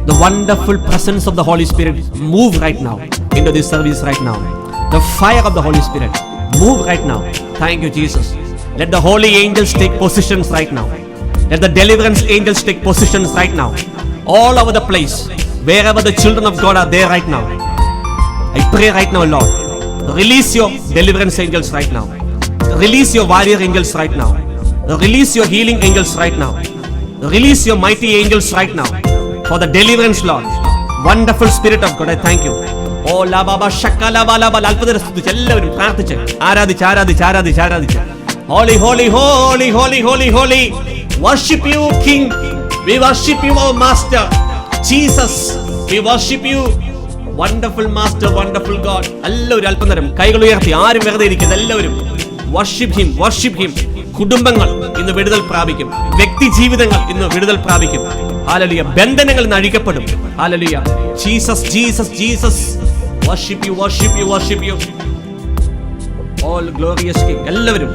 The wonderful presence of the Holy Spirit move right now into this service right now. The fire of the Holy Spirit move right now. Thank you, Jesus. Let the holy angels take positions right now. Let the deliverance angels take positions right now. All over the place, wherever the children of God are there right now. I pray right now, Lord, release your deliverance angels right now. Release your warrior angels right now. Release your healing angels right now. Release your mighty angels right now for the deliverance, Lord. Wonderful Spirit of God, I thank you. Oh la baba shakala bala bala alpadara studichu ellaverum prarthichu ആരാധിച്ച് holy holy holy holy holy holy worship you king, we worship you our master Jesus, we worship you wonderful master, wonderful God. എല്ലാവരും അല്പനേരം കൈകൾ ഉയർത്തി, ആരും വെറുതെ ഇരിക്കരുത്, എല്ലാവരും worship him. കുടുംബങ്ങൾ ഇന്ന് വിടുതൽ പ്രാപിക്കും, വ്യക്തി ജീവിതങ്ങൾ ഇന്ന് വിടുതൽ പ്രാപിക്കും. ഹല്ലേലൂയ. ബന്ധനങ്ങൾ ഇന്ന് അഴിക്കപ്പെടും. Hallelujah. Jesus Jesus Jesus. Worship you. All glorious king. എല്ലാവരും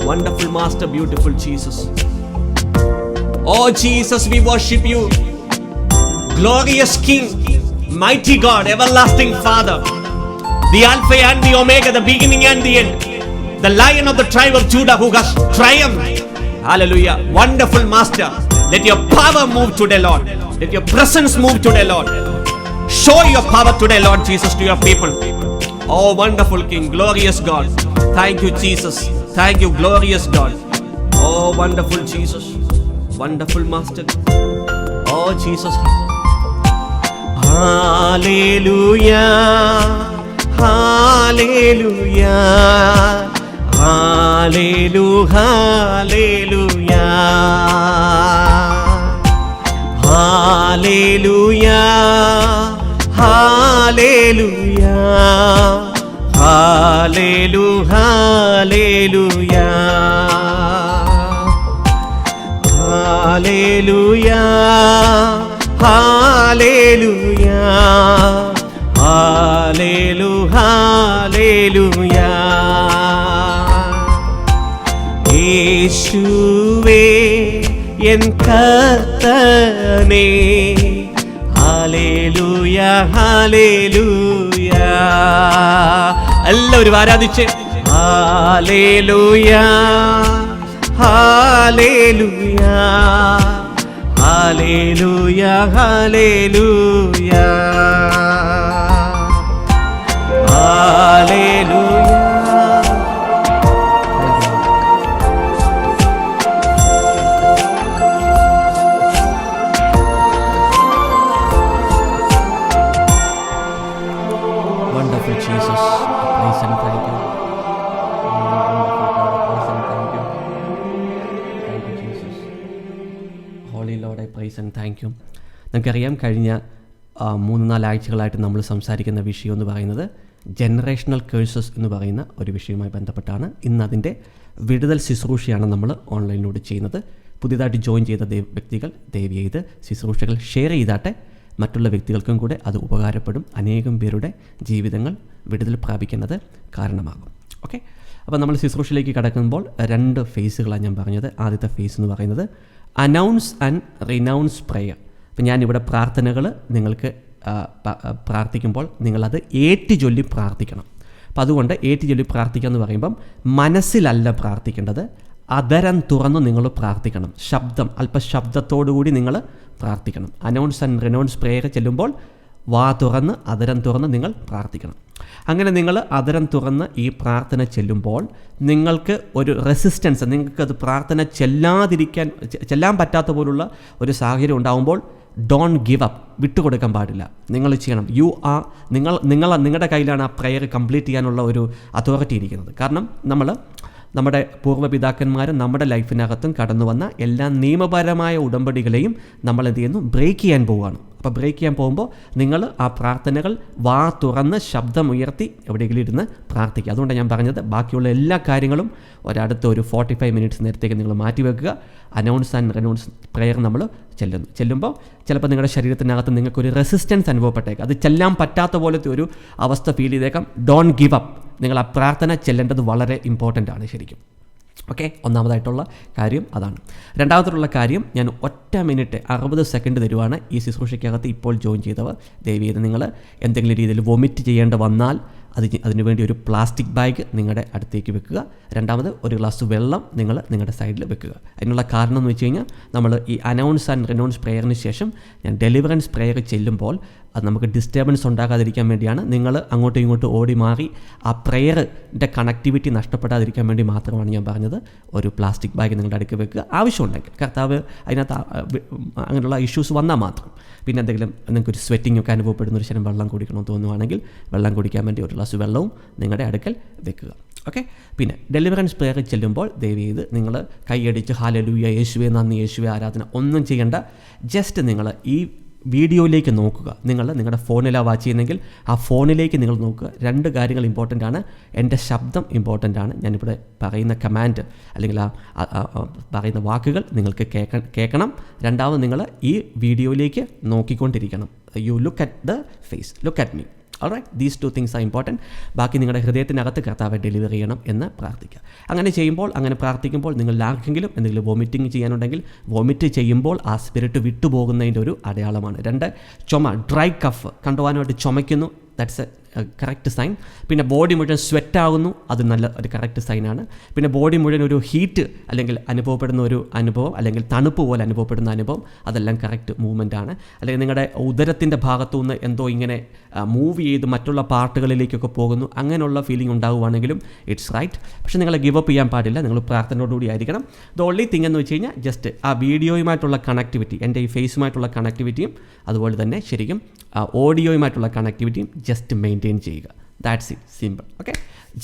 wonderful master, beautiful Jesus. Oh Jesus, we worship you. Glorious king, mighty God, everlasting Father, the Alpha and the Omega, the beginning and the end, the Lion of the tribe of Judah who has triumphed. Hallelujah. Wonderful Master, let your power move today, Lord. Let your presence move today, Lord. Show your power today, Lord Jesus, to your people. Oh, wonderful King, glorious God. Thank you, Jesus. Thank you, glorious God. Oh, wonderful Jesus, wonderful Master. Oh, Jesus. Hallelujah. Hallelujah. Hallelujah. Hallelujah. Hallelujah. Hallelujah. Hallelujah. Hallelujah. Hallelujah. Hallelujah. യേശുവേ N കർത്തനേ, hallelujah hallelujah. എല്ലാവരും ആരാധിച്ച് hallelujah hallelujah hallelujah hallelujah hallelujah. Wonderful Jesus, praise and thank you. Thank you Jesus. Holy Lord, I praise and thank you. നമുക്കറിയാം, കഴിഞ്ഞ 3-4 ആഴ്ചകളായിട്ട് നമ്മൾ സംസാരിക്കുന്ന വിഷയം എന്ന് പറയുന്നത് ജനറേഷണൽ കേഴ്സസ് എന്ന് പറയുന്ന ഒരു വിഷയവുമായി ബന്ധപ്പെട്ടാണ്. ഇന്ന് അതിൻ്റെ വിടുതൽ ശുശ്രൂഷയാണ് നമ്മൾ ഓൺലൈനിലൂടെ ചെയ്യുന്നത്. പുതിയതായിട്ട് ജോയിൻ ചെയ്ത വ്യക്തികൾ ദയവ് ചെയ്ത് ശുശ്രൂഷകൾ ഷെയർ ചെയ്താട്ടെ, മറ്റുള്ള വ്യക്തികൾക്കും കൂടെ അത് ഉപകാരപ്പെടും. അനേകം പേരുടെ ജീവിതങ്ങൾ വിടുതൽ പ്രാപിക്കുന്നത് കാരണമാകും. ഓക്കെ, അപ്പോൾ നമ്മൾ ശുശ്രൂഷയിലേക്ക് കടക്കുമ്പോൾ 2 ഫേസുകളാണ് ഞാൻ പറഞ്ഞത്. ആദ്യത്തെ ഫേസ് എന്ന് പറയുന്നത് അനൗൺസ് ആൻഡ് റിനൗൺസ് പ്രെയർ. അപ്പം ഞാനിവിടെ പ്രാർത്ഥനകൾ നിങ്ങൾക്ക് പ്രാർത്ഥിക്കുമ്പോൾ നിങ്ങളത് ഏറ്റുചൊല്ലി പ്രാർത്ഥിക്കണം. അപ്പം അതുകൊണ്ട് ഏറ്റുചൊല്ലി പ്രാർത്ഥിക്കുക എന്ന് പറയുമ്പം മനസ്സിലല്ല പ്രാർത്ഥിക്കേണ്ടത്, അതരം തുറന്ന് നിങ്ങൾ പ്രാർത്ഥിക്കണം. അല്പശബ്ദത്തോടുകൂടി നിങ്ങൾ പ്രാർത്ഥിക്കണം. അനൗൺസ് ആൻഡ് റിനൗൺസ് പ്രെയർ ചെല്ലുമ്പോൾ വാ തുറന്ന് അതരം തുറന്ന് നിങ്ങൾ പ്രാർത്ഥിക്കണം. അങ്ങനെ നിങ്ങൾ അതരം തുറന്ന് ഈ പ്രാർത്ഥന ചെല്ലുമ്പോൾ നിങ്ങൾക്ക് ഒരു റെസിസ്റ്റൻസ്, നിങ്ങൾക്കത് പ്രാർത്ഥന ചെല്ലാൻ പറ്റാത്ത പോലുള്ള ഒരു സാഹചര്യം ഉണ്ടാകുമ്പോൾ ഡോണ്ട് ഗിവ് അപ്പ്, വിട്ടുകൊടുക്കാൻ പാടില്ല. നിങ്ങൾ ചെയ്യണം. നിങ്ങളുടെ കയ്യിലാണ് ആ പ്രെയർ കംപ്ലീറ്റ് ചെയ്യാനുള്ള ഒരു അതോറിറ്റി ഇരിക്കുന്നത്. കാരണം നമ്മുടെ പൂർവ്വപിതാക്കന്മാരും നമ്മുടെ ലൈഫിനകത്തും കടന്നു വന്ന എല്ലാ നിയമപരമായ ഉടമ്പടികളെയും നമ്മൾ എന്ത് ചെയ്യുന്നു? ബ്രേക്ക് ചെയ്യാൻ പോവുകയാണ്. അപ്പോൾ ബ്രേക്ക് ചെയ്യാൻ പോകുമ്പോൾ നിങ്ങൾ ആ പ്രാർത്ഥനകൾ വാ തുറന്ന് ശബ്ദമുയർത്തി എവിടെയെങ്കിലും ഇരുന്ന് പ്രാർത്ഥിക്കുക. അതുകൊണ്ടാണ് ഞാൻ പറഞ്ഞത്, ബാക്കിയുള്ള എല്ലാ കാര്യങ്ങളും ഒരു 45 മിനിറ്റ്സ് നേരത്തേക്ക് നിങ്ങൾ മാറ്റിവെക്കുക. അനൗൺസ് ആൻഡ് റിനൗൺസ് പ്രെയർ നമ്മൾ ചെല്ലുമ്പോൾ ചിലപ്പോൾ നിങ്ങളുടെ ശരീരത്തിനകത്ത് നിങ്ങൾക്കൊരു റെസിസ്റ്റൻസ് അനുഭവപ്പെട്ടേക്കാം. അത് ചെല്ലാൻ പറ്റാത്ത പോലത്തെ ഒരു അവസ്ഥ ഫീൽ ചെയ്തേക്കാം. Don't give up. നിങ്ങൾ ആ പ്രാർത്ഥന ചെല്ലേണ്ടത് വളരെ ഇമ്പോർട്ടൻ്റ് ആണ് ശരിക്കും. ഓക്കെ, ഒന്നാമതായിട്ടുള്ള കാര്യം അതാണ്. രണ്ടാമതായിട്ടുള്ള കാര്യം, ഞാൻ 1 മിനിറ്റ് 60 സെക്കൻഡ് തരുവാണ്. ഈ ശുശ്രൂഷയ്ക്കകത്ത് ഇപ്പോൾ ജോയിൻ ചെയ്തവർ ദയവ് ചെയ്ത് നിങ്ങൾ എന്തെങ്കിലും രീതിയിൽ വൊമിറ്റ് ചെയ്യേണ്ട വന്നാൽ അതിനുവേണ്ടി ഒരു പ്ലാസ്റ്റിക് ബാഗ് നിങ്ങളുടെ അടുത്തേക്ക് വെക്കുക. രണ്ടാമത് ഒരു ഗ്ലാസ് വെള്ളം നിങ്ങൾ നിങ്ങളുടെ സൈഡിൽ വെക്കുക. അതിനുള്ള കാരണം എന്ന് വെച്ച് കഴിഞ്ഞാൽ, നമ്മൾ ഈ അനൗൺസ് ആൻഡ് റിനൗൺസ് പ്രെയറിന് ശേഷം ഞാൻ ഡെലിവറൻസ് പ്രെയർ ചെല്ലുമ്പോൾ അത് നമുക്ക് ഡിസ്റ്റർബൻസ് ഉണ്ടാകാതിരിക്കാൻ വേണ്ടിയാണ്. നിങ്ങൾ അങ്ങോട്ടും ഇങ്ങോട്ടും ഓടി മാറി ആ പ്രെയറിൻ്റെ കണക്ടിവിറ്റി നഷ്ടപ്പെടാതിരിക്കാൻ വേണ്ടി മാത്രമാണ് ഞാൻ പറഞ്ഞത് ഒരു പ്ലാസ്റ്റിക് ബാഗ് നിങ്ങളുടെ അടുക്ക് വെക്കുക. ആവശ്യമുണ്ടെങ്കിൽ, കർത്താവ് അതിനകത്ത് അങ്ങനെയുള്ള ഇഷ്യൂസ് വന്നാൽ മാത്രം, പിന്നെ എന്തെങ്കിലും നിങ്ങൾക്കൊരു സ്വെറ്റിംഗ് ഒക്കെ അനുഭവപ്പെടുന്ന ഒരു ശരം വെള്ളം കുടിക്കണമെന്ന് തോന്നുവാണെങ്കിൽ വെള്ളം കുടിക്കാൻ വേണ്ടി ഒരു ഗ്ലാസ് വെള്ളവും നിങ്ങളുടെ അടുക്കൽ വെക്കുക. ഓക്കെ, പിന്നെ ഡെലിവറൻസ് പ്രെയർ ചെല്ലുമ്പോൾ ദയവ് ചെയ്ത് നിങ്ങൾ കൈയടിച്ച് ഹല്ലേലൂയ, യേശുവേ നന്ദി, യേശുവേ ആരാധന ഒന്നും ചെയ്യേണ്ട. ജസ്റ്റ് നിങ്ങൾ ഈ വീഡിയോയിലേക്ക് നോക്കുക. നിങ്ങൾ നിങ്ങളുടെ ഫോണിലാണ് വാച്ച് ചെയ്യുന്നെങ്കിൽ ആ ഫോണിലേക്ക് നിങ്ങൾ നോക്കുക. 2 കാര്യങ്ങൾ ഇമ്പോർട്ടൻ്റ് ആണ്. എൻ്റെ ശബ്ദം ഇമ്പോർട്ടൻ്റ് ആണ്. ഞാനിവിടെ പറയുന്ന കമാൻഡ് അല്ലെങ്കിൽ പറയുന്ന വാക്കുകൾ നിങ്ങൾക്ക് കേൾക്കണം. രണ്ടാമത് നിങ്ങൾ ഈ വീഡിയോയിലേക്ക് നോക്കിക്കൊണ്ടിരിക്കണം. You look at the face, look at me. Alright, these 2 things are important. ബാക്കി നിങ്ങളുടെ ഹൃദയത്തിനകത്ത് കർത്താവെ ഡെലിവർ ചെയ്യണം എന്ന് പ്രാർത്ഥിക്കുക. അങ്ങനെ ചെയ്യുമ്പോൾ, അങ്ങനെ പ്രാർത്ഥിക്കുമ്പോൾ നിങ്ങളിൽ ആർക്കെങ്കിലും എന്തെങ്കിലും വോമിറ്റിംഗ് ചെയ്യാനുണ്ടെങ്കിൽ വോമിറ്റ് ചെയ്യുമ്പോൾ ആ സ്പിരിറ്റ് വിട്ടുപോകുന്നതിൻ്റെ ഒരു അടയാളമാണ്. 2, ചുമ, ഡ്രൈ കഫ് കണ്ടുപോകാനായിട്ട് ചുമയ്ക്കുന്നു, ദാറ്റ്സ് എ കറക്റ്റ് സൈൻ. പിന്നെ ബോഡി മുഴുവൻ സ്വെറ്റാകുന്നു, അത് നല്ല ഒരു കറക്റ്റ് സൈനാണ്. പിന്നെ ബോഡി മുഴുവൻ ഒരു ഹീറ്റ് അല്ലെങ്കിൽ അനുഭവപ്പെടുന്ന ഒരു അനുഭവം, അല്ലെങ്കിൽ തണുപ്പ് പോലെ അനുഭവപ്പെടുന്ന അനുഭവം, അതെല്ലാം കറക്റ്റ് മൂവ്മെൻ്റ് ആണ്. അല്ലെങ്കിൽ നിങ്ങളുടെ ഉദരത്തിൻ്റെ ഭാഗത്തു നിന്ന് എന്തോ ഇങ്ങനെ മൂവ് ചെയ്ത് മറ്റുള്ള പാർട്ടുകളിലേക്കൊക്കെ പോകുന്നു, അങ്ങനെയുള്ള ഫീലിംഗ് ഉണ്ടാവുകയാണെങ്കിലും ഇറ്റ്സ് റൈറ്റ്. പക്ഷേ നിങ്ങൾ ഗിവ് അപ്പ് ചെയ്യാൻ പാടില്ല. നിങ്ങൾ പ്രാർത്ഥനയോടുകൂടി ആയിരിക്കണം. ദ ഓൺലി തിങ് എന്ന് വെച്ച് കഴിഞ്ഞാൽ ജസ്റ്റ് ആ വീഡിയോയുമായിട്ടുള്ള കണക്ടിവിറ്റി, എൻ്റെ ഈ ഫേസുമായിട്ടുള്ള കണക്ടിവിറ്റിയും അതുപോലെ തന്നെ ശരിക്കും ഓഡിയോയുമായിട്ടുള്ള കണക്ടിവിറ്റിയും ജസ്റ്റ് മെയിൻറ്റെയിൻ ചെയ്യുക. That's it, simple. Okay,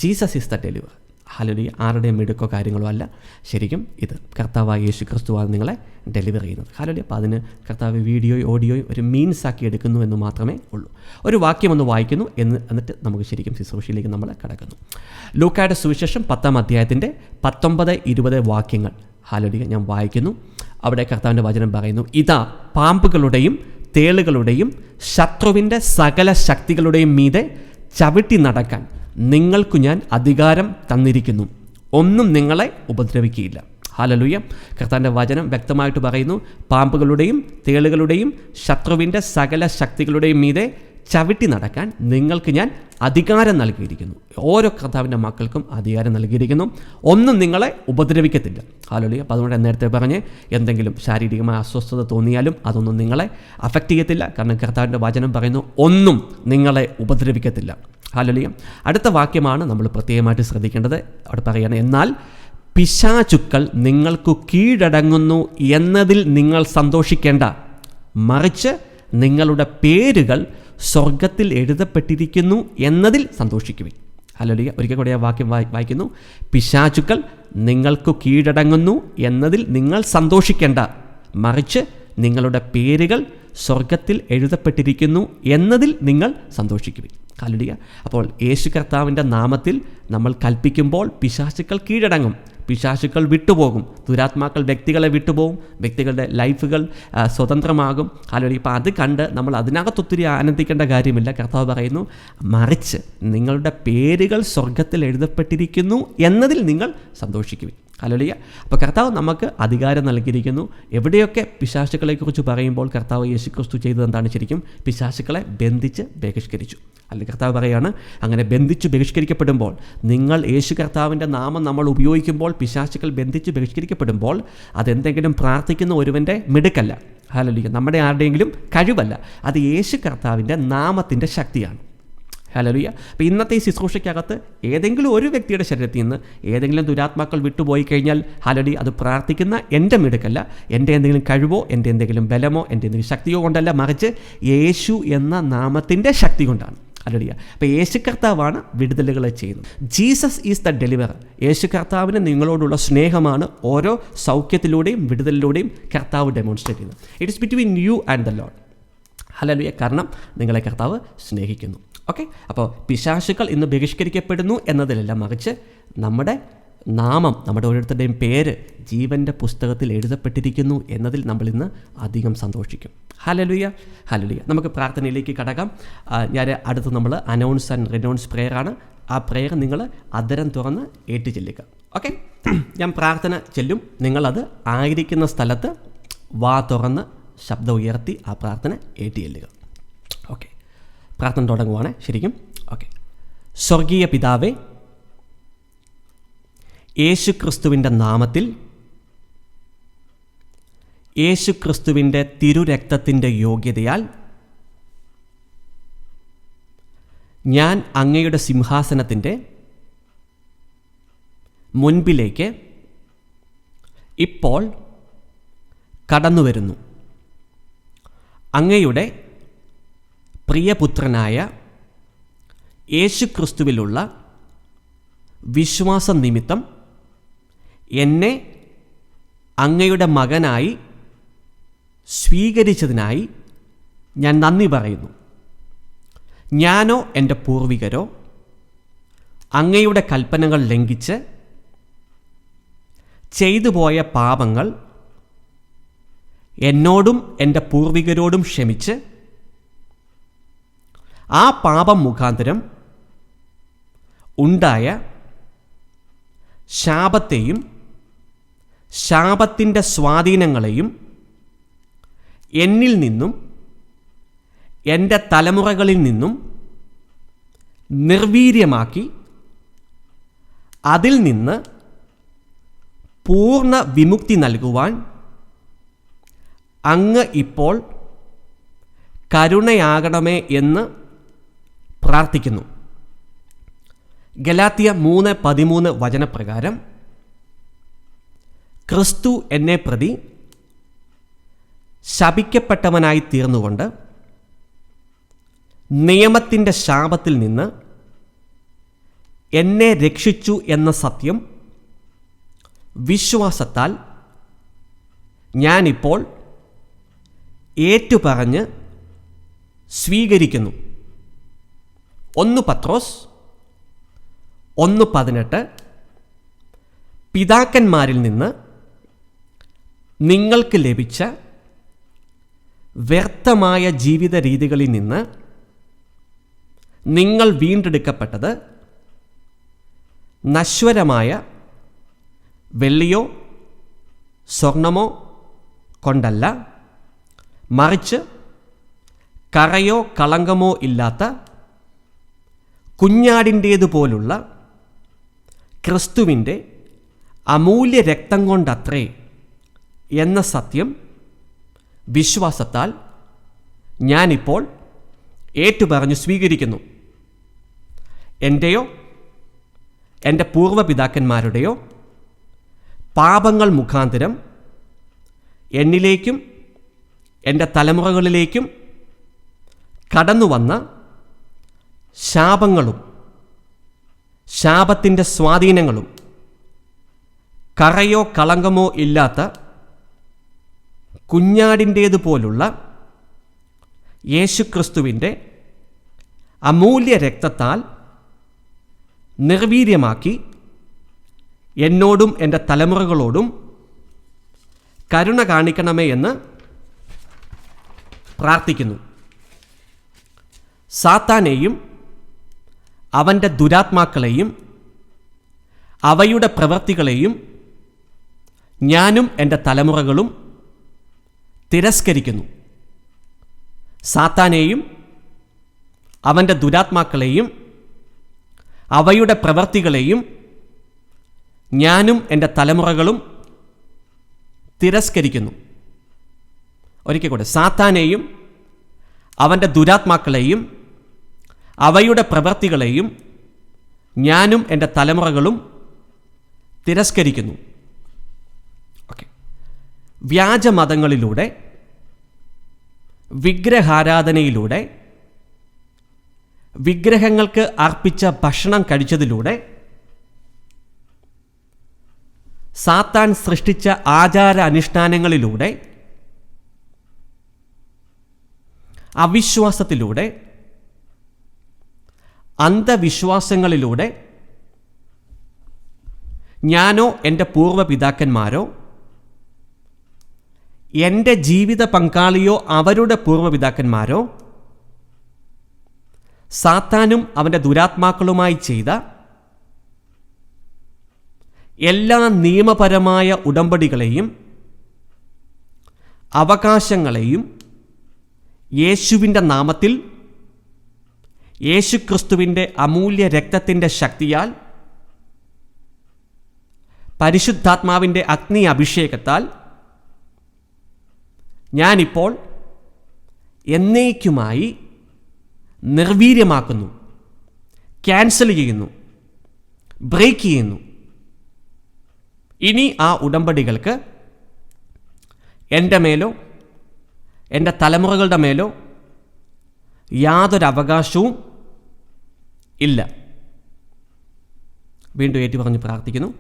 Jesus is the deliver. Hallelujah. ആരുടെയും മിടുക്കോ കാര്യങ്ങളോ അല്ല, ശരിക്കും ഇത് കർത്താവായ യേശു ക്രിസ്തുവാണ് നിങ്ങളെ ഡെലിവർ ചെയ്യുന്നത്. ഹല്ലേലൂയ. അപ്പോൾ അതിന് കർത്താവ് വീഡിയോയും ഓഡിയോയും ഒരു മീൻസ് ആക്കി എടുക്കുന്നു എന്ന് മാത്രമേ ഉള്ളൂ. ഒരു വാക്യം ഒന്ന് വായിക്കുന്നു എന്നിട്ട് നമുക്ക് ശരിക്കും ശുശ്രൂഷയിലേക്ക് നമ്മൾ കടക്കുന്നു. ലൂക്കായുടെ സുവിശേഷം 10-ാം അധ്യായത്തിൻ്റെ 19-20 വാക്യങ്ങൾ ഹല്ലേലൂയ ഞാൻ വായിക്കുന്നു. അവിടെ കർത്താവിൻ്റെ വചനം പറയുന്നു, ഇതാ പാമ്പുകളുടെയും തേളുകളുടെയും ശത്രുവിൻ്റെ സകല ശക്തികളുടെയും മീതെ ചവിട്ടി നടക്കാൻ നിങ്ങൾക്കു ഞാൻ അധികാരം തന്നിരിക്കുന്നു, ഒന്നും നിങ്ങളെ ഉപദ്രവിക്കുകയില്ല. ഹല്ലേലൂയ. കർത്താവിൻ്റെ വചനം വ്യക്തമായിട്ട് പറയുന്നു, പാമ്പുകളുടെയും തേളുകളുടെയും ശത്രുവിൻ്റെ സകല ശക്തികളുടെയും മീതെ ചവിട്ടി നടക്കാൻ നിങ്ങൾക്ക് ഞാൻ അധികാരം നൽകിയിരിക്കുന്നു. ഓരോ കർത്താവിൻ്റെ മക്കൾക്കും അധികാരം നൽകിയിരിക്കുന്നു, ഒന്നും നിങ്ങളെ ഉപദ്രവിക്കത്തില്ല. ഹല്ലേലൂയ. അപ്പോൾ അതുകൊണ്ട് നേരത്തെ പറഞ്ഞ് എന്തെങ്കിലും ശാരീരികമായ അസ്വസ്ഥത തോന്നിയാലും അതൊന്നും നിങ്ങളെ അഫക്റ്റ് ചെയ്യത്തില്ല. കാരണം കർത്താവിൻ്റെ വചനം പറയുന്നു, ഒന്നും നിങ്ങളെ ഉപദ്രവിക്കത്തില്ല. ഹല്ലേലൂയ. അടുത്ത വാക്യമാണ് നമ്മൾ പ്രത്യേകമായിട്ട് ശ്രദ്ധിക്കേണ്ടത്. അവിടെ പറയുകയാണ്, എന്നാൽ പിശാചുക്കൾ നിങ്ങൾക്ക് കീഴടങ്ങുന്നു എന്നതിൽ നിങ്ങൾ സന്തോഷിക്കേണ്ട, മറിച്ച് നിങ്ങളുടെ പേരുകൾ സ്വർഗത്തിൽ എഴുതപ്പെട്ടിരിക്കുന്നു എന്നതിൽ സന്തോഷിക്കുവിൻ. ഹല്ലേലൂയ. ഒരിക്കൽ കൂടി ആ വാക്യം വായിക്കുന്നു. പിശാചുക്കൾ നിങ്ങൾക്ക് കീഴടങ്ങുന്നു എന്നതിൽ നിങ്ങൾ സന്തോഷിക്കേണ്ട, മറിച്ച് നിങ്ങളുടെ പേരുകൾ സ്വർഗത്തിൽ എഴുതപ്പെട്ടിരിക്കുന്നു എന്നതിൽ നിങ്ങൾ സന്തോഷിക്കുവിൻ. ഹല്ലേലൂയ. അപ്പോൾ യേശു കർത്താവിൻ്റെ നാമത്തിൽ നമ്മൾ കൽപ്പിക്കുമ്പോൾ പിശാചുക്കൾ കീഴടങ്ങും, പിശാചുക്കൾ വിട്ടുപോകും, ദുരാത്മാക്കൾ വ്യക്തികളെ വിട്ടുപോകും, വ്യക്തികളുടെ ലൈഫുകൾ സ്വതന്ത്രമാകും. ഹല്ലേലൂയ. അപ്പോൾ അത് കണ്ട് നമ്മൾ അതിനകത്തൊത്തിരി ആനന്ദിക്കേണ്ട കാര്യമില്ല. കർത്താവ് പറയുന്നു, മറിച്ച് നിങ്ങളുടെ പേരുകൾ സ്വർഗത്തിൽ എഴുതപ്പെട്ടിരിക്കുന്നു എന്നതിൽ നിങ്ങൾ സന്തോഷിക്കുവിൻ. ഹല്ലേലൂയ. അപ്പോൾ കർത്താവ് നമുക്ക് അധികാരം നൽകിയിരിക്കുന്നു. എവിടെയൊക്കെ പിശാചുക്കളെക്കുറിച്ച് പറയുമ്പോൾ കർത്താവ് യേശുക്രിസ്തു ചെയ്തത് എന്താണ്? ശരിക്കും പിശാചുക്കളെ ബന്ധിച്ച് ബഹിഷ്കരിച്ചു. അല്ലെങ്കിൽ കർത്താവ് പറയുകയാണ്, അങ്ങനെ ബന്ധിച്ച് ബഹിഷ്കരിക്കപ്പെടുമ്പോൾ, നിങ്ങൾ യേശു കർത്താവിൻ്റെ നാമം നമ്മൾ ഉപയോഗിക്കുമ്പോൾ പിശാചുക്കൾ ബന്ധിച്ച് ബഹിഷ്കരിക്കപ്പെടുമ്പോൾ അതെന്തെങ്കിലും പ്രാർത്ഥിക്കുന്ന ഒരുവൻ്റെ മിടുക്കല്ല. ഹല്ലേലൂയ. നമ്മുടെ ആരുടെയെങ്കിലും കഴിവല്ല, അത് യേശു കർത്താവിൻ്റെ നാമത്തിൻ്റെ ശക്തിയാണ്. ഹല്ലേലൂയ. അപ്പോൾ ഇന്നത്തെ ഈ ശുശ്രൂഷയ്ക്കകത്ത് ഏതെങ്കിലും ഒരു വ്യക്തിയുടെ ശരീരത്തിൽ നിന്ന് ഏതെങ്കിലും ദുരാത്മാക്കൾ വിട്ടുപോയി കഴിഞ്ഞാൽ ഹല്ലേലൂയ, അത് പ്രാർത്ഥിക്കുന്ന എൻ്റെ മിടുക്കല്ല, എൻ്റെ എന്തെങ്കിലും കഴിവോ എൻ്റെ എന്തെങ്കിലും ബലമോ എൻ്റെ എന്തെങ്കിലും ശക്തിയോ കൊണ്ടല്ല, മറിച്ച് യേശു എന്ന നാമത്തിൻ്റെ ശക്തി കൊണ്ടാണ്. ഹല്ലേലൂയ. അപ്പോൾ യേശു കർത്താവാണ് വിടുതലുകളെ ചെയ്യുന്നത്. Jesus is the deliverer. യേശു കർത്താവിന് നിങ്ങളോടുള്ള സ്നേഹമാണ് ഓരോ സൗഖ്യത്തിലൂടെയും വിടുതലിലൂടെയും കർത്താവ് ഡെമോൺസ്ട്രേറ്റ് ചെയ്യുന്നത്. It is between you and the Lord. Hallelujah. കാരണം നിങ്ങളെ കർത്താവ് സ്നേഹിക്കുന്നു. ഓക്കെ. അപ്പോൾ പിശാചുക്കൾ ഇന്ന് ബഹിഷ്കരിക്കപ്പെടുന്നു എന്നതിലല്ല, മറിച്ച് നമ്മുടെ നാമം, നമ്മുടെ ഓരോരുത്തരുടെയും പേര് ജീവൻ്റെ പുസ്തകത്തിൽ എഴുതപ്പെട്ടിരിക്കുന്നു എന്നതിൽ നമ്മൾ ഇന്ന് അധികം സന്തോഷിക്കും. ഹല്ലേലൂയ. ഹല്ലേലൂയ. നമുക്ക് പ്രാർത്ഥനയിലേക്ക് കടക്കാം. ഞാൻ അടുത്ത് നമ്മൾ അനൗൺസ് ആൻഡ് റിനൗൺസ് പ്രെയർ ആണ്. ആ പ്രെയർ നിങ്ങൾ അധരം തുറന്ന് ഏറ്റുചൊല്ലുക. ഓക്കെ, ഞാൻ പ്രാർത്ഥന ചെല്ലും. നിങ്ങളത് ആയിരിക്കുന്ന സ്ഥലത്ത് വാ തുറന്ന് ശബ്ദം ഉയർത്തി ആ പ്രാർത്ഥന ഏറ്റുചൊല്ലുക. ഓക്കെ, പ്രാർത്ഥന തുടങ്ങുവാണ് ശരിക്കും. ഓക്കെ. സ്വർഗീയ പിതാവേ, യേശുക്രിസ്തുവിൻ്റെ നാമത്തിൽ, യേശുക്രിസ്തുവിൻ്റെ തിരുരക്തത്തിൻ്റെ യോഗ്യതയാൽ ഞാൻ അങ്ങയുടെ സിംഹാസനത്തിൻ്റെ മുൻപിലേക്ക് ഇപ്പോൾ കടന്നു വരുന്നു. അങ്ങയുടെ പ്രിയപുത്രനായ യേശുക്രിസ്തുവിലുള്ള വിശ്വാസം നിമിത്തം എന്നെ അങ്ങയുടെ മകനായി സ്വീകരിച്ചതിനായി ഞാൻ നന്ദി പറയുന്നു. ഞാനോ എൻ്റെ പൂർവികരോ അങ്ങയുടെ കൽപ്പനകൾ ലംഘിച്ച് ചെയ്തു പോയ പാപങ്ങൾ എന്നോടും എൻ്റെ പൂർവികരോടും ക്ഷമിച്ച് ആ പാപം മുഖാന്തരം ഉണ്ടായ ശാപത്തെയും ശാപത്തിൻ്റെ സ്വാധീനങ്ങളെയും എന്നിൽ നിന്നും എൻ്റെ തലമുറകളിൽ നിന്നും നിർവീര്യമാക്കി അതിൽ നിന്ന് പൂർണ്ണ വിമുക്തി നൽകുവാൻ അങ്ങ് ഇപ്പോൾ കരുണയാകണമേ എന്ന് പ്രാർത്ഥിക്കുന്നു. ഗലാത്യ 3:13 വചനപ്രകാരം ക്രിസ്തു എന്നെ പ്രതി ശപിക്കപ്പെട്ടവനായി തീർന്നുകൊണ്ട് നിയമത്തിൻ്റെ ശാപത്തിൽ നിന്ന് എന്നെ രക്ഷിച്ചു എന്ന സത്യം വിശ്വാസത്താൽ ഞാനിപ്പോൾ ഏറ്റുപറഞ്ഞ് സ്വീകരിക്കുന്നു. 1 പത്രോസ് 1:18 പിതാക്കന്മാരിൽ നിന്ന് നിങ്ങൾക്ക് ലഭിച്ച വ്യർത്ഥമായ ജീവിത രീതികളിൽ നിന്ന് നിങ്ങൾ വീണ്ടെടുക്കപ്പെട്ടത് നശ്വരമായ വെള്ളിയോ സ്വർണമോ കൊണ്ടല്ല, മറിച്ച് കറയോ കളങ്കമോ ഇല്ലാത്ത കുഞ്ഞാടിൻ്റേതുപോലുള്ള ക്രിസ്തുവിൻ്റെ അമൂല്യ രക്തം കൊണ്ടത്രേ എന്ന സത്യം വിശ്വാസത്താൽ ഞാനിപ്പോൾ ഏറ്റുപറഞ്ഞു സ്വീകരിക്കുന്നു. എൻ്റെയോ എൻ്റെ പൂർവ്വപിതാക്കന്മാരുടെയോ പാപങ്ങൾ മുഖാന്തരം എന്നിലേക്കും എൻ്റെ തലമുറകളിലേക്കും കടന്നു വന്ന ശാപങ്ങളും ശാപത്തിൻ്റെ സ്വാധീനങ്ങളും കറയോ കളങ്കമോ ഇല്ലാത്ത കുഞ്ഞാടിൻ്റേതുപോലുള്ള യേശുക്രിസ്തുവിൻ്റെ അമൂല്യ രക്തത്താൽ നിർവീര്യമാക്കി എന്നോടും എൻ്റെ തലമുറകളോടും കരുണ കാണിക്കണമേ എന്ന് പ്രാർത്ഥിക്കുന്നു. സാത്താനെയും അവൻ്റെ ദുരാത്മാക്കളെയും അവയുടെ പ്രവൃത്തികളെയും ഞാനും എൻ്റെ തലമുറകളും തിരസ്കരിക്കുന്നു. സാത്താനെയും അവൻ്റെ ദുരാത്മാക്കളെയും അവയുടെ പ്രവൃത്തികളെയും ഞാനും എൻ്റെ തലമുറകളും തിരസ്കരിക്കുന്നു. ഒരിക്കൽ കൂടെ, സാത്താനെയും അവൻ്റെ ദുരാത്മാക്കളെയും അവയുടെ പ്രവൃത്തികളെയും ഞാനും എൻ്റെ തലമുറകളും തിരസ്കരിക്കുന്നു. ഓക്കെ. വ്യാജമതങ്ങളിലൂടെ, വിഗ്രഹാരാധനയിലൂടെ, വിഗ്രഹങ്ങൾക്ക് അർപ്പിച്ച ഭക്ഷണം കഴിച്ചതിലൂടെ, സാത്താൻ സൃഷ്ടിച്ച ആചാര അനുഷ്ഠാനങ്ങളിലൂടെ, അവിശ്വാസത്തിലൂടെ, അന്ധവിശ്വാസങ്ങളിലൂടെ ഞാനോ എൻ്റെ പൂർവ്വപിതാക്കന്മാരോ എൻ്റെ ജീവിത പങ്കാളിയോ അവരുടെ പൂർവ്വപിതാക്കന്മാരോ സാത്താനും അവൻ്റെ ദുരാത്മാക്കളുമായി ചെയ്ത എല്ലാ നിയമപരമായ ഉടമ്പടികളെയും അവകാശങ്ങളെയും യേശുവിൻ്റെ നാമത്തിൽ, യേശുക്രിസ്തുവിൻ്റെ അമൂല്യ രക്തത്തിൻ്റെ ശക്തിയാൽ, പരിശുദ്ധാത്മാവിൻ്റെ അഗ്നി അഭിഷേകത്താൽ ഞാനിപ്പോൾ എന്നേക്കുമായി നിർവീര്യമാക്കുന്നു, ക്യാൻസൽ ചെയ്യുന്നു, ബ്രേക്ക് ചെയ്യുന്നു. ഇനി ആ ഉടമ്പടികൾക്ക് എൻ്റെ മേലോ എൻ്റെ തലമുറകളുടെ മേലോ യാതൊരു അവകാശവും ഇല്ല. വീണ്ടും ഏറ്റുപറഞ്ഞ് പ്രാർത്ഥിക്കുന്നു.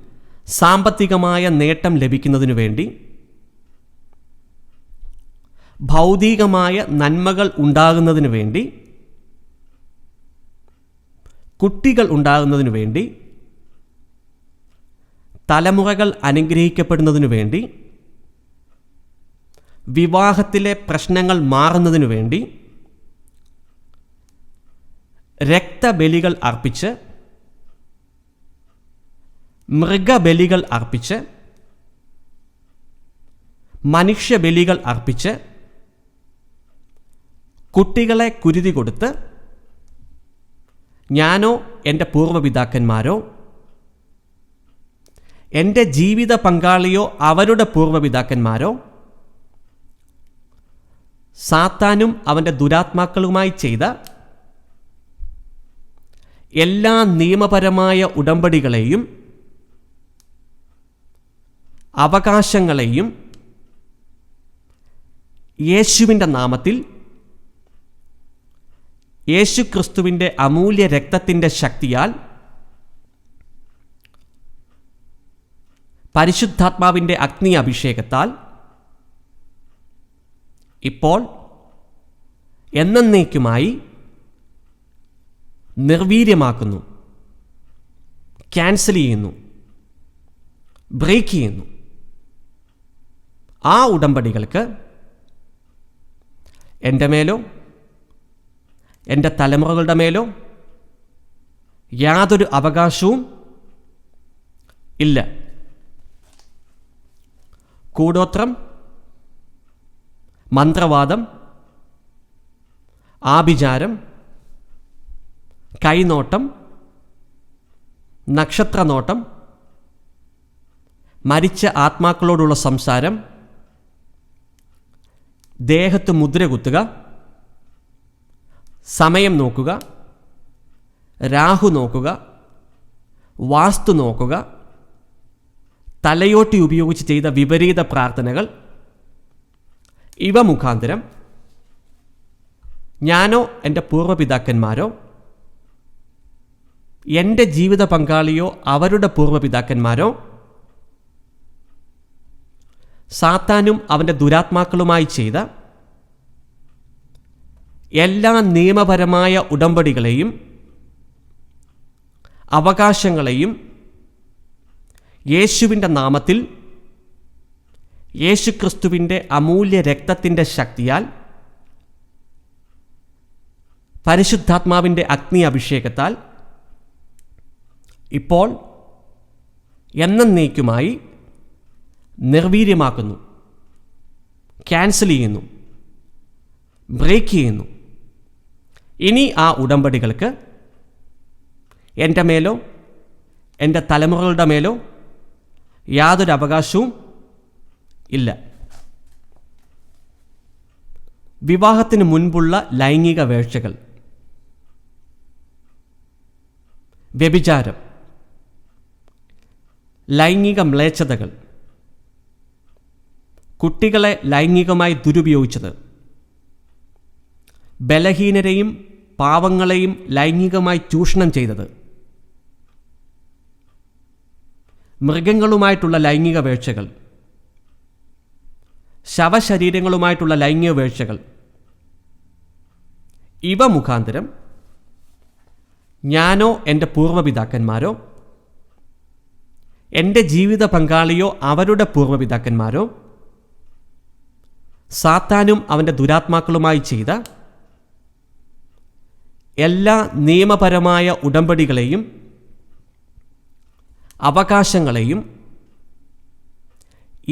സാമ്പത്തികമായ നേട്ടം ലഭിക്കുന്നതിനു വേണ്ടി, ഭൗതികമായ നന്മകൾ ഉണ്ടാകുന്നതിനു വേണ്ടി, കുട്ടികൾ ഉണ്ടാകുന്നതിനു വേണ്ടി, തലമുറകൾ അനുഗ്രഹിക്കപ്പെടുന്നതിനു വേണ്ടി, വിവാഹത്തിലെ പ്രശ്നങ്ങൾ മാറുന്നതിനു വേണ്ടി രക്തബലികൾ അർപ്പിച്ച്, മൃഗബലികൾ അർപ്പിച്ച്, മനുഷ്യബലികൾ അർപ്പിച്ച്, കുട്ടികളെ കുരുതി കൊടുത്ത് ഞാനോ എൻ്റെ പൂർവ്വപിതാക്കന്മാരോ എൻ്റെ ജീവിത പങ്കാളിയോ അവരുടെ പൂർവ്വപിതാക്കന്മാരോ സാത്താനും അവൻ്റെ ദുരാത്മാക്കളുമായി ചെയ്ത എല്ലാ നിയമപരമായ ഉടമ്പടികളെയും അവകാശങ്ങളെയും യേശുവിൻ്റെ നാമത്തിൽ, യേശുക്രിസ്തുവിൻ്റെ അമൂല്യ രക്തത്തിൻ്റെ ശക്തിയാൽ, പരിശുദ്ധാത്മാവിൻ്റെ അഗ്നി അഭിഷേകത്താൽ ഇപ്പോൾ എന്നേക്കുമായി നിർവീര്യമാക്കുന്നു, ക്യാൻസൽ ചെയ്യുന്നു, ബ്രേക്ക് ചെയ്യുന്നു. ആ ഉടമ്പടികൾക്ക് എൻ്റെ മേലോ എൻ്റെ തലമുറകളുടെ മേലോ യാതൊരു അവകാശവും ഇല്ല. കൂടോത്രം, മന്ത്രവാദം, ആഭിചാരം, കൈനോട്ടം, നക്ഷത്രനോട്ടം, മരിച്ച ആത്മാക്കളോടുള്ള സംസാരം, ദേഹത്ത് മുദ്ര കുത്തുക, സമയം നോക്കുക, രാഹു നോക്കുക, വാസ്തു നോക്കുക, തലയോട്ടി ഉപയോഗിച്ച് ചെയ്ത വിപരീത പ്രാർത്ഥനകൾ, ഇവ മുഖാന്തരം ഞാനോ എൻ്റെ പൂർവ്വപിതാക്കന്മാരോ എൻ്റെ ജീവിത പങ്കാളിയോ അവരുടെ പൂർവ്വപിതാക്കന്മാരോ സാത്താനും അവൻ്റെ ദുരാത്മാക്കളുമായി ചെയ്ത എല്ലാ നിയമപരമായ ഉടമ്പടികളെയും അവകാശങ്ങളെയും യേശുവിൻ്റെ നാമത്തിൽ, യേശുക്രിസ്തുവിൻ്റെ അമൂല്യ രക്തത്തിൻ്റെ ശക്തിയാൽ, പരിശുദ്ധാത്മാവിൻ്റെ അഗ്നി അഭിഷേകത്താൽ ഇപ്പോൾ എന്നേക്കുമായി നിർവീര്യമാക്കുന്നു, ക്യാൻസൽ ചെയ്യുന്നു, ബ്രേക്ക് ചെയ്യുന്നു. ഇനി ആ ഉടമ്പടികൾക്ക് എൻ്റെ മേലോ എൻ്റെ തലമുറകളുടെ മേലോ യാതൊരു അവകാശവും ഇല്ല. വിവാഹത്തിന് മുൻപുള്ള ലൈംഗിക വേഴ്ചകൾ, വ്യഭിചാരം, ലൈംഗിക മ്ലേച്ഛതകൾ, കുട്ടികളെ ലൈംഗികമായി ദുരുപയോഗിച്ചത്, ബലഹീനരെയും പാവങ്ങളെയും ലൈംഗികമായി ചൂഷണം ചെയ്തത്, മൃഗങ്ങളുമായിട്ടുള്ള ലൈംഗിക വേഴ്ചകൾ, ശവശരീരങ്ങളുമായിട്ടുള്ള ലൈംഗിക വേഴ്ചകൾ, ഇവ മുഖാന്തരം ഞാനോ എൻ്റെ പൂർവ്വപിതാക്കന്മാരോ എൻ്റെ ജീവിത പങ്കാളിയോ അവരുടെ പൂർവ്വപിതാക്കന്മാരോ സാത്താനും അവൻ്റെ ദുരാത്മാക്കളുമായി ചെയ്ത എല്ലാ നിയമപരമായ ഉടമ്പടികളെയും അവകാശങ്ങളെയും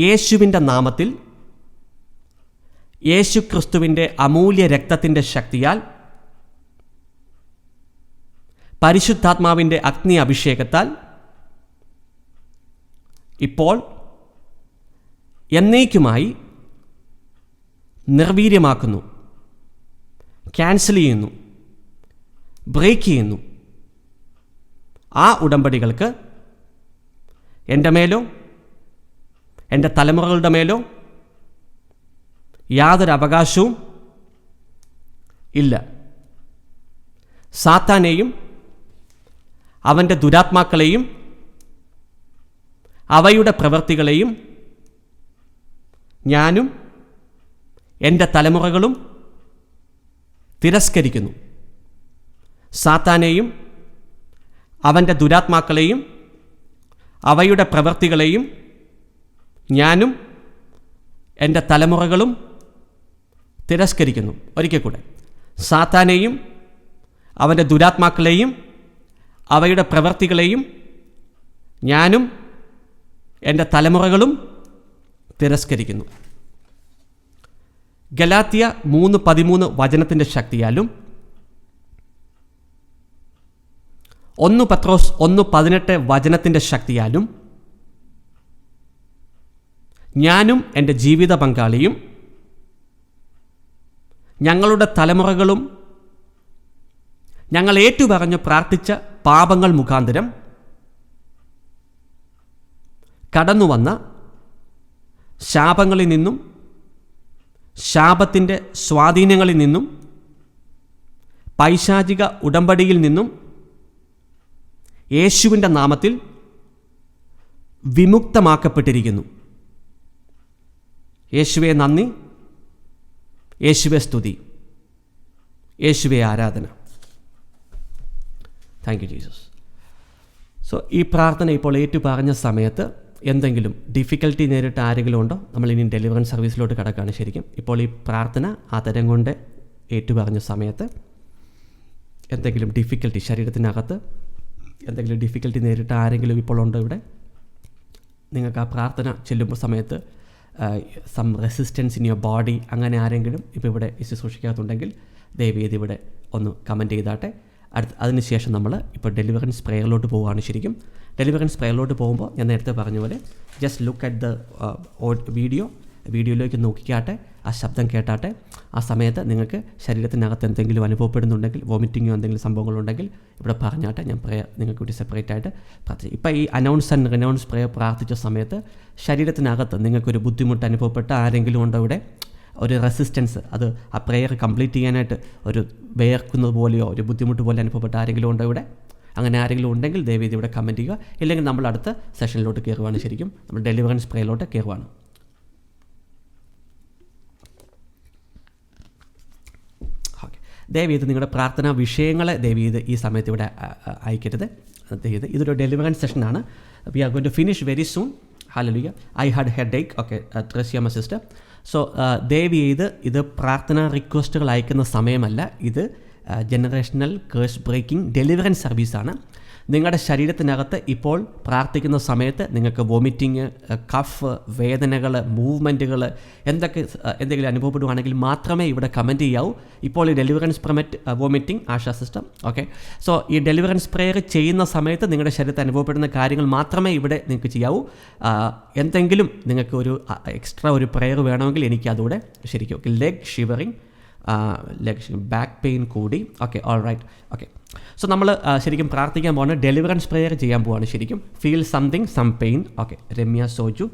യേശുവിൻ്റെ നാമത്തിൽ യേശു ക്രിസ്തുവിൻ്റെ അമൂല്യ രക്തത്തിൻ്റെ ശക്തിയാൽ പരിശുദ്ധാത്മാവിൻ്റെ അഗ്നി അഭിഷേകത്താൽ ഇപ്പോൾ എന്നേക്കുമായി നിർവീര്യമാക്കുന്നു, ക്യാൻസൽ ചെയ്യുന്നു, ബ്രേക്ക് ചെയ്യുന്നു. ആ ഉടമ്പടികൾക്ക് എൻ്റെ മേലോ എൻ്റെ തലമുറകളുടെ മേലോ യാതൊരു അവകാശവും ഇല്ല. സാത്താനെയും അവൻ്റെ ദുരാത്മാക്കളെയും അവയുടെ പ്രവൃത്തികളെയും ഞാനും എൻ്റെ തലമുറകളും തിരസ്കരിക്കുന്നു. സാത്താനെയും അവൻ്റെ ദുരാത്മാക്കളെയും അവയുടെ പ്രവൃത്തികളെയും ഞാനും എൻ്റെ തലമുറകളും തിരസ്കരിക്കുന്നു. ഒരിക്കൽ കൂടെ, സാത്താനെയും അവൻ്റെ ദുരാത്മാക്കളെയും അവയുടെ പ്രവൃത്തികളെയും ഞാനും എൻ്റെ തലമുറകളും തിരസ്കരിക്കുന്നു. ഗലാത്യ 3:13 വചനത്തിൻ്റെ ശക്തിയാലും 1 പത്രോസ് 1:18 വചനത്തിൻ്റെ ശക്തിയാലും ഞാനും എൻ്റെ ജീവിത പങ്കാളിയും ഞങ്ങളുടെ തലമുറകളും ഞങ്ങൾ ഏറ്റുപറഞ്ഞ് പ്രാർത്ഥിച്ച പാപങ്ങൾ മുഖാന്തരം കടന്നുവന്ന ശാപങ്ങളിൽ നിന്നും ശാപത്തിൻ്റെ സ്വാധീനങ്ങളിൽ നിന്നും പൈശാചിക ഉടമ്പടിയിൽ നിന്നും യേശുവിൻ്റെ നാമത്തിൽ വിമുക്തമാക്കപ്പെട്ടിരിക്കുന്നു. യേശുവേ നന്ദി, യേശുവേ സ്തുതി, യേശുവേ ആരാധന. Thank you Jesus. സോ ഈ പ്രാർത്ഥന ഇപ്പോൾ ഏറ്റുപറഞ്ഞ സമയത്ത് എന്തെങ്കിലും ഡിഫിക്കൽട്ടി നേരിട്ട് ആരെങ്കിലും ഉണ്ടോ? നമ്മൾ ഇനി ഡെലിവറൻസ് സർവീസിലോട്ട് കിടക്കുകയാണ്. ശരിക്കും ഇപ്പോൾ ഈ പ്രാർത്ഥന ആ തരം കൊണ്ട് ഏറ്റുപറഞ്ഞ സമയത്ത് എന്തെങ്കിലും ഡിഫിക്കൽട്ടി, ശരീരത്തിനകത്ത് എന്തെങ്കിലും ഡിഫിക്കൽട്ടി നേരിട്ട് ആരെങ്കിലും ഇപ്പോൾ ഉണ്ടോ ഇവിടെ? നിങ്ങൾക്ക് ആ പ്രാർത്ഥന ചെല്ലുമ്പോൾ സമയത്ത് some resistance in your body, അങ്ങനെ ആരെങ്കിലും ഇപ്പോൾ ഇവിടെ ശുശ്രൂഷിക്കാത്തുണ്ടെങ്കിൽ ദയവേദി ഇവിടെ ഒന്ന് കമൻറ്റ് ചെയ്താട്ടെ. അതിനുശേഷം നമ്മൾ ഇപ്പോൾ ഡെലിവറൻസ് പ്രേയറിലോട്ട് പോവുകയാണ്. ശരിക്കും ഡെലിവറൻസ് പ്രേയറിലോട്ട് പോകുമ്പോൾ ഞാൻ നേരത്തെ പറഞ്ഞ പോലെ ജസ്റ്റ് ലുക്ക് അറ്റ് ദ വീഡിയോയിലേക്ക് നോക്കിക്കാട്ടെ, ആ ശബ്ദം കേട്ടാട്ടെ. ആ സമയത്ത് നിങ്ങൾക്ക് ശരീരത്തിനകത്ത് എന്തെങ്കിലും അനുഭവപ്പെടുന്നുണ്ടെങ്കിൽ, വോമിറ്റിങ്ങോ എന്തെങ്കിലും സംഭവങ്ങളുണ്ടെങ്കിൽ ഇവിടെ പറഞ്ഞാട്ടെ. ഞാൻ പ്രേയർ നിങ്ങൾക്ക് വേണ്ടി സെപ്പറേറ്റ് ആയിട്ട് പ്രാർത്ഥിക്കും. ഇപ്പോൾ ഈ അനൗൺസ് ആൻഡ് റിനൗൺസ് പ്രേയർ പ്രാർത്ഥിച്ച സമയത്ത് ശരീരത്തിനകത്ത് നിങ്ങൾക്കൊരു ബുദ്ധിമുട്ട് അനുഭവപ്പെട്ട ആരെങ്കിലും ഉണ്ടോ ഇവിടെ? ഒരു റെസിസ്റ്റൻസ്, അത് ആ പ്രെയർ കംപ്ലീറ്റ് ചെയ്യാനായിട്ട് ഒരു വേർക്കുന്നത് പോലെയോ ഒരു ബുദ്ധിമുട്ട് പോലെ അനുഭവപ്പെട്ട ആരെങ്കിലും ഉണ്ടോ ഇവിടെ? അങ്ങനെ ആരെങ്കിലും ഉണ്ടെങ്കിൽ ദയവേദി ഇവിടെ കമൻറ്റ് ചെയ്യുക. ഇല്ലെങ്കിൽ നമ്മൾ അടുത്ത സെഷനിലോട്ട് കയറുവാണ്. ശരിക്കും നമ്മൾ ഡെലിവറൻസ് പ്രേയറിലോട്ട് കയറുവാണ്. ഓക്കെ, ദയവേദി നിങ്ങളുടെ പ്രാർത്ഥനാ വിഷയങ്ങളെ ദയവേദി ഈ സമയത്ത് ഇവിടെ അയക്കരുത്. ദയവേദി ഇതൊരു ഡെലിവറൻസ് സെഷനാണ്. We are going to finish very soon. Hallelujah. I had headache. Okay, Thresiamma sister. So ദയവ് ചെയ്ത് ഇത് പ്രാർത്ഥനാ റിക്വസ്റ്റുകൾ അയക്കുന്ന സമയമല്ല. ഇത് ജനറേഷണൽ കേഴ്സ് ബ്രേക്കിംഗ് ഡെലിവറൻസ് സർവീസാണ്. നിങ്ങളുടെ ശരീരത്തിനകത്ത് ഇപ്പോൾ പ്രാർത്ഥിക്കുന്ന സമയത്ത് നിങ്ങൾക്ക് വോമിറ്റിങ്, കഫ്, വേദനകൾ, മൂവ്മെൻറ്റുകൾ എന്തെങ്കിലും അനുഭവപ്പെടുകയാണെങ്കിൽ മാത്രമേ ഇവിടെ കമൻറ്റ് ചെയ്യാവൂ. ഇപ്പോൾ ഈ ഡെലിവറൻസ് പ്രൊമറ്റ് vomiting Asha sister. Okay, so ഈ ഡെലിവറൻസ് പ്രെയർ ചെയ്യുന്ന സമയത്ത് നിങ്ങളുടെ ശരീരത്തിൽ അനുഭവപ്പെടുന്ന കാര്യങ്ങൾ മാത്രമേ ഇവിടെ നിങ്ങൾക്ക് ചെയ്യാവൂ. എന്തെങ്കിലും നിങ്ങൾക്ക് ഒരു എക്സ്ട്രാ ഒരു പ്രെയർ വേണമെങ്കിൽ എനിക്ക് അതുകൂടെ ശരിക്കും. Okay, leg shivering, back pain കൂടി. Okay, all right. Okay, so നമ്മൾ ശരിക്കും പ്രാർത്ഥിക്കാൻ പോകുന്നത് ഡെലിവറൻസ് പ്രെയർ ചെയ്യാൻ പോവാണ്. ശരിക്കും feel something, some pain. Okay, Ramya Soju,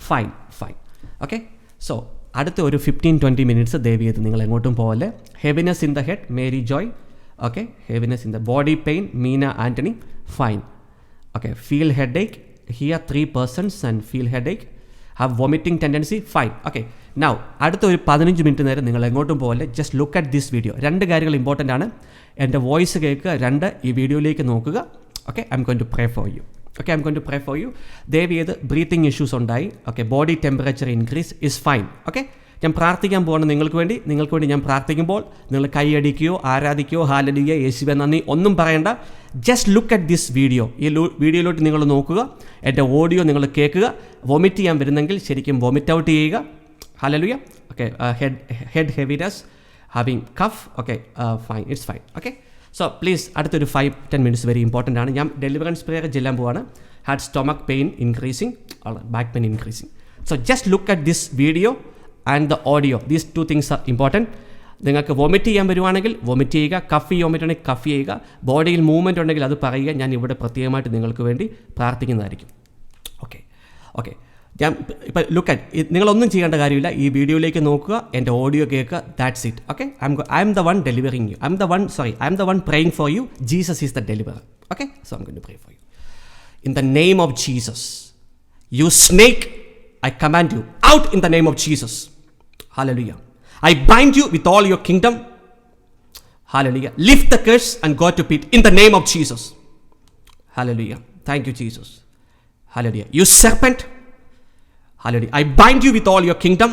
fine. Okay, so അടുത്ത ഒരു 15-20 മിനിറ്റ്സ് ദയവ് ചെയ്ത് നിങ്ങൾ എങ്ങോട്ടും പോകല്ലേ. Heaviness in the head, Mary Joy. Okay, heaviness in the body pain, Meena Antony, fine. Okay, feel headache, here 3 persons and feel headache, have vomiting tendency, fine. Okay, now അടുത്ത ഒരു 15 minute നേരം നിങ്ങൾ എങ്ങോട്ടും പോകല്ലേ. Just look at this video. 2 കാര്യങ്ങൾ important ആണ്. എൻ്റെ voice കേൾക്കുക, 2 ഈ വീഡിയോയിലേക്ക് നോക്കുക. Okay, I'm going to pray for you. Okay, I'm going to pray for you. ദയവ് ചെയ്ത് ബ്രീത്തിങ് ഇഷ്യൂസ് ഉണ്ടായി. Okay, body temperature increase is fine. Okay, ഞാൻ പ്രാർത്ഥിക്കാൻ പോകുന്നത് നിങ്ങൾക്ക് വേണ്ടി ഞാൻ പ്രാർത്ഥിക്കുമ്പോൾ നിങ്ങൾ കൈയടിക്കുകയോ ആരാധിക്കുകയോ ഹാലലുയ യേശുവേ നന്ദി ഒന്നും പറയണ്ട. Just look at this video. ഈ വീഡിയോയിലോട്ട് നിങ്ങൾ നോക്കുക, എൻ്റെ ഓഡിയോ നിങ്ങൾ കേൾക്കുക. വൊമിറ്റ് ചെയ്യാൻ വരുന്നെങ്കിൽ ശരിക്കും വൊമിറ്റ് ഔട്ട് ചെയ്യുക. Hallelujah. Okay, head heaviness, having cough. Okay, fine, it's fine. Okay, so please അടുത്തൊരു 5-10 മിനിറ്റ്സ് വെരി ഇമ്പോർട്ടൻ്റ് ആണ്. ഞാൻ ഡെലിവറൻസ് പ്രെയർ ചെല്ലാൻ പോവാണ്. Had stomach pain increasing, back pain increasing. So just look at this video and the audio. These 2 things are important. നിങ്ങൾക്ക് vomit ചെയ്യാൻ വരുവാണെങ്കിൽ vomit ചെയ്യുക, cough ചെയ്യാൻ പറ്റുകയാണെങ്കിൽ കഫ് ചെയ്യുക, ബോഡിയിൽ മൂവ്മെൻറ്റ് ഉണ്ടെങ്കിൽ അത് പറയുക. ഞാൻ ഇവിടെ പ്രത്യേകമായിട്ട് നിങ്ങൾക്ക് വേണ്ടി പ്രാർത്ഥിക്കുന്നതായിരിക്കും. ഓക്കെ, ഞാൻ ഇപ്പം ലുക്ക് അറ്റ്, നിങ്ങളൊന്നും ചെയ്യേണ്ട കാര്യമില്ല. ഈ വീഡിയോയിലേക്ക് നോക്കുക, എൻ്റെ ഓഡിയോ കേൾക്കുക, that's it. Okay, I'm the one delivering you. I'm the one praying for you. Jesus is the deliverer. Okay, so I'm going to pray for you. In the name of Jesus, you snake, I command you out in the name of Jesus. Hallelujah. I bind you with all your kingdom. Hallelujah. Lift the curse and go to pit in the name of Jesus. Hallelujah. Thank you, Jesus. Hallelujah. You serpent. Hallelujah. I bind you with all your kingdom.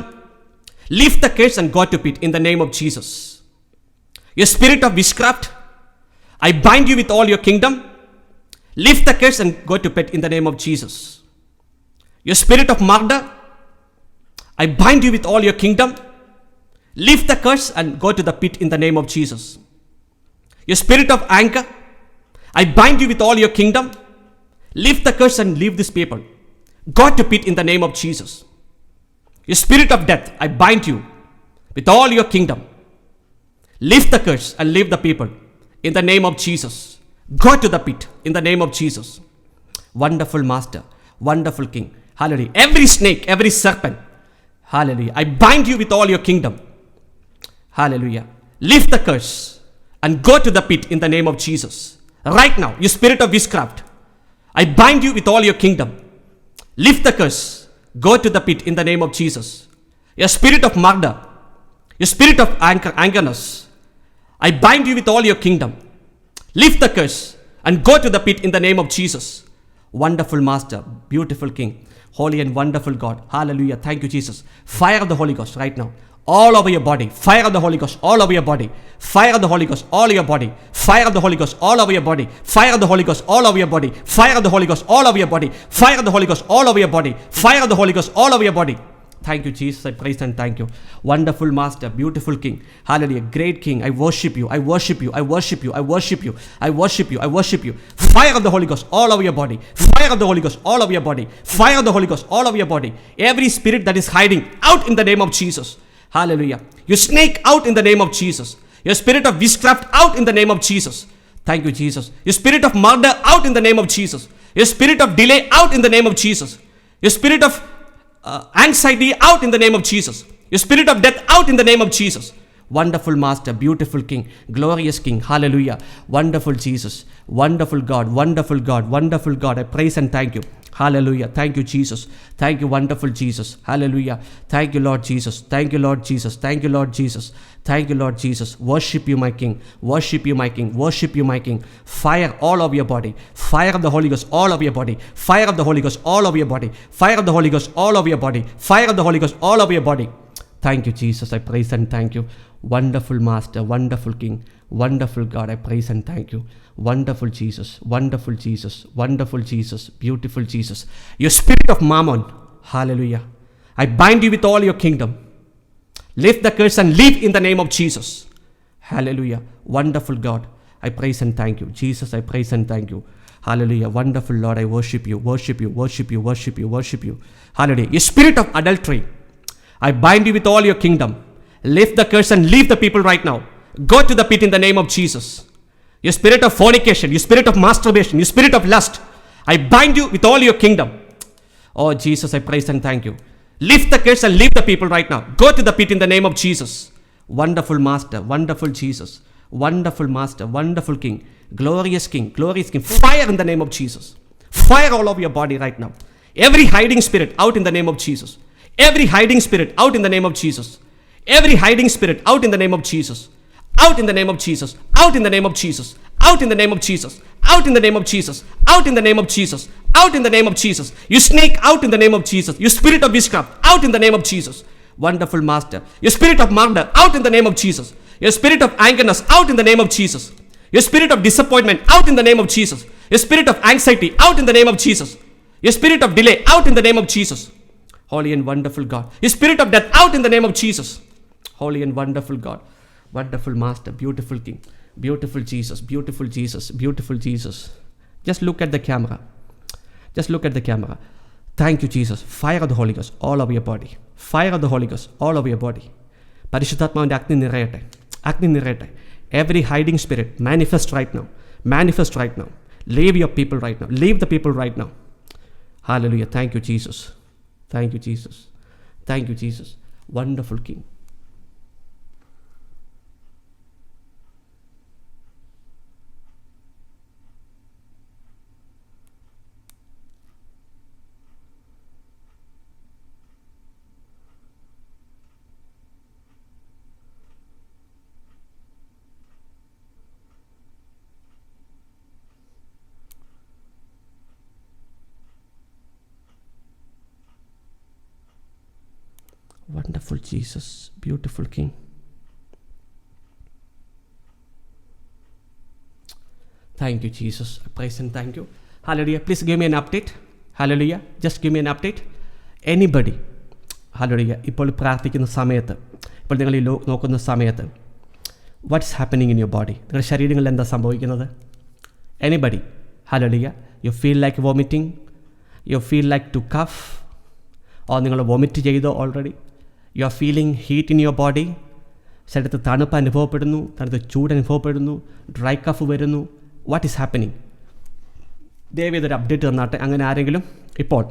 Lift the curse and go to pit in the name of Jesus. You spirit of witchcraft, I bind you with all your kingdom. Lift the curse and go to pit in the name of Jesus. You spirit of murder, I bind you with all your kingdom. Lift the curse and go to the pit in the name of Jesus. You spirit of anger, I bind you with all your kingdom. Lift the curse and leave this people. Go to pit in the name of Jesus. You spirit of death, I bind you with all your kingdom. Lift the curse and leave the people in the name of Jesus. Go to the pit in the name of Jesus. Wonderful Master, wonderful King. Hallelujah. Every snake, every serpent, hallelujah, I bind you with all your kingdom. Hallelujah. Lift the curse and go to the pit in the name of Jesus. Right now, you spirit of witchcraft, I bind you with all your kingdom. Lift the curse, go to the pit in the name of Jesus. Your spirit of murder, your spirit of angerness, I bind you with all your kingdom. Lift the curse and go to the pit in the name of Jesus. Wonderful Master, beautiful King, holy and wonderful God. Hallelujah. Thank you, Jesus. Fire of the Holy Ghost right now. All over your body. Fire of the Holy Ghost all over your body. Fire of the Holy Ghost all over your body. Fire of the Holy Ghost all over your body. Fire of the Holy Ghost all over your body. Fire of the Holy Ghost all over your body. Fire of the Holy Ghost all over your body. Fire of the Holy Ghost all over your body. Thank you, Jesus. I praise and thank you. Wonderful Master, beautiful King. Hallelujah. Great King. I worship you. I worship you. I worship you. I worship you. I worship you. I worship you. Fire of the Holy Ghost all over your body. Fire of the Holy Ghost all over your body. Fire of the Holy Ghost all over your body. Every spirit that is hiding out in the name of Jesus. Hallelujah. You snake out in the name of Jesus. Your spirit of witchcraft out in the name of Jesus. Thank you, Jesus. Your spirit of murder out in the name of Jesus. Your spirit of delay out in the name of Jesus. Your spirit of anxiety out in the name of Jesus. Your spirit of death out in the name of Jesus. Wonderful Master, beautiful King, glorious King. Hallelujah. Wonderful Jesus, wonderful God, wonderful God, wonderful God. I praise and thank you. Hallelujah. Thank you, Jesus. Thank you, wonderful Jesus. Hallelujah. Thank you, Lord Jesus. Thank you, Lord Jesus. Thank you, Lord Jesus. Thank you, Lord Jesus. Worship you, my King. Worship you, my King. Worship you, my King. Fire all over your body. Fire of the Holy Ghost all over your body. Fire of the Holy Ghost all over your body. Fire of the Holy Ghost all over your body. Fire of the Holy Ghost all over your body. Thank you, Jesus. I praise and thank you. Wonderful Master, wonderful King, wonderful God. I praise and thank you. Wonderful Jesus, wonderful Jesus, wonderful Jesus, beautiful Jesus. Your spirit of mammon, hallelujah, I bind you with all your kingdom. Lift the curse and live in the name of Jesus. Hallelujah. Wonderful God, I praise and thank you. Jesus, I praise and thank you. Hallelujah. Wonderful Lord, I worship you, worship you, worship you, worship you, worship you. Hallelujah. Your spirit of adultery, I bind you with all your kingdom. Lift the curse and leave the people right now. Go to the pit in the name of Jesus. Your spirit of fornication, your spirit of masturbation, your spirit of lust, I bind you with all your kingdom. Oh Jesus, I praise and thank you. Lift the curse and leave the people right now. Go to the pit in the name of Jesus. Wonderful Master, wonderful Jesus, wonderful Master, wonderful King, glorious King, glorious King. Fire in the name of Jesus. Fire all over your body right now. Every hiding spirit out in the name of Jesus. Every hiding spirit out in the name of Jesus. Every hiding spirit out in the name of Jesus. Out in the name of Jesus. Out in the name of Jesus. Out in the name of Jesus. Out in the name of Jesus. Out in the name of Jesus. Out in the name of Jesus. You snake out in the name of Jesus. You spirit of witchcraft out in the name of Jesus. Wonderful Master. Your spirit of murder, out in the name of Jesus. Your spirit of angerness, out in the name of Jesus. Your spirit of disappointment, out in the name of Jesus. Your spirit of anxiety, out in the name of Jesus. Your spirit of delay, out in the name of Jesus. Holy and wonderful God. Your spirit of death, out in the name of Jesus. Holy and wonderful God. Wonderful Master, beautiful King. Beautiful Jesus, beautiful Jesus, beautiful Jesus. Just look at the camera. Just look at the camera. Thank you, Jesus. Fire of the Holy Ghost all over your body. Fire of the Holy Ghost all over your body. പരിശുദ്ധാത്മാവിൻ്റെ അഗ്നി നിറയട്ടെ. അഗ്നി നിറയട്ടെ. Every hiding spirit, manifest right now. Manifest right now. Leave your people right now. Leave the people right now. Hallelujah. Thank you, Jesus. Thank you, Jesus. Thank you, Jesus. Wonderful King. Wonderful Jesus, beautiful King. Thank you, Jesus. I praise and thank you. Hallelujah. Please give me an update. Hallelujah. Just give me an update. Anybody. Hallelujah. ഇപ്പോൾ പ്രാർത്ഥിക്കുന്ന സമയത്ത്, ഇപ്പോൾ നിങ്ങൾ ഈ നോക്കുന്ന സമയത്ത്, what's happening in your body? നിങ്ങളുടെ ശരീരങ്ങളിൽ എന്താ സംഭവിക്കുന്നത്? Anybody. Hallelujah. You feel like vomiting? You feel like to cough? or നിങ്ങൾ വോമിറ്റ് ചെയ്തോ already? You are feeling heat in your body. ശരീരത്തിൽ തണുപ്പ് അനുഭവപ്പെടുന്നു, തണുത്ത് ചൂട് അനുഭവപ്പെടുന്നു, ഡ്രൈ കഫ് വരുന്നു. What is happening? ദയവ് ഇതൊരു അപ്ഡേറ്റ് തന്നാട്ടെ അങ്ങനെ ആരെങ്കിലും ഇപ്പോൾ.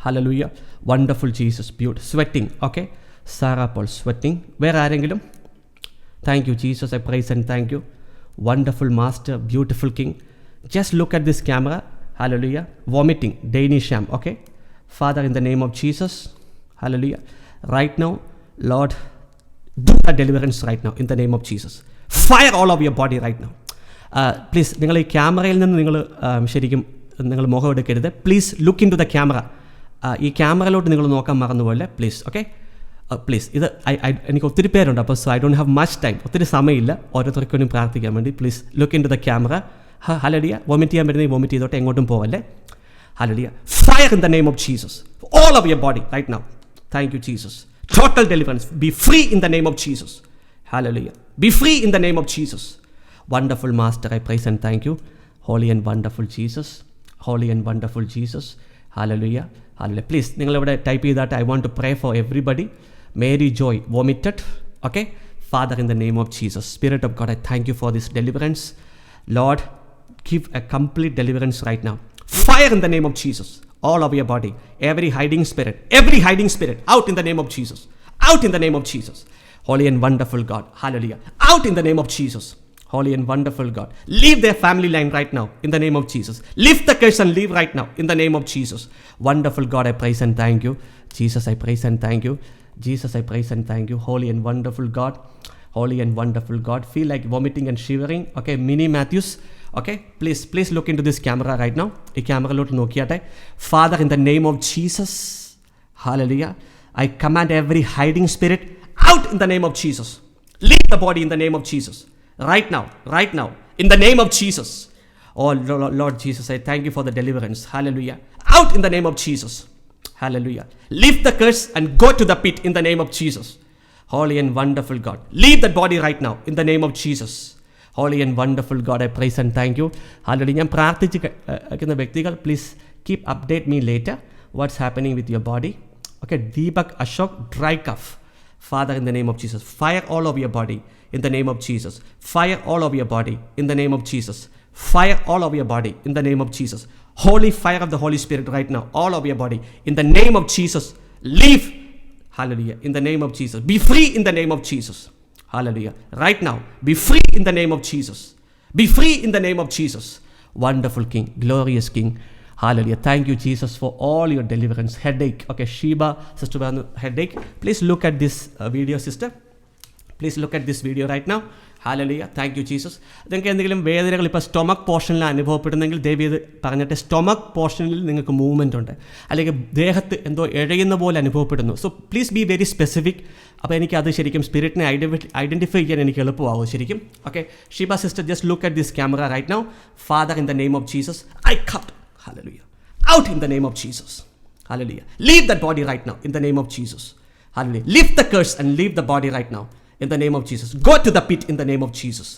Hallelujah. Wonderful Jesus. Sweating. Okay, Sarah Paul sweating. വേറെ ആരെങ്കിലും? Thank you Jesus. I praise and thank you. Wonderful master, beautiful king. Just look at this camera. Hallelujah. Vomiting. Danish sham. Okay. Father, in the name of Jesus. Hallelujah. Right now, Lord, do a deliverance right now in the name of Jesus. Fire all over your body right now. Please, നിങ്ങൾ ഈ ക്യാമറയിൽ നിന്ന് നിങ്ങൾ ശരിക്കും നിങ്ങൾ മുഖം എടുക്കരുത്. Please look into the camera. ഈ ക്യാമറയിലോട്ട് നിങ്ങൾ നോക്കാൻ മറന്നുപോലെ പ്ലീസ്. Okay, please. ഇത് എനിക്ക് ഒത്തിരി പേരുണ്ട്, അപ്പോൾ so I don't have much time. ഒത്തിരി സമയമില്ല ഓരോരുത്തർക്കും പ്രാർത്ഥിക്കാൻ വേണ്ടി. Please look into the camera. Hallelujah. Vomit ചെയ്യാൻ പറ്റുന്ന വോമിറ്റ് ചെയ്തോട്ടെ, എങ്ങോട്ടും പോകല്ലേ. Hallelujah. Fire in the name of Jesus all of your body right now. Thank you, Jesus. Total deliverance. Be free in the name of Jesus. Hallelujah. Be free in the name of Jesus. Wonderful Master, I praise and thank you. Holy and wonderful Jesus. Holy and wonderful Jesus. Hallelujah. Hallelujah. Please, നിങ്ങൾ ഇവിടെ type ചെയ്താട്ട് I want to pray for everybody. Mary Joy vomited. Okay. Father, in the name of Jesus, Spirit of God, I thank you for this deliverance. Lord, give a complete deliverance right now. Fire in the name of Jesus all over your body. Every hiding spirit, out in the name of Jesus. Out in the name of Jesus. Holy and wonderful God. Hallelujah. Out in the name of Jesus. Holy and wonderful God. Leave their family line right now in the name of Jesus. Lift the curse and leave right now in the name of Jesus. Wonderful God, I praise and thank you. Jesus, I praise and thank you. Jesus, I praise and thank you. Holy and wonderful God. Holy and wonderful God. Feel like vomiting and shivering. Okay, Mini Matthews. Okay, please look into this camera right now. ഈ ക്യാമറയിലോട്ട് നോക്കിയാട്ടെ. Father, in the name of Jesus. Hallelujah. I command every hiding spirit out in the name of Jesus. Leave the body in the name of Jesus. Right now, in the name of Jesus. Oh Lord Jesus, I thank you for the deliverance. Hallelujah. Out in the name of Jesus. Hallelujah. Lift the curse and go to the pit in the name of Jesus. Holy and wonderful God. Leave that body right now in the name of Jesus. Holy and wonderful God, I praise and thank you. Hallelujah. ഞാൻ പ്രാർത്ഥിക്കുന്ന വ്യക്തികൾ please keep update me later what's happening with your body. Okay, Deepak Ashok, dry cough. Father, in the name of Jesus, fire all over your body in the name of Jesus. Fire all over your body in the name of Jesus. Fire all over your body in the name of Jesus. Holy fire of the Holy Spirit right now all over your body in the name of Jesus. Leave. Hallelujah. In the name of Jesus. Be free in the name of Jesus. Hallelujah. Right now, be free in the name of Jesus. Be free in the name of Jesus. Wonderful King, glorious King. Hallelujah. Thank you, Jesus, for all your deliverance. Headache. Okay, Sheba, Sister Banu, headache. Please look at this video, sister. Please look at this video right now. Hallelujah. Thank you, Jesus. നിങ്ങൾക്ക് എന്തെങ്കിലും വേദനകൾ ഇപ്പോൾ stomach പോർഷനിൽ അനുഭവപ്പെടുന്നെങ്കിൽ ദയവ് ചെയ്ത് പറഞ്ഞിട്ട് stomach പോർഷനിൽ നിങ്ങൾക്ക് മൂവ്മെൻ്റ് ഉണ്ട്, അല്ലെങ്കിൽ ദേഹത്ത് എന്തോ ഇഴയുന്ന പോലെ അനുഭവപ്പെടുന്നു. So please be very specific. അപ്പോൾ എനിക്കത് ശരിക്കും സ്പിരിറ്റിനെ ഐഡൻറ്റിഫൈ ചെയ്യാൻ എനിക്ക് എളുപ്പമാകും ശരിക്കും. Okay, Sheeba sister, just look at this camera right now. Father, in the name of Jesus I cut, hallelujah, out in the name of Jesus. Hallelujah. Leave that body right now in the name of Jesus. Hallelujah. Lift the curse and leave the body right now in the name of Jesus. Go to the pit in the name of Jesus.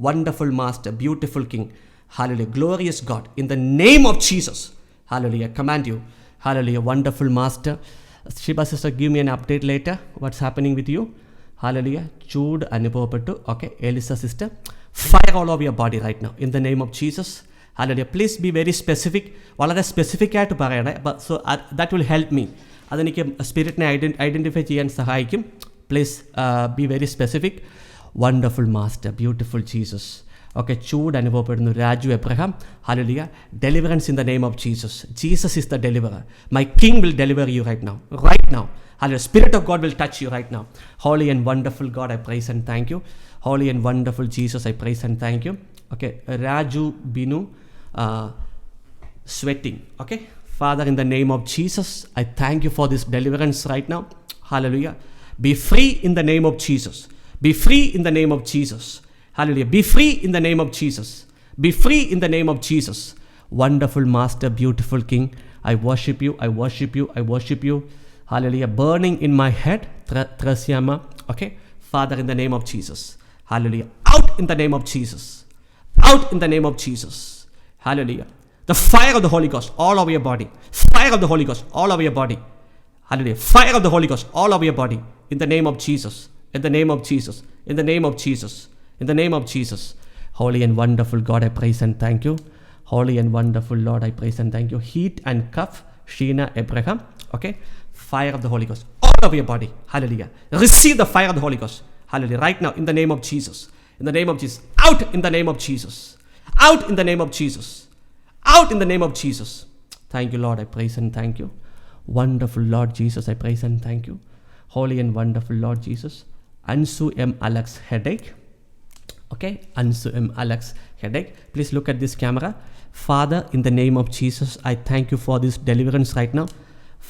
Wonderful Master, beautiful King. Hallelujah. Glorious God, in the name of Jesus. Hallelujah. Command you. Hallelujah. Wonderful Master. Shiba sister, give me an update later. What's happening with you? Hallelujah. Chud anubhavapettu. Okay. Elisa sister, fire all over your body right now in the name of Jesus. Hallelujah. Please be very specific. വളരെ specific ആയിട്ട് പറയണേ. So that will help me. അതെനിക്ക് സ്പിരിറ്റിനെ identify ചെയ്യാൻ സഹായിക്കും. Please be very specific. Wonderful master, beautiful Jesus. Okay, ചൂട് അനുഭവപ്പെടുന്നു Raju Abraham. Hallelujah. Deliverance in the name of Jesus. Jesus is the deliverer. My king will deliver you right now. Right now. Hallelujah. Spirit of God will touch you right now. Holy and wonderful God, I praise and thank you. Holy and wonderful Jesus, I praise and thank you. Okay, Raju Binu, sweating. Okay, Father, in the name of Jesus, I thank you for this deliverance right now. Hallelujah. Be free in the name of Jesus. Be free in the name of Jesus. Hallelujah. Be free in the name of Jesus. Be free in the name of Jesus. Wonderful Master, beautiful King, I worship you. I worship you. I worship you. Hallelujah. Burning in my head, Trasyama. Okay, Father, in the name of Jesus. Hallelujah. Out in the name of Jesus. Out in the name of Jesus. Hallelujah. The fire of the Holy Ghost all over your body. Fire of the Holy Ghost all over your body. Hallelujah. Fire of the Holy Ghost all over your body. In the name of Jesus. In the name of Jesus. In the name of Jesus. In the name of Jesus. Holy and wonderful God, I praise and thank you. Holy and wonderful Lord, I praise and thank you. Heat and cuff, Sheena Abraham. Okay. Fire of the Holy Ghost all over your body. Hallelujah. Receive the fire of the Holy Ghost. Hallelujah. Right now, in the name of Jesus. In the name of Jesus. Out in the name of Jesus. Out in the name of Jesus. Out in the name of Jesus. Thank you, Lord. I praise and thank you. Wonderful Lord Jesus, I praise and thank you. Holy and wonderful Lord Jesus. Ansu M. Alex, headache. Okay, Ansu M. Alex, headache. Please look at this camera. Father, in the name of Jesus, I thank you for this deliverance right now.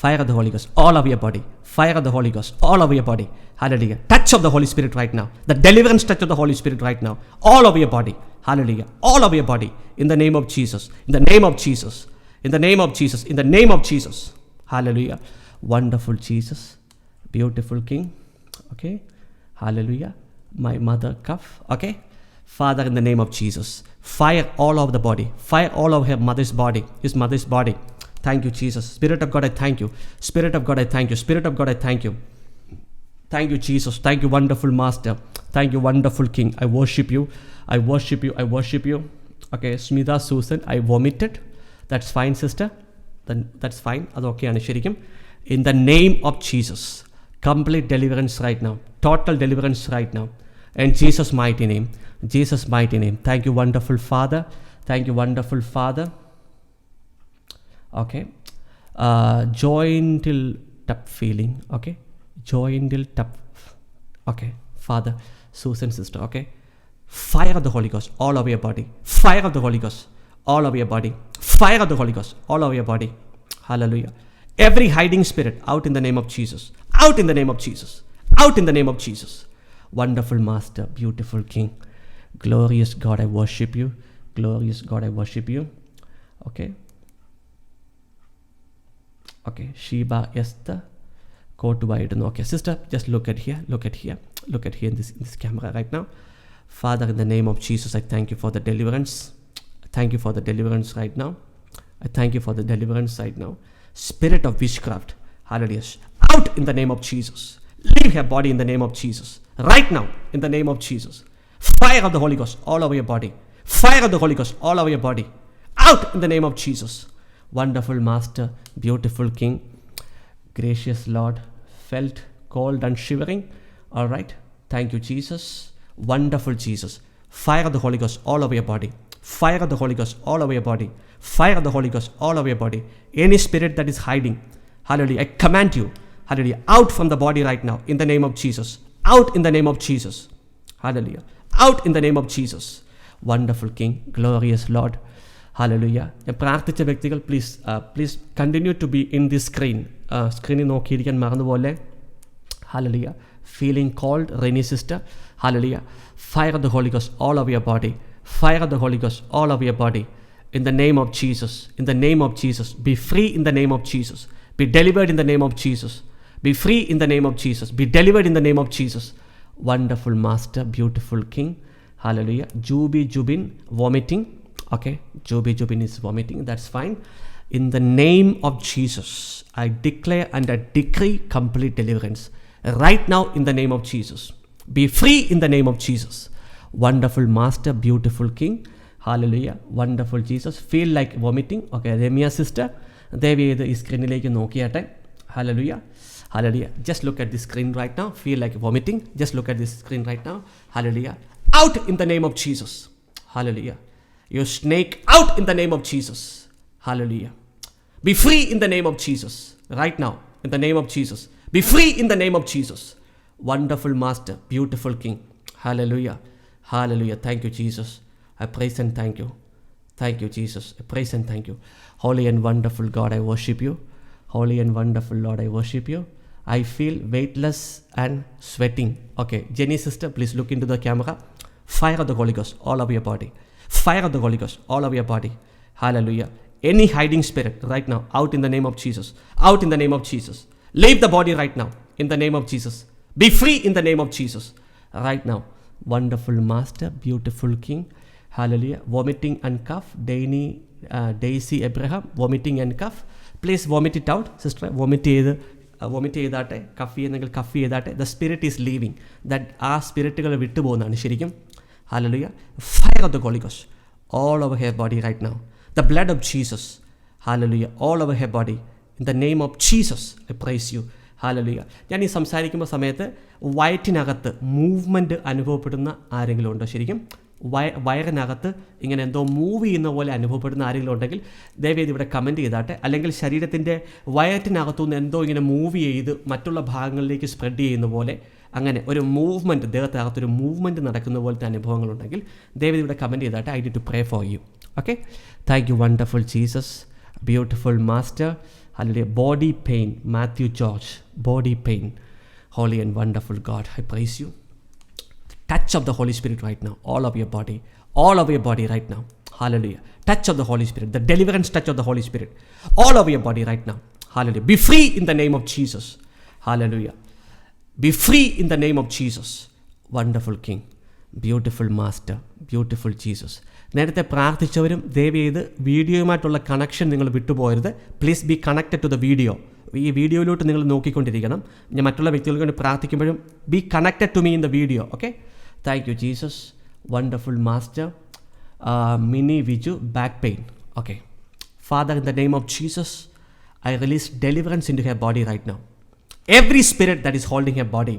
Fire of the Holy Ghost all over your body. Fire of the Holy Ghost all over your body. Hallelujah. Touch of the Holy Spirit right now. The deliverance touch of the Holy Spirit right now. All over your body. Hallelujah. All over your body. In the name of Jesus. In the name of Jesus. In the name of Jesus. In the name of Jesus. Hallelujah. Wonderful Jesus. Beautiful King. Okay. Hallelujah. My mother cuff. Okay. Father, in the name of Jesus. Fire all over the body. Fire all over her mother's body. His mother's body. Thank you, Jesus. Spirit of God, I thank you. Spirit of God, I thank you. Spirit of God, I thank you. Thank you, Jesus. Thank you, wonderful Master. Thank you, wonderful King. I worship you. I worship you. I worship you. Okay, Smita Susan, I vomited. That's fine, sister. Then that's fine. That's okay, Anishirikim. In the name of Jesus, complete deliverance right now. Total deliverance right now. In Jesus' mighty name. Jesus' mighty name. Thank you, wonderful Father. Thank you, wonderful Father. Okay. Jointil tap feeling. Okay. Jointil tap. Okay. Father, Susan sister. Okay. Fire of the Holy Ghost all over your body. Fire of the Holy Ghost all over your body. Fire of the Holy Ghost all over your body. Hallelujah. Every hiding spirit out in the name of Jesus. Out in the name of Jesus. Out in the name of Jesus. Wonderful Master, beautiful King. Glorious God, I worship you. Glorious God, I worship you. Okay. Okay, Sheba Esther, go to Biden. Okay, sister, just look at here, look at here, look at here in this camera right now. Father, in the name of Jesus, I thank you for the deliverance. I thank you for the deliverance right now. I thank you for the deliverance right now. Spirit of witchcraft, hallelujah, out in the name of Jesus. Leave her body in the name of Jesus. Right now, in the name of Jesus. Fire of the Holy Ghost all over your body. Fire of the Holy Ghost all over your body. Out in the name of Jesus. Wonderful Master, beautiful King, gracious Lord, felt cold and shivering. All right. Thank you, Jesus. Wonderful Jesus. Fire of the Holy Ghost all over your body. Fire of the Holy Ghost all over your body. Fire of the Holy Ghost all over your body. Any spirit that is hiding, hallelujah, I command you, hallelujah, out from the body right now in the name of Jesus. Out in the name of Jesus. Hallelujah. Out in the name of Jesus. Wonderful King, glorious Lord. Hallelujah. പ്രാർത്ഥിച്ച വ്യക്തികൾ please continue to be in this screen. സ്ക്രീനിൽ നോക്കിയിരിക്കാൻ മറന്നുപോലെ. Hallelujah. Feeling cold, Rainy sister. Hallelujah. Fire of the Holy Ghost all over your body. Fire of the Holy Ghost all over your body. In the name of Jesus. In the name of Jesus. Be free in the name of Jesus. Be delivered in the name of Jesus. Be free in the name of Jesus. Be delivered in the name of Jesus. Wonderful Master, beautiful King. Hallelujah. Jubin, vomiting. Okay. Jubin is vomiting. That's fine. In the name of Jesus, I declare and I decree complete deliverance. Right now, in the name of Jesus. Be free in the name of Jesus. Wonderful Master, beautiful King. Hallelujah. Wonderful Jesus. Feel like vomiting. Okay. Remia sister. Devi is screenilekku nokkiyate. Hallelujah. Hallelujah. Just look at the screen right now. Feel like vomiting. Just look at this screen right now. Hallelujah. Out in the name of Jesus. Hallelujah. You snake out in the name of Jesus. Hallelujah. Be free in the name of Jesus. Right now. In the name of Jesus. Be free in the name of Jesus. Wonderful Master. Beautiful King. Hallelujah. Hallelujah. Thank you, Jesus. I praise and thank you. Thank you, Jesus. I praise and thank you. Holy and wonderful God, I worship you. Holy and wonderful Lord, I worship you. I feel weightless and sweating. Okay, Jenny sister, please look into the camera. Fire of the Holy Ghost all over your body. Fire of the Holy Ghost all over your body. Hallelujah. Any hiding spirit right now, out in the name of Jesus. Out in the name of Jesus. Leave the body right now in the name of Jesus. Be free in the name of Jesus. Right now. Wonderful Master, beautiful King. Hallelujah. Vomiting and cough. Daisy Abraham, vomiting and cough. Please vomit it out, sister. Vomit ചെയ്താട്ടെ. Cough ചെയ്യുന്നെങ്കിൽ cough ചെയ്താട്ടെ. The spirit is leaving. That ആ സ്പിരിറ്റുകൾ വിട്ടുപോകുന്നതാണ് ശരിക്കും. Hallelujah. Fire of the Holy Ghost all over her body right now. The blood of Jesus. Hallelujah. All over her body. In the name of Jesus, I praise you. Hallelujah. ഞാൻ ഈ സംസാരിക്കുമ്പോൾ സമയത്ത് വയറ്റിനകത്ത് movement അനുഭവപ്പെടുന്ന ആരെങ്കിലും ഉണ്ടോ ശരിക്കും? വയറിനകത്ത് ഇങ്ങനെ എന്തോ മൂവ് ചെയ്യുന്ന പോലെ അനുഭവപ്പെടുന്ന ആരെങ്കിലും ഉണ്ടെങ്കിൽ ദയവേദി ഇവിടെ കമൻറ്റ് ചെയ്താട്ടെ. അല്ലെങ്കിൽ ശരീരത്തിൻ്റെ വയറ്റിനകത്തുനിന്ന് എന്തോ ഇങ്ങനെ മൂവ് ചെയ്ത് മറ്റുള്ള ഭാഗങ്ങളിലേക്ക് സ്പ്രെഡ് ചെയ്യുന്ന പോലെ അങ്ങനെ ഒരു മൂവ്മെൻറ്റ്, ദേഹത്തിനകത്തൊരു മൂവ്മെൻറ്റ് നടക്കുന്ന പോലത്തെ അനുഭവങ്ങളുണ്ടെങ്കിൽ ദയവേദി ഇവിടെ കമൻറ്റ് ചെയ്താട്ടെ. I need to pray for you. Okay. Thank you wonderful Jesus, beautiful master. Hallelujah. Body pain, Matthew George. Body pain. Holy and wonderful God, I praise you. Touch of the Holy Spirit right now, all of your body, all of your body right now. Hallelujah. Touch of the Holy Spirit, the deliverance touch of the Holy Spirit, all of your body right now. Hallelujah. Be free in the name of Jesus. Hallelujah. Be free in the name of Jesus. Wonderful King, beautiful Master, beautiful Jesus. നേരത്തെ പ്രാർത്ഥിച്ചവരും ദയവ് ചെയ്ത് വീഡിയോയുമായിട്ടുള്ള connection നിങ്ങൾ വിട്ടുപോകരുത്. Please be connected to the video. ഈ വീഡിയോയിലോട്ട് നിങ്ങൾ നോക്കിക്കൊണ്ടിരിക്കണം. ഞാൻ മറ്റുള്ള വ്യക്തികൾക്ക് വേണ്ടി പ്രാർത്ഥിക്കുമ്പോഴും be connected to me in the video. Okay. Thank you Jesus. Wonderful master. Mini Viju, back pain. Okay. Father, in the name of Jesus I release deliverance into her body right now. Every spirit that is holding her body,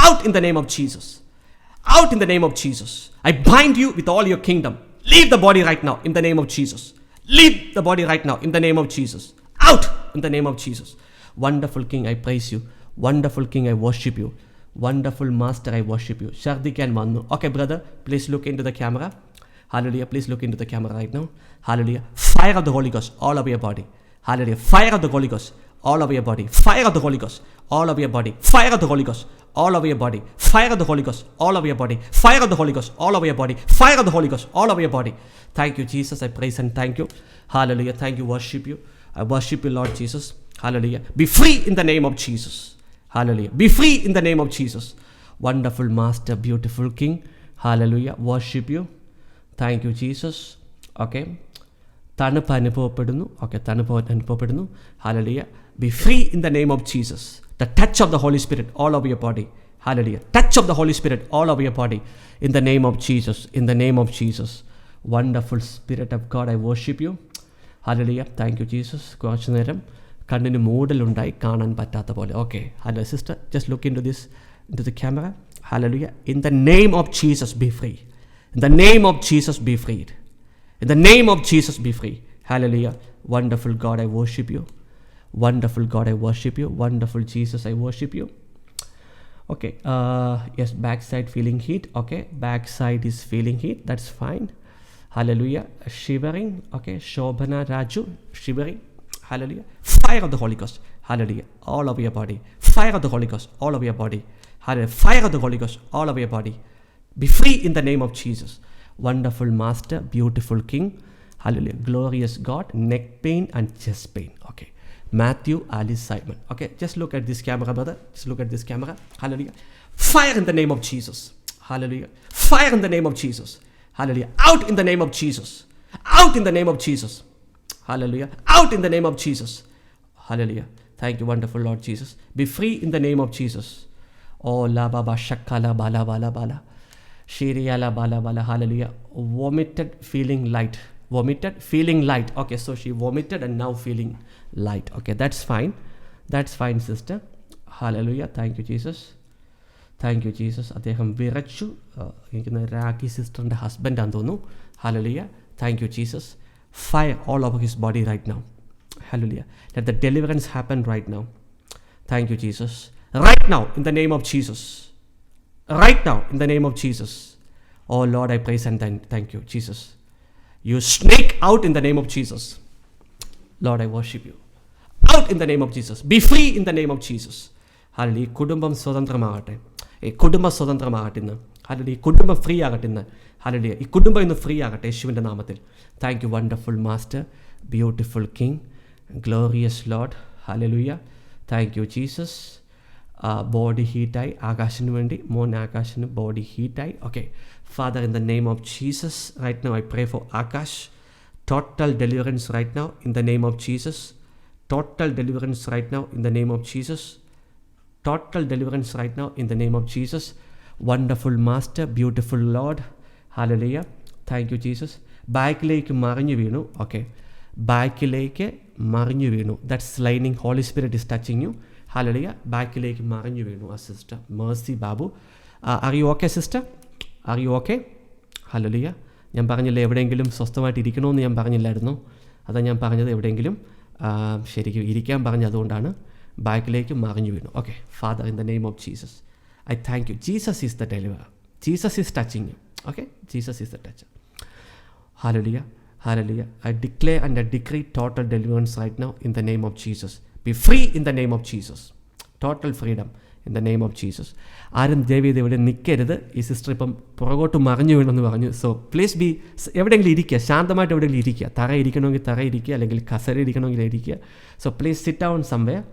out in the name of Jesus. Out in the name of Jesus. I bind you with all your kingdom. Leave the body right now in the name of Jesus. Leave the body right now in the name of Jesus. Out in the name of Jesus. Wonderful King, I praise you. Wonderful King, I worship you. Wonderful Master, I worship you. Shardikan Manu. Okay, brother, please look into the camera. Hallelujah. Please look into the camera right now. Hallelujah. Fire of the Holy Ghost all over your body. Hallelujah. Fire of the Holy Ghost all over your body. Fire of the Holy Ghost all over your body. Fire of the Holy Ghost all over your body. Fire of the Holy Ghost all over your body. Fire of the Holy Ghost all over your body. Fire of the Holy Ghost all over your body. Thank you, Jesus. I praise and thank you. Hallelujah. Thank you. Worship you. I worship you, Lord Jesus. Hallelujah. Be free in the name of Jesus. Hallelujah. Be free in the name of Jesus. Wonderful Master, beautiful King. Hallelujah. Worship you. Thank you, Jesus. Okay. തണുപ്പ് അനുഭവപ്പെടുന്നു. Okay. തണുപ്പ് അനുഭവപ്പെടുന്നു. Hallelujah. Be free in the name of Jesus. The touch of the Holy Spirit all over your body. Hallelujah. Touch of the Holy Spirit all over your body. In the name of Jesus. In the name of Jesus. Wonderful Spirit of God, I worship you. Hallelujah. Thank you, Jesus. കുറച്ചു നേരം കണ്ണിന് മൂടലുണ്ടായി, കാണാൻ പറ്റാത്ത പോലെ. Okay. Hello sister, just look into the camera. Hallelujah. In the name of Jesus, be free. In the name of Jesus, be freed. In the name of Jesus, be free. Hallelujah. Wonderful God, I worship you. Wonderful God, I worship you. Wonderful Jesus, I worship you. Okay, yes, backside feeling heat. Okay, backside is feeling heat. That's fine. Hallelujah. Shivering. Okay, Shobhana Raju, shivering. Hallelujah. Fire of the Holy Ghost. Hallelujah. All over your body. Fire of the Holy Ghost. All over your body. Hallelujah. Fire of the Holy Ghost. All over your body. Be free in the name of Jesus. Wonderful Master, beautiful King. Hallelujah. Glorious God. Neck pain and chest pain. Okay. Matthew, Alice, Simon. Okay, just look at this camera, brother. Just look at this camera. Hallelujah. Fire in the name of Jesus. Hallelujah. Fire in the name of Jesus. Hallelujah. Out in the name of Jesus. Out in the name of Jesus. Hallelujah. Out in the name of Jesus. Hallelujah. Thank you, wonderful Lord Jesus. Be free in the name of Jesus. Oh, la baba shakala bala bala bala. Shiriala bala bala. Hallelujah. Vomited, feeling light. Vomited, feeling light. Okay, so she vomited and now feeling light. Okay, that's fine. That's fine, sister. Hallelujah. Thank you, Jesus. Thank you, Jesus. അദ്ദേഹം വിറച്ചു. എനിക്ക് രാഖി സിസ്റ്ററിൻ്റെ ഹസ്ബൻഡാന്ന് തോന്നുന്നു. Hallelujah. Thank you, Jesus. Fire all over his body right now. Hallelujah. Let the deliverance happen right now. Thank you, Jesus. Right now, in the name of Jesus. Right now, in the name of Jesus. Oh Lord, I praise and thank you, Jesus. You snake out in the name of Jesus. Lord, I worship you. Out in the name of Jesus. Be free in the name of Jesus. Hallelujah. കുടുംബം സ്വതന്ത്രമാകട്ടെ. ഈ കുടുംബം സ്വതന്ത്രമാകട്ടെ ഇന്ന്. Hallelujah. ഈ കുടുംബം free ആകട്ടെ ഇന്ന്. Hallelujah. ഈ കുടുംബം ഇന്ന് ഫ്രീ ആകട്ടെ യേശുവിൻ്റെ നാമത്തിൽ. Thank you, wonderful Master, beautiful King, glorious Lord. Hallelujah. Thank you, Jesus. Body ഹീറ്റായി ആകാശിന് വേണ്ടി മോൻ ആകാശിന് ബോഡി ഹീറ്റായി. Okay, Father, in the name of Jesus, right now I pray for Akash. Total deliverance right now in the name of Jesus. Total deliverance right now in the name of Jesus. Total deliverance right now in the name of Jesus. Wonderful Master, beautiful Lord. Hallelujah. Thank you, Jesus. ബാക്കിലേക്ക് മറിഞ്ഞു വീണു. Okay, ബാക്കിലേക്ക് മറിഞ്ഞു വീണു. That's lining. Holy Spirit is touching you. Hallelujah. ബാക്കിലേക്ക് മറിഞ്ഞു വീണു ആ sister Mercy Babu. Are you okay sister? Are you okay? Hallelujah. ഞാൻ പറഞ്ഞില്ല എവിടെയെങ്കിലും സ്വസ്ഥമായിട്ട് ഇരിക്കണമെന്ന് ഞാൻ പറഞ്ഞില്ലായിരുന്നു. അതാണ് ഞാൻ പറഞ്ഞത്, എവിടെയെങ്കിലും ശരിക്കും ഇരിക്കാൻ പറഞ്ഞത്. അതുകൊണ്ടാണ് ബാക്കിലേക്ക് മറിഞ്ഞു വീണു. Okay, Father, in the name of Jesus I thank you. Jesus is the deliverer. Jesus is touching you. Okay, Jesus is the toucher. Hallelujah. Hallelujah. I declare and I decree total deliverance right now in the name of Jesus. Be free in the name of Jesus. Total freedom in the name of Jesus. ആരും ദയവേത് ഇവിടെ നിൽക്കരുത്. ഈ sister ഇപ്പം പുറകോട്ട് മറിഞ്ഞു വീണെന്ന് പറഞ്ഞു. So please B എവിടെയെങ്കിലും ഇരിക്കുക, ശാന്തമായിട്ട് എവിടെയെങ്കിലും ഇരിക്കുക. തറ ഇരിക്കണമെങ്കിൽ തറ ഇരിക്കുക, അല്ലെങ്കിൽ കസര ഇരിക്കണമെങ്കിൽ ഇരിക്കുക. So please sit down somewhere.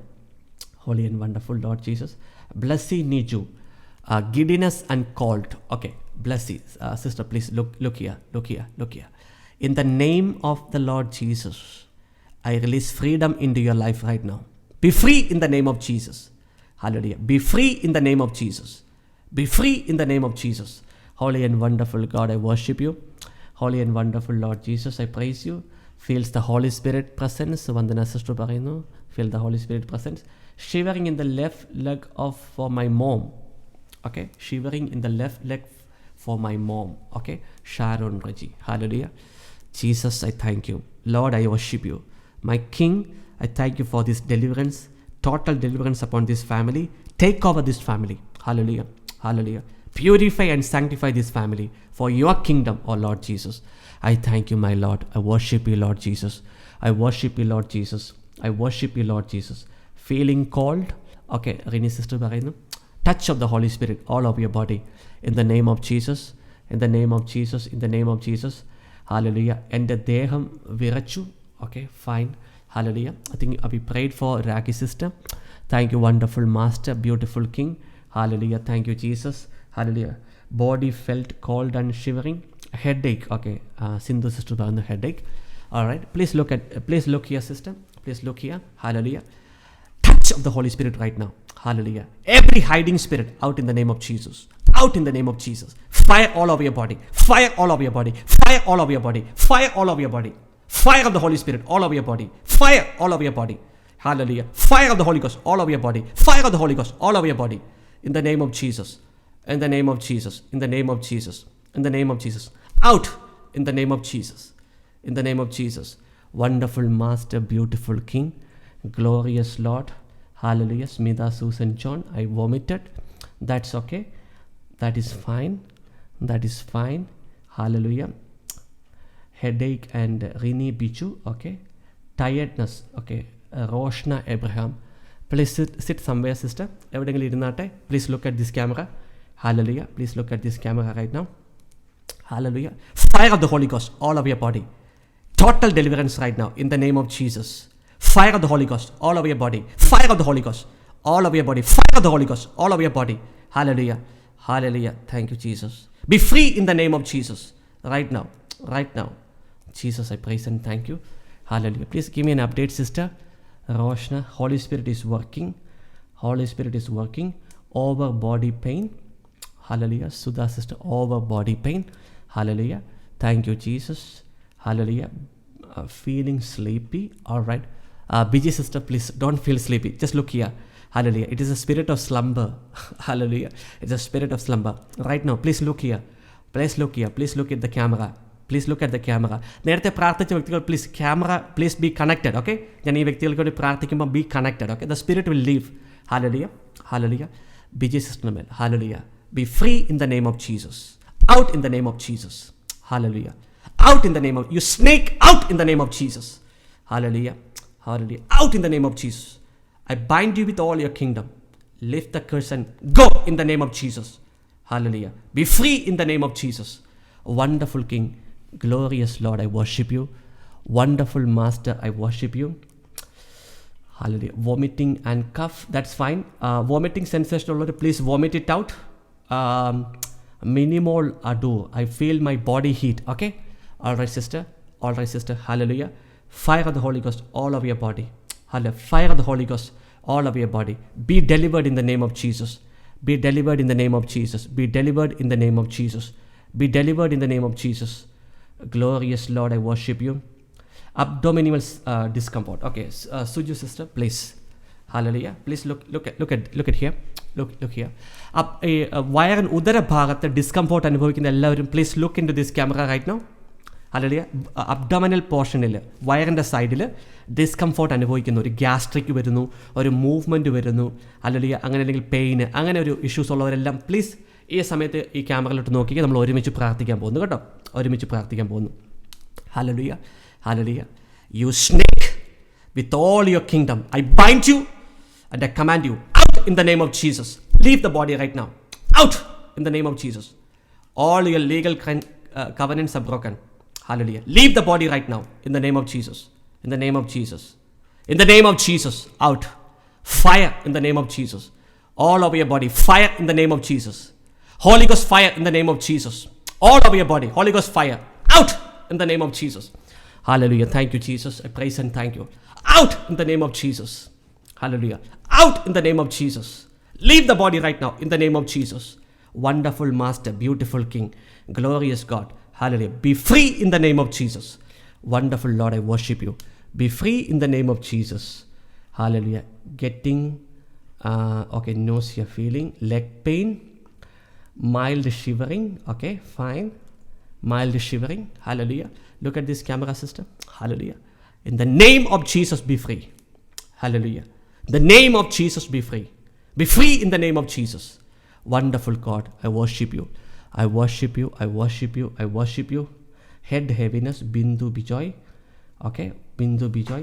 Holy and wonderful Lord Jesus. Blessy Niju. Giddiness and cold. Okay, Blessy. Sister, please look here. Look here. In the name of the Lord Jesus, I release freedom into your life right now. Be free in the name of Jesus. Hallelujah. Be free in the name of Jesus. Be free in the name of Jesus. Holy and wonderful God, I worship you. Holy and wonderful Lord Jesus, I praise you. Feels the Holy Spirit presence. Vandana sister പറയുന്നു. Feel the Holy Spirit presence. Shivering in the left leg for my mom. Okay. Shivering in the left leg for my mom. Okay. Sharon Reggie. Hallelujah. Jesus, I thank you. Lord, I worship you. My King, I thank you for this deliverance. Total deliverance upon this family. Take over this family. Hallelujah. Hallelujah. Purify and sanctify this family for your kingdom, oh Lord Jesus. I thank you, my Lord. I worship you, Lord Jesus. I worship you, Lord Jesus. I worship you, Lord Jesus. Feeling cold? Okay, Rini sister പറയുന്നു. Touch of the Holy Spirit all over your body. In the name of Jesus. In the name of Jesus. In the name of Jesus. Hallelujah. എൻ്റെ ദേഹം വിറച്ചു. Okay, fine. Hallelujah. I think we prayed for Raki sister. Thank you, wonderful Master, beautiful King. Hallelujah. Thank you, Jesus. Hallelujah. Body felt cold and shivering. Headache. Okay. Sindhu sister പറയുന്നു headache. All right. Please look here, sister. Please look here. Hallelujah. Touch of the Holy Spirit right now. Hallelujah. Every hiding spirit out in the name of Jesus. Out in the name of Jesus. Fire all over your body. Fire all over your body. Fire all over your body. Fire all over your body. Fire of the Holy Spirit all over your body. Fire all over your body. Hallelujah. Fire of the Holy Ghost all over your body. Fire of the Holy Ghost all over your body. In the name of Jesus. In the name of Jesus. In the name of Jesus. In the name of Jesus. Out in the name of Jesus. In the name of Jesus. Wonderful Master, beautiful King, glorious Lord. Hallelujah. Smita, Susan, John, I vomited. That's okay. That is fine. That is fine. Hallelujah. Headache and Rini Biju. Okay. Tiredness. Okay. Roshna Abraham. Please sit somewhere, sister. Please look at this camera. Hallelujah. Please look at this camera right now. Hallelujah. Fire of the Holy Ghost all over your body. Total deliverance right now in the name of Jesus. Fire of the Holy Ghost all over your body. Fire of the Holy Ghost all over your body. Fire of the Holy Ghost all over your body. Hallelujah. Hallelujah. Thank you, Jesus. Be free in the name of Jesus. Right now. Right now. Jesus, I praise and thank you. Hallelujah. Please give me an update, sister. Roshna, Holy Spirit is working. Holy Spirit is working over body pain. Hallelujah. Sudha, sister, over body pain. Hallelujah. Thank you, Jesus. Hallelujah. Feeling sleepy. All right. BG sister, please don't feel sleepy. Just look here. Hallelujah. It is a spirit of slumber. Hallelujah. It's a spirit of slumber. Right now, please look here. Please look here. Please look at the camera. Please look at the camera. നേരത്തെ പ്രാർത്ഥിച്ച വ്യക്തികൾ please camera please be connected. Okay, ഞാൻ ഈ വ്യക്തികൾക്ക് വേണ്ടി പ്രാർത്ഥിക്കുമ്പോൾ be connected. Okay, the spirit will leave. Hallelujah. Hallelujah. Biji sister മേൽ. ഹാലലുയ. Be free in the name of Jesus. Out in the name of Jesus. Hallelujah. Out in the name of, you snake, out in the name of Jesus. Hallelujah. Hallelujah. Out in the name of Jesus. I bind you with all your kingdom. Lift the curse and go in the name of Jesus. Hallelujah. Be free in the name of Jesus. Wonderful King, glorious Lord, I worship you. Wonderful Master, I worship you. Hallelujah. Vomiting and cough, that's fine. Vomiting sensation, Lord, please vomit it out. Minimal ado. I feel my body heat. Okay. All right, sister. All right, sister. Hallelujah. Fire of the Holy Ghost all over your body. Hallelujah. Fire of the Holy Ghost all over your body. Be delivered in the name of Jesus. Be delivered in the name of Jesus. Be delivered in the name of Jesus. Be delivered in the name of Jesus. Glorious Lord, I worship you. Abdominal discomfort. Okay, Suju sister, please. Hallelujah. Please look at here. Look here. വയറിൻ ഉദരഭാഗത്ത് discomfort അനുഭവിക്കുന്ന എല്ലാവരും please look into this camera right now. Hallelujah. Abdominal പോർഷനിൽ വയറിൻ്റെ സൈഡിൽ discomfort അനുഭവിക്കുന്നു. ഒരു gastric വരുന്നു, ഒരു മൂവ്മെൻറ്റ് വരുന്നു, ഹല്ലേലൂയ, അങ്ങനെ അല്ലെങ്കിൽ പെയിന്, അങ്ങനെ ഒരു ഇഷ്യൂസ് ഉള്ളവരെല്ലാം പ്ലീസ് ഈ സമയത്ത് ഈ ക്യാമറയിലോട്ട് നോക്കിക്കുക. നമ്മൾ ഒരുമിച്ച് പ്രാർത്ഥിക്കാൻ പോകുന്നു കേട്ടോ. ഒരുമിച്ച് പ്രാർത്ഥിക്കാൻ പോകുന്നു. Hallelujah. Hallelujah. You snake with all your kingdom, I bind you and I command you out in the name of Jesus. Leave the body right now. Out in the name of Jesus. All your legal covenants are broken. Hallelujah. Leave the body right now in the name of Jesus. In the name of Jesus. In the name of Jesus. Out. Fire in the name of Jesus. All over your body. Fire in the name of Jesus. Holy Ghost fire in the name of Jesus. All over your body. Holy Ghost fire. Out in the name of Jesus. Hallelujah. Thank you, Jesus. I praise and thank you. Out in the name of Jesus. Hallelujah. Out in the name of Jesus. Leave the body right now in the name of Jesus. Wonderful Master, beautiful King, glorious God. Hallelujah. Be free in the name of Jesus. Wonderful Lord, I worship you. Be free in the name of Jesus. Hallelujah. Getting, okay, nausea feeling, leg pain, mild shivering. Okay, fine. Mild shivering. Hallelujah. Look at this camera, sister. Hallelujah. In the name of Jesus, be free. Hallelujah. The name of Jesus, be free. Be free in the name of Jesus. Wonderful God, I worship you. I worship you. I worship you. I worship you. Head heaviness, Bindu Bijoy. Okay, Bindu Bijoy.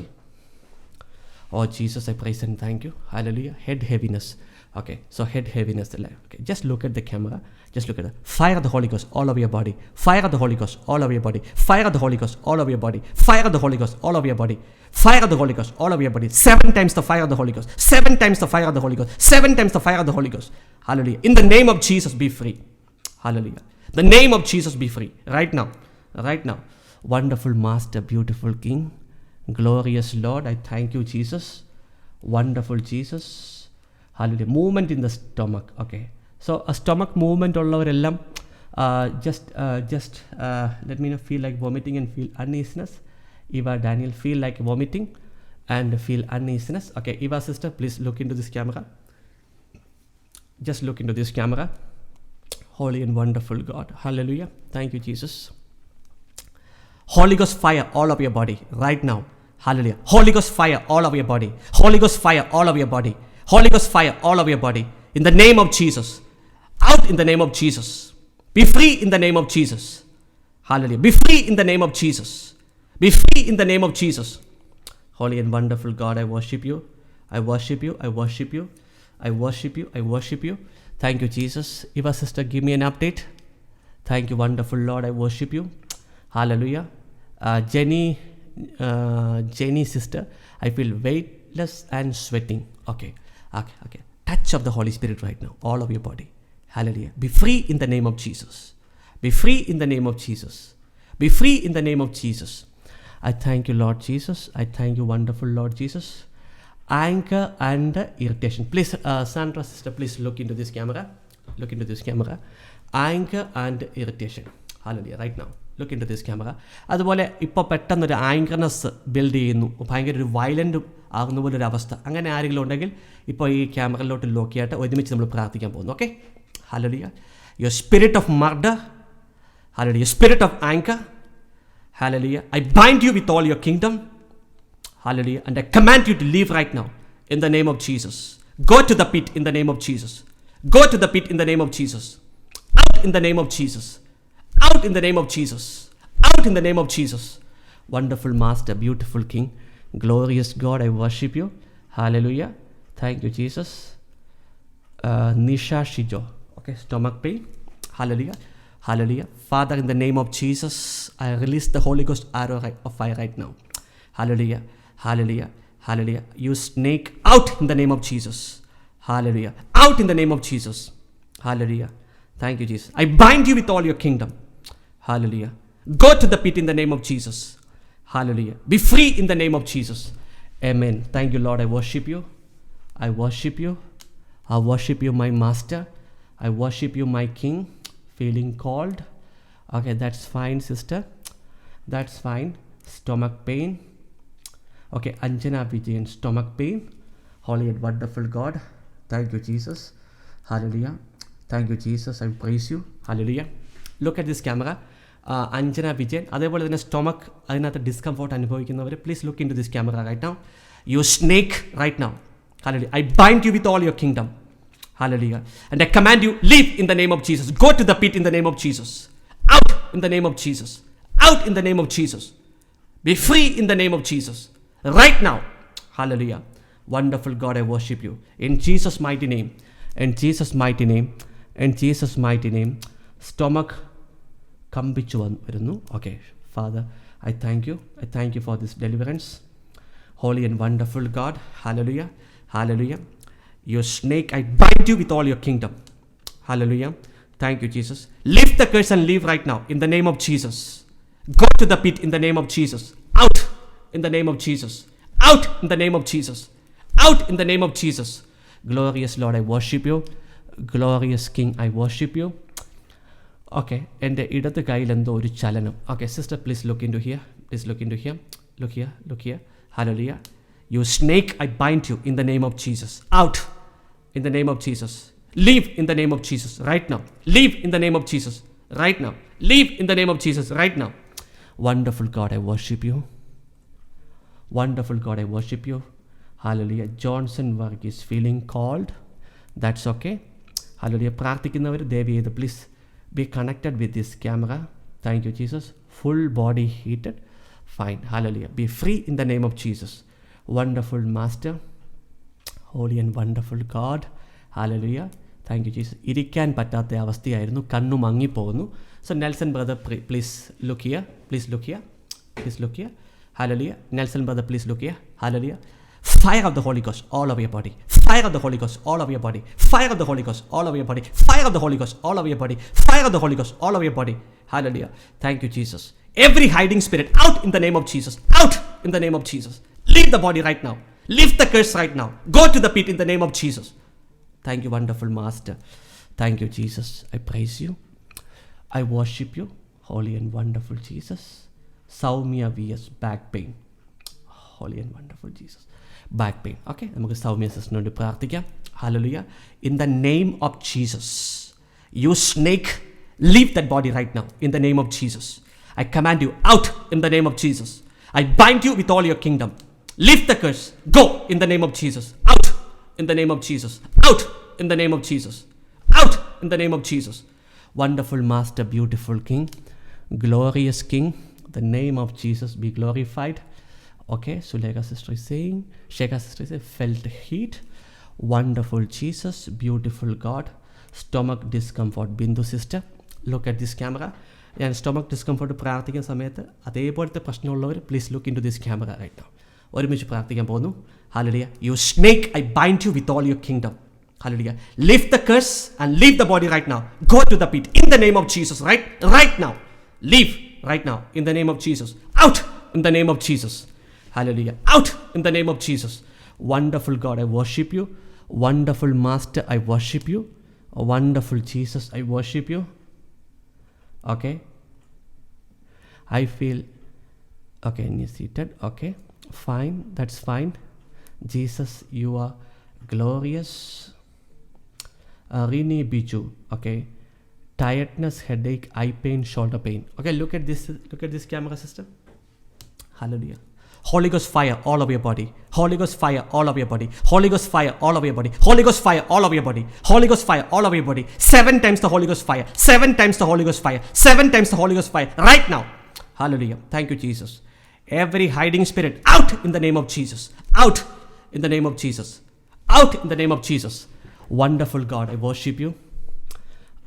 Oh Jesus, I praise and thank you. Hallelujah. Head heaviness. Okay, so head heaviness. Okay, just look at the camera. Just look at the fire of the Holy Ghost all over your body. Fire of the Holy Ghost all over your body. Fire of the Holy Ghost all over your body. Fire of the Holy Ghost all over your body. Fire of the Holy Ghost all over your body. 7 times the fire of the Holy Ghost. 7 times the fire of the Holy Ghost. 7 times the fire of the Holy Ghost. Hallelujah. In the name of Jesus, be free. Hallelujah. The name of Jesus, be free. Right now. Right now. Wonderful Master, beautiful King, glorious Lord, I thank you, Jesus. Wonderful Jesus. Hallelujah. Movement in the stomach. Okay. So a stomach movement ഉള്ളവരെല്ലാം just let me know, feel like vomiting and feel uneasiness. Eva Daniel, feel like vomiting and feel uneasiness. Okay, Eva sister, please look into this camera. Just look into this camera. Holy and wonderful God. Hallelujah. Thank you, Jesus. Holy Ghost fire all over your body right now. Hallelujah. Holy Ghost fire all over your body. Holy Ghost fire all over your body. Holy Ghost fire all over your body. In the name of Jesus. Out in the name of Jesus. Be free in the name of Jesus. Hallelujah. Be free in the name of Jesus. Be free in the name of Jesus. Holy and wonderful God, I worship you. I worship you. I worship you. I worship you. I worship you. Thank you, Jesus. Eva sister, give me an update. Thank you, wonderful Lord. I worship you. Hallelujah. Jenny sister, I feel weightless and sweating. Okay. Touch of the Holy Spirit right now, all of your body. Hallelujah. Be free in the name of Jesus. Be free in the name of Jesus. Be free in the name of Jesus. I thank you, Lord Jesus. I thank you, wonderful Lord Jesus. Anger and irritation. Please, Sandra sister, please look into this camera. Look into this camera. Anger and irritation. Hallelujah. Right now. Look into this camera. അതുപോലെ ഇപ്പോൾ പെട്ടെന്നൊരു ആങ്കർനെസ് build ചെയ്യുന്നു, ഭയങ്കര ഒരു violent ആകുന്ന പോലെ ഒരു അവസ്ഥ, അങ്ങനെ ആരെങ്കിലും ഉണ്ടെങ്കിൽ ഇപ്പോൾ ഈ ക്യാമറയിലോട്ട് ലോക്ക് ചെയ്തിട്ട് ഒരുമിച്ച് നമ്മൾ പ്രാർത്ഥിക്കാൻ പോകുന്നു. Okay. Hallelujah. Your spirit of murder, hallelujah, spirit of anchor, hallelujah, I bind you with all your kingdom, hallelujah, and I command you to leave right now in the name of Jesus. Go to the pit in the name of Jesus. Go to the pit in the name of Jesus. Out in the name of Jesus. Out in the name of Jesus. Out in the name of Jesus. Wonderful Master, beautiful King, glorious God, I worship you. Hallelujah. Thank you, Jesus. Nisha Shijo. Okay, stomach pain. Hallelujah. Hallelujah. Father, in the name of Jesus, I release the Holy Ghost arrow of fire right now. Hallelujah. Hallelujah. Hallelujah. You snake, out in the name of Jesus. Hallelujah. Out in the name of Jesus. Hallelujah. Thank you, Jesus. I bind you with all your kingdom. Hallelujah. Go to the pit in the name of Jesus. Hallelujah. Be free in the name of Jesus. Amen. Thank you, Lord. I worship you. I worship you. I worship you, my Master. I worship you, my King. Feeling cold. Okay, that's fine, sister. That's fine. Stomach pain. Okay, Anjana Vijayan, stomach pain. Holy and wonderful God. Thank you, Jesus. Hallelujah. Thank you, Jesus. I praise you. Hallelujah. Look at this camera. Anjana Vijayan. അതേപോലെ തന്നെ stomach അതിനകത്ത് discomfort അനുഭവിക്കുന്നവർ, please look into this camera right now. You snake right now. Hallelujah. I bind you with all your kingdom. Hallelujah. And I command you, leave in the name of Jesus. Go to the pit in the name of Jesus. Out in the name of Jesus. Out in the name of Jesus. Be free in the name of Jesus. Right now. Hallelujah. Wonderful God, I worship you. In Jesus' mighty name. In Jesus' mighty name. In Jesus' mighty name. Stomach കമ്പിച്ചു വരുന്നു. Okay, Father, I thank you. I thank you for this deliverance. Holy and wonderful God. Hallelujah. Hallelujah. Your snake, I bind you with all your kingdom. Hallelujah. Thank you, Jesus. Lift the curse and leave right now in the name of Jesus. Go to the pit in the name of Jesus. Out in the name of Jesus. Out in the name of Jesus. Out in the name of Jesus. Glorious Lord, I worship you. Glorious King, I worship you. Okay, എൻ്റെ ഇടത് കയ്യിൽ എന്തോ ഒരു ചലനം. Okay, sister, please look into here. Please look into here. Look here. Look here. Hallelujah. You snake, I bind you in the name of Jesus. Out in the name of Jesus. Leave in the name of Jesus right now. Leave in the name of Jesus right now. Leave in the name of Jesus right now. Wonderful God, I worship you. Wonderful God, I worship you. Hallelujah. Johnson work is feeling cold. That's okay. Hallelujah. പ്രാർത്ഥിക്കുന്നവർ ദയവ് ചെയ്ത് please be connected with this camera. Thank you, Jesus. Full body heated. Fine. Hallelujah. Be free in the name of Jesus. Wonderful Master. Holy and wonderful God. Hallelujah. Thank you, Jesus. ഇരിക്കാൻ പറ്റാത്ത അവസ്ഥയായിരുന്നു, കണ്ണു മങ്ങിപ്പോകുന്നു. So Nelson brother, please look here. Please look here. Please look here. Hallelujah. Nelson brother, please look here. Hallelujah. Fire of the Holy Ghost all over your body. Fire of the Holy Ghost all over your body. Fire of the Holy Ghost all over your body. Fire of the Holy Ghost all over your body. Fire of the Holy Ghost all over your body. Hallelujah. Thank you, Jesus. Every hiding spirit, out in the name of Jesus. Out in the name of Jesus. Leave the body right now. Lift the curse right now. Go to the pit in the name of Jesus. Thank you, wonderful Master. Thank you, Jesus. I praise you. I worship you. Holy and wonderful Jesus. Saumya VS, back pain. Holy and wonderful Jesus. Back pain. Okay, നമുക്ക് സൗമ്യ സിസ്റ്ററിനോട് പ്രാർത്ഥിക്കാം. Hallelujah. In the name of Jesus, you snake, leave that body right now in the name of Jesus. I command you out in the name of Jesus. I bind you with all your kingdom. Lift the curse. Go in the name of Jesus. Out in the name of Jesus. Out in the name of Jesus. Out in the name of Jesus. Wonderful Master, beautiful King, glorious King, the name of Jesus be glorified. Okay, Sulega sister is saying, Sheka sister is saying, felt heat. Wonderful Jesus, beautiful God. Stomach discomfort. Bindu sister, look at this camera. ഞാൻ stomach discomfort പ്രാർത്ഥിക്കുന്ന സമയത്ത് അതേപോലത്തെ പ്രശ്നമുള്ളവർ please look into this camera right now. ഒരുമിച്ച് പ്രാർത്ഥിക്കാൻ പോകുന്നു. Hallelujah. You snake, I bind you with all your kingdom. Hallelujah. Lift the curse and leave the body right now. Go to the pit in the name of Jesus. Right now. Leave right now in the name of Jesus. Out in the name of Jesus. Hallelujah. Out in the name of Jesus. Wonderful God, I worship you. Wonderful Master, I worship you. Wonderful Jesus, I worship you. Okay. I feel okay. And you're seated. Okay. Fine. That's fine. Jesus, you are glorious. Rini Biju. Okay. Tiredness, headache, eye pain, shoulder pain. Okay. Look at this camera system. Hallelujah. Holy Ghost fire all over your body. Holy Ghost fire all over your body. Holy Ghost fire all over your body. Holy Ghost fire all over your body. Holy Ghost fire all over your body. 7 times the Holy Ghost fire. 7 times the Holy Ghost fire. 7 times the Holy Ghost fire. Right now. Hallelujah. Thank you, Jesus. Every hiding spirit, out in the name of Jesus. Out in the name of Jesus. Out in the name of Jesus. Wonderful God, I worship you.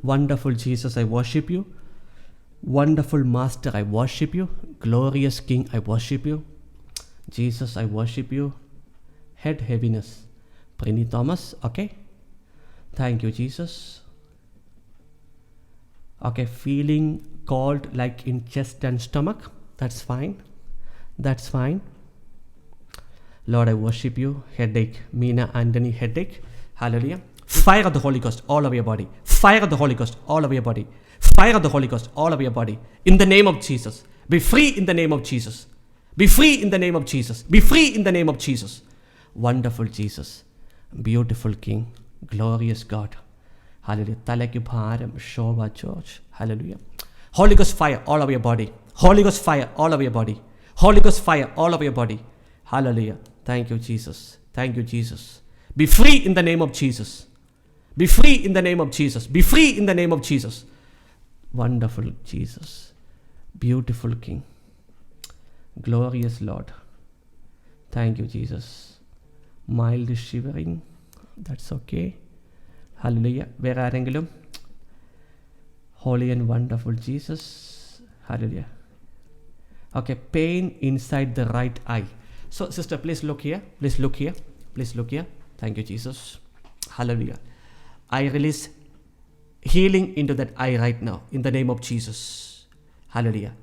Wonderful Jesus, I worship you. Wonderful Master, I worship you. Glorious King, I worship you. Jesus, I worship you. Head heaviness. Prini Thomas, okay. Thank you, Jesus. Okay, feeling cold like in chest and stomach. That's fine. That's fine. Lord, I worship you. Headache. Meena Anthony, headache. Hallelujah. Fire of the Holy Ghost all over your body. Fire of the Holy Ghost all over your body. Fire of the Holy Ghost all over your body. In the name of Jesus. Be free in the name of Jesus. Be free in the name of Jesus. Be free in the name of Jesus. Wonderful Jesus. Beautiful King. Glorious God. Hallelujah. Talaki Bharam Shova Church. Hallelujah. Holy Ghost fire all over your body. Holy Ghost fire all over your body. Holy Ghost fire all over your body. Hallelujah. Thank you, Jesus. Thank you, Jesus. Be free in the name of Jesus. Be free in the name of Jesus. Be free in the name of Jesus. Wonderful Jesus. Beautiful King. Glorious Lord. Thank you, Jesus. Mild shivering. That's okay. Hallelujah. Where are you? Holy and wonderful Jesus. Hallelujah. Okay, pain inside the right eye. So, sister, please look here. Please look here. Please look here. Thank you, Jesus. Hallelujah. I release healing into that eye right now in the name of Jesus. Hallelujah.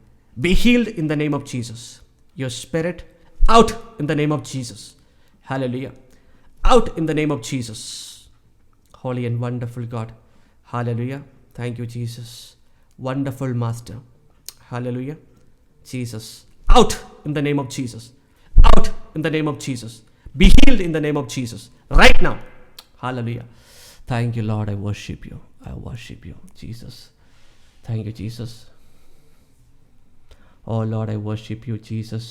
Be healed in the name of Jesus. Your spirit out in the name of Jesus. Hallelujah. Out in the name of Jesus. Holy and wonderful God. Hallelujah. Thank you, Jesus. Wonderful Master. Hallelujah. Jesus. Out in the name of Jesus. Out in the name of Jesus. Be healed in the name of Jesus. Right now. Hallelujah. Thank you, Lord. I worship you. I worship you, Jesus. Thank you, Jesus. Oh, Lord, I worship you, Jesus.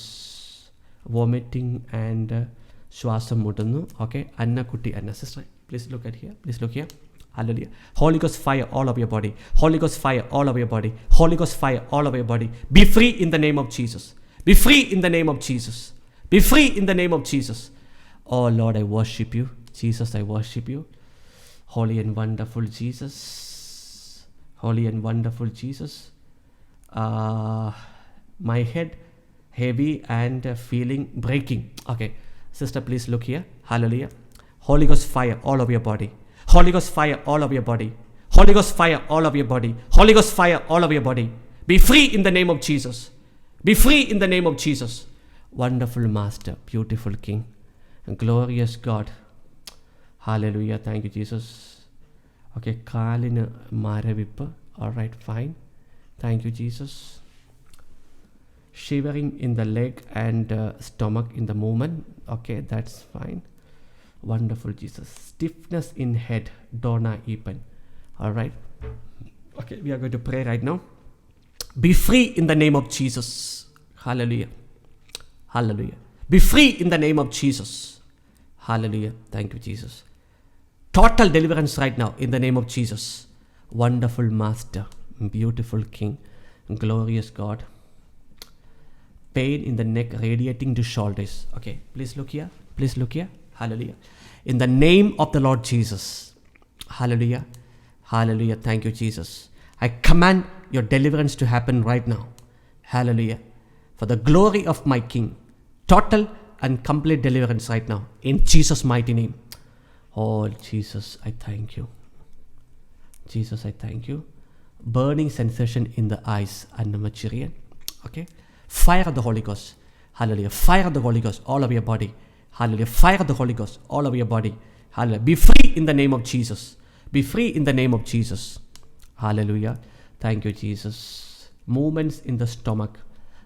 Vomiting and Swasam Mutanu. Okay. Anna Kuti Anna. Sister, please look at here. Please look here. Hallelujah. Holy Ghost fire all over your body. Holy Ghost fire all over your body. Holy Ghost fire all over your body. Be free in the name of Jesus. Be free in the name of Jesus. Be free in the name of Jesus. Oh, Lord, I worship you. Jesus, I worship you. Holy and wonderful Jesus. Holy and wonderful Jesus. My head heavy and feeling breaking. Okay, sister, please look here. Hallelujah. Holy Ghost fire all over your body. Holy Ghost fire all over your body. Holy Ghost fire all over your body. Holy Ghost fire all over your body. Be free in the name of Jesus. Be free in the name of Jesus. Wonderful Master, beautiful King, glorious God. Hallelujah. Thank you, Jesus. Okay, Kalina Maravippa. All right, fine. Thank you, Jesus. Shivering in the leg and stomach in the movement. Okay, that's fine. Wonderful Jesus. Stiffness in head. Donna Epen. All right. Okay, we are going to pray right now. Be free in the name of Jesus. Hallelujah. Hallelujah. Be free in the name of Jesus. Hallelujah. Thank you, Jesus. Total deliverance right now in the name of Jesus. Wonderful Master, beautiful King, glorious God. Pain in the neck radiating to shoulders. Okay, please look here. Please look here. Hallelujah. In the name of the Lord Jesus. Hallelujah. Hallelujah. Thank you, Jesus. I command your deliverance to happen right now. Hallelujah. For the glory of my King. Total and complete deliverance right now. In Jesus' mighty name. Oh, Jesus, I thank you. Jesus, I thank you. Burning sensation in the eyes and the Manchurian. Okay. Fire of the Holy Ghost. Hallelujah. Fire of the Holy Ghost all over your body. Hallelujah. Fire of the Holy Ghost all over your body. Hallelujah. Be free in the name of Jesus. Be free in the name of Jesus. Hallelujah. Thank you, Jesus. Movements in the stomach.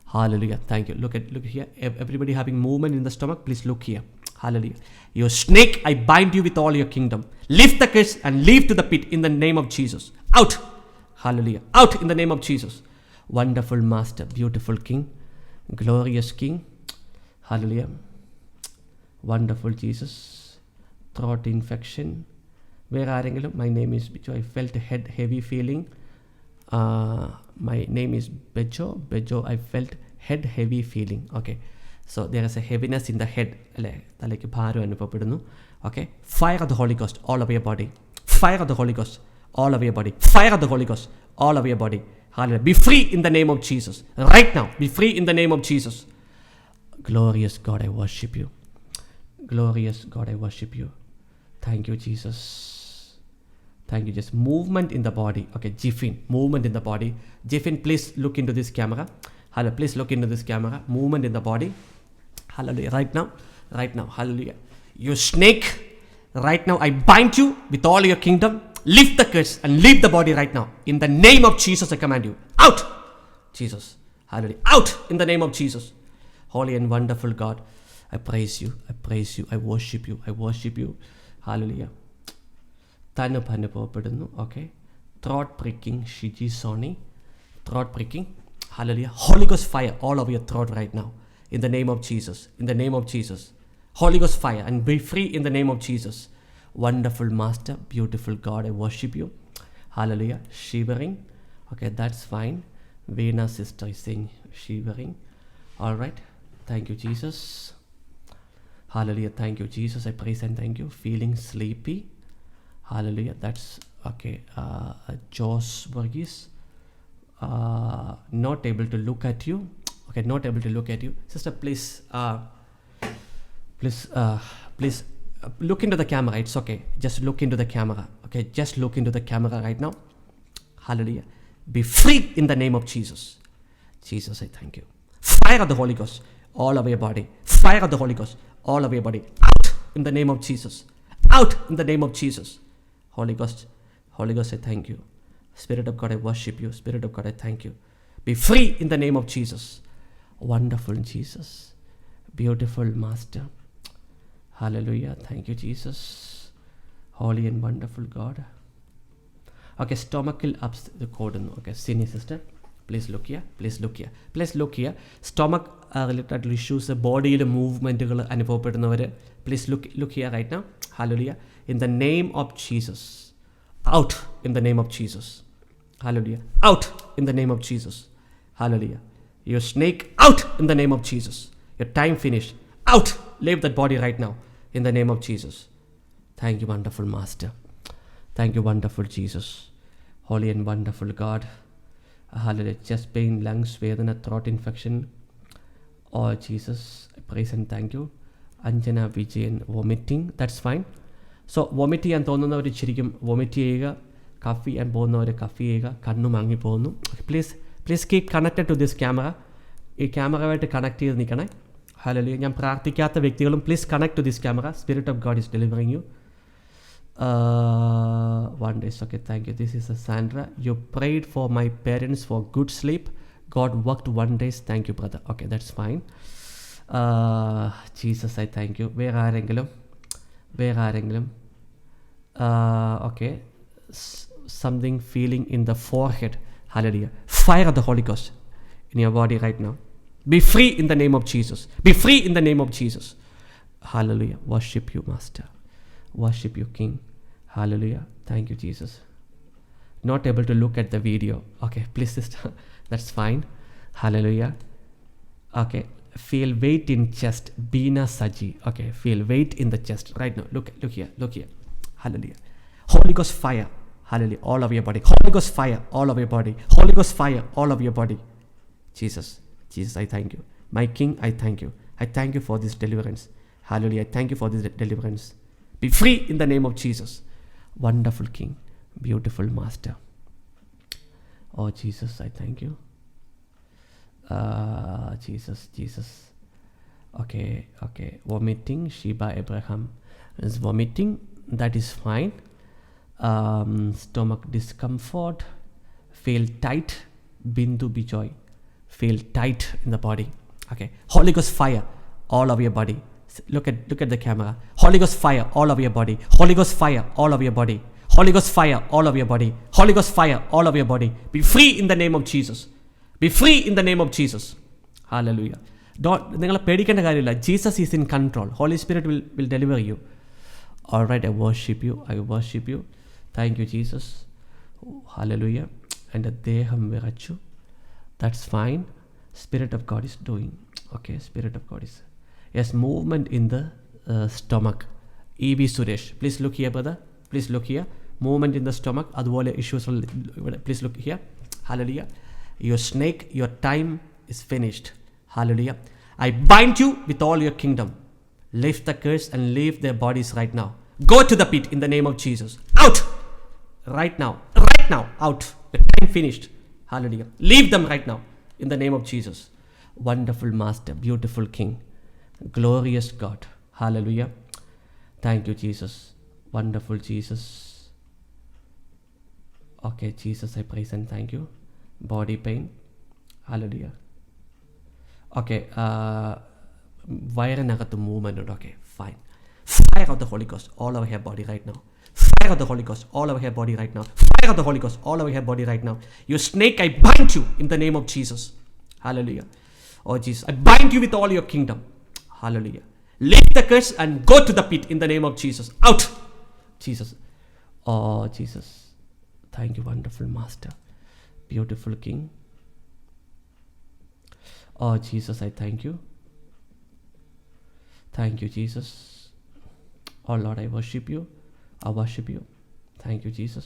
Hallelujah. Thank you. Look here. Everybody having movement in the stomach, please look here. Hallelujah. You snake, I bind you with all your kingdom. Lift the curse and leave to the pit in the name of Jesus. Out. Hallelujah. Out in the name of Jesus. Wonderful Master, beautiful King, glorious King. Hallelujah. Wonderful Jesus. Throat infection. Where are you? My name is Bicho. I felt a head heavy feeling. My name is Bejo. Bejo, I felt head heavy feeling. Okay. So there is a heaviness in the head. Okay. Fire of the Holy Ghost all over your body. Fire of the Holy Ghost all over your body. Fire of the Holy Ghost all over your body. Hallelujah. Be free in the name of Jesus. Right now. Be free in the name of Jesus. Glorious God, I worship you. Glorious God, I worship you. Thank you, Jesus. Thank you, Jesus. Movement in the body. Okay, Jiffin. Movement in the body. Jiffin, please look into this camera. Hallelujah. Please look into this camera. Movement in the body. Hallelujah. Right now. Right now. Hallelujah. You snake. Right now, I bind you with all your kingdom. Lift the curse and leave the body right now. In the name of Jesus, I command you. Out! Jesus. Hallelujah. Out! In the name of Jesus. Holy and wonderful God. I praise you. I praise you. I worship you. I worship you. Hallelujah. Okay. Throat pricking. Shiji Soni. Throat pricking. Hallelujah. Holy Ghost fire all over your throat right now. In the name of Jesus. In the name of Jesus. Holy Ghost fire and be free in the name of Jesus. Wonderful Master, beautiful God, I worship you. Hallelujah. Shivering. Okay, that's fine. Vena sister is saying shivering. All right. Thank you, Jesus. Hallelujah. Thank you, Jesus. I praise and thank you. Feeling sleepy. Hallelujah. That's okay. Josh Burgess. Not able to look at you. Okay, not able to look at you. Sister, please, please look into the camera. It's okay. Just look into the camera. Okay, just look into the camera right now. Hallelujah. Be free in the name of Jesus. Jesus, I thank you. Fire of the Holy Ghost all over your body. Fire of the Holy Ghost all over your body. Out in the name of Jesus. Out in the name of Jesus. Holy Ghost, I thank you. Spirit of God, I worship you. Spirit of God, I thank you. Be free in the name of Jesus. Wonderful Jesus. Beautiful Master. Hallelujah. Thank you, Jesus. Holy and wonderful God. Okay, stomachal ups the cordon. Okay, senior sister. Please look here. Please look here. Please look here. Stomach related issues, body movement. Please look here right now. Hallelujah. In the name of Jesus. Out in the name of Jesus. Hallelujah. Out in the name of Jesus. Hallelujah. Your snake out in the name of Jesus. Your time finished. Out. Leave that body right now. In the name of Jesus. Thank you, wonderful Master. Thank you, wonderful Jesus. Holy and wonderful God. Hallelujah. Chest pain, lungs, Vedana, throat infection. Oh, Jesus. I praise and thank you. Anjana Vijayan, vomiting. That's fine. So, vomiting and തോന്നുന്നവർ ശരിക്കും vomit ചെയ്യുക. കഫി and പോകുന്നവർ കഫി ചെയ്യുക. കണ്ണു മങ്ങി പോകുന്നു. Please keep connected to this camera. ഈ ക്യാമറയുമായിട്ട് connect ചെയ്ത് നിൽക്കണേ. Hallelujah. ഞാൻ പ്രാർത്ഥിക്കാത്ത വ്യക്തികളും please connect to this camera. Spirit of God is delivering you. One day. Okay, thank you. This is Sandra. You prayed for my parents for good sleep. God worked one day. Thank you, brother. Okay, that's fine. Jesus, I thank you. Where ആരെങ്കിലും okay, something feeling in the forehead. Hallelujah. Fire of the Holy Ghost in your body right now. Be free in the name of Jesus. Be free in the name of Jesus. Hallelujah. Worship you, Master. Worship you, King. Hallelujah. Thank you, Jesus. Not able to look at the video. Okay, please sister. That's fine. Hallelujah. Okay, feel weight in chest. Bina Saji. Okay, feel weight in the chest right now. Look here. Hallelujah. Holy Ghost fire. Hallelujah. All of your body. Holy Ghost fire. All of your body. Holy Ghost fire. All of your body. Jesus, I thank you. My King, I thank you. I thank you for this deliverance. Hallelujah. I thank you for this deliverance. Be free in the name of Jesus. Wonderful King. Beautiful Master. Oh, Jesus, I thank you. Jesus. Okay. Vomiting. Sheba Abraham is vomiting. That is fine. Stomach discomfort. Feel tight. Bindu Bijoy. Feel tight in the body. Okay. Holy Ghost fire all over your body. Look at the camera. Holy Ghost fire all over your body. Holy Ghost fire all over your body. Holy Ghost fire all over your body. Holy Ghost fire all over your body. Be free in the name of Jesus. Be free in the name of Jesus. Hallelujah. നിങ്ങൾ പേടിക്കേണ്ട കാര്യമില്ല. Jesus is in control. Holy Spirit will deliver you. All right, I worship you. Thank you, Jesus. Hallelujah. And ദേഹം വിറച്ചു. That's fine. Spirit of God is doing. Okay, Spirit of God is. Yes, movement in the stomach. E.B. Suresh. Please look here, brother. Please look here. Movement in the stomach. അതുപോലെ issues. Please look here. Hallelujah. Your snake, your time is finished. Hallelujah. I bind you with all your kingdom. Lift the curse and leave their bodies right now. Go to the pit in the name of Jesus. Out! Right now. Out. The time finished. Hallelujah. Leave them right now in the name of Jesus. Wonderful Master, beautiful King, glorious God. Hallelujah. Thank you, Jesus. Wonderful Jesus. Okay, Jesus, I praise and thank you. Body pain. Hallelujah. Okay, vairanagath movement. Okay, fine. Fire of the Holy Ghost all over her body right now. Fire of the Holy Ghost all over her body right now. Fire of the Holy Ghost all over her body right now. You snake, I bind you in the name of Jesus. Hallelujah. Oh Jesus, I bind you with all your kingdom. Hallelujah. Lift the curse and go to the pit in the name of Jesus. Out. Jesus. Oh Jesus. Thank you, wonderful Master. Beautiful King. Oh Jesus, I thank you. Thank you, Jesus. Oh Lord, I worship you. Thank you, Jesus.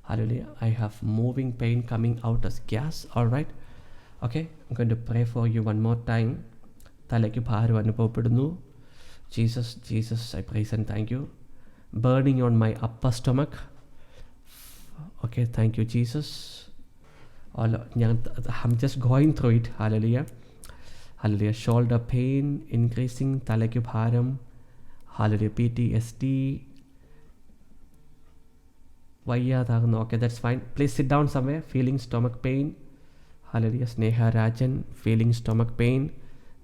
Hallelujah. I have moving pain coming out as gas. All right. Okay. I'm going to pray for you one more time. തലയ്ക്ക് ഭാരം അനുഭവപ്പെടുന്നു. Jesus, I praise and thank you. Burning on my upper stomach. Okay, thank you, Jesus. I'm just going through it. Hallelujah. Shoulder pain increasing. തലയ്ക്ക് ഭാരം. Hallelujah. PTSD. വയ്യാതാകുന്നു. Okay, that's fine. Please sit down somewhere. Feeling stomach pain. Hallelujah. Sneha Rajan. Feeling stomach pain.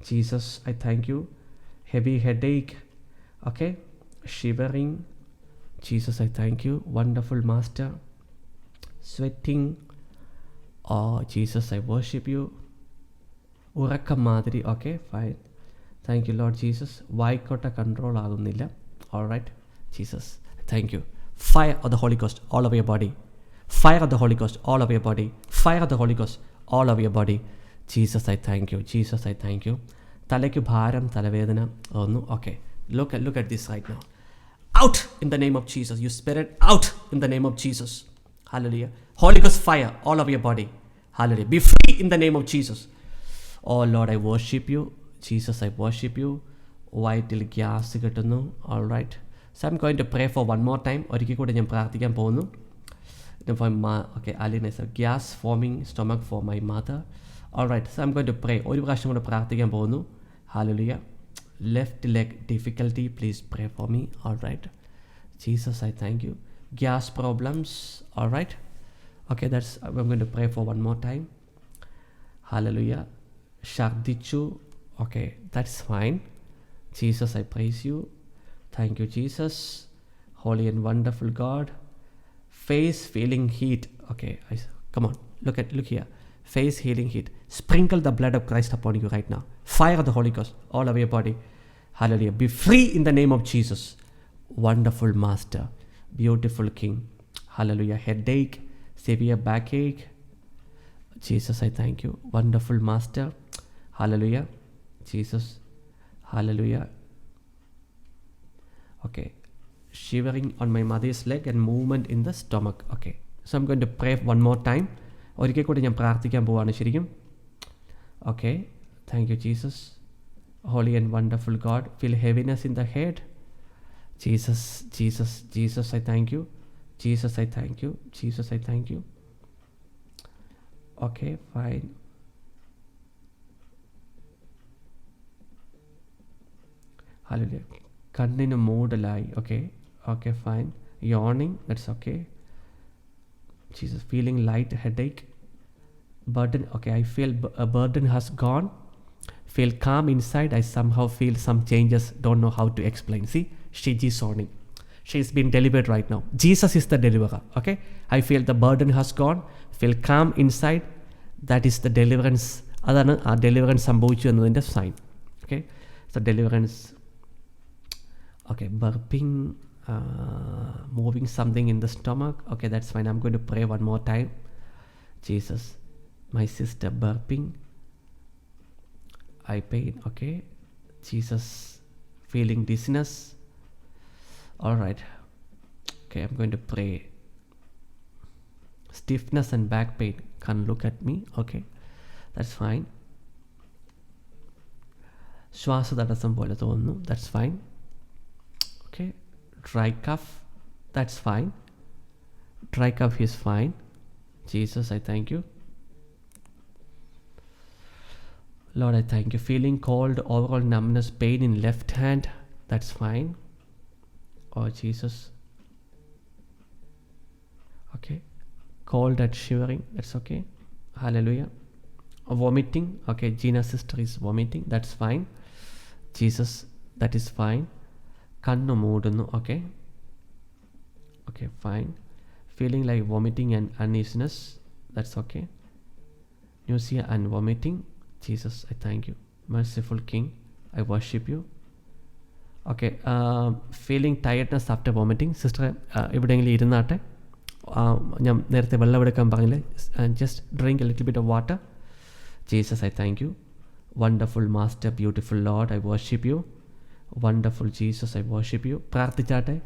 Jesus, I thank you. Heavy headache. Okay. Shivering. Jesus, I thank you. Wonderful Master. Sweating. Oh, Jesus, I worship you. ഉറക്കം മാതിരി. Okay, fine. Thank you, Lord Jesus. വായിക്കോട്ടെ control ആകുന്നില്ല. All right. Jesus, thank you. Fire of the Holy Ghost all over your body. Fire of the Holy Ghost all over your body. Fire of the Holy Ghost all over your body. Jesus, I thank you. Jesus, I thank you. തലയ്ക്ക് ഭാരം, തലവേദന ഒന്നു. Okay. Look at this right now. Out in the name of Jesus. You spirit, out in the name of Jesus. Hallelujah. Holy Ghost fire all over your body. Hallelujah. Be free in the name of Jesus. Oh Lord, I worship you. Jesus, I worship you. വയറ്റിൽ gas കിട്ടുന്നു. All right. So I'm going to pray for one more time. ഒരിക്കൽ കൂടെ ഞാൻ പ്രാർത്ഥിക്കാൻ പോകുന്നു. Okay, Alina is a gas forming stomach for my mother. All right. So I'm going to pray. ഒരു പ്രാവശ്യം കൂടെ പ്രാർത്ഥിക്കാൻ പോകുന്നു. Hallelujah. Left leg difficulty. Please pray for me. All right. Jesus, I thank you. Gas problems. All right. Okay, I'm going to pray for one more time. Hallelujah. Shardichu. Okay, that's fine. Jesus, I praise you. Thank you, Jesus. Holy and wonderful God. Face feeling heat. Okay, come on. Look here. Face healing heat. Sprinkle the blood of Christ upon you right now. Fire of the Holy Ghost all over your body. Hallelujah. Be free in the name of Jesus. Wonderful Master. beautiful King. Hallelujah. Headache, severe backache. Jesus, I thank you. Wonderful Master. Hallelujah. Jesus. Hallelujah. Okay. Shivering on my mother's leg and movement in the stomach. Okay. So I'm going to pray one more time. ഒരിക്കൽ കൂടി ഞാൻ പ്രാർത്ഥിക്കാൻ പോവാണ് ശരിക്കും. Okay. Thank you, Jesus. Holy and wonderful God. Feel heaviness in the head. Jesus, Jesus, Jesus, I thank you. Jesus, I thank you. Jesus, I thank you. Okay, fine. Hallelujah. കണ്ണിന് മൂടലായി. Okay, okay, fine. Yawning, that's okay. Jesus, feeling light, headache. Burden, okay, I feel a burden has gone. Feel calm inside. I somehow feel some changes. Don't know how to explain. See, she's zoning. She's been delivered right now. Jesus is the deliverer. Okay, I feel the burden has gone. Feel calm inside. That is the deliverance. അതാണ് ആ deliverance സംഭവിച്ചു എന്നതിൻ്റെ sign. Okay, so deliverance. Okay, burping, moving something in the stomach. Okay, that's fine. I'm going to pray one more time. Jesus, my sister burping. Eye pain. Okay, Jesus, feeling dizziness. All right. Okay, I'm going to pray. Stiffness and back pain. Can't look at me. Okay, that's fine. ശ്വാസതടസ്സം പോലെ തോന്നുന്നു. That's fine. Okay, dry cough. That's fine. Dry cough is fine. Jesus, I thank you. Lord, I thank you. Feeling cold, overall numbness, pain in left hand. That's fine. Oh, Jesus. Okay. Cold and shivering. That's okay. Hallelujah. Vomiting. Okay, Gina's sister is vomiting. That's fine. Jesus, that is fine. Kannu moodunnu. Okay. Okay, fine. Feeling like vomiting and uneasiness. That's okay. Nausea and vomiting. Jesus, I thank you. Merciful King, I worship you. Okay, feeling tiredness after vomiting. Sister, എവിടെയെങ്കിലും ഇരുന്നാട്ടെ. ഞാൻ നേരത്തെ വെള്ളം എടുക്കാൻ പറഞ്ഞില്ലേ. Just drink a little bit of water. Jesus, I thank you. Wonderful Master, beautiful Lord, I worship you. Wonderful Jesus, I worship you. പ്രാർത്ഥിച്ചാട്ടെ.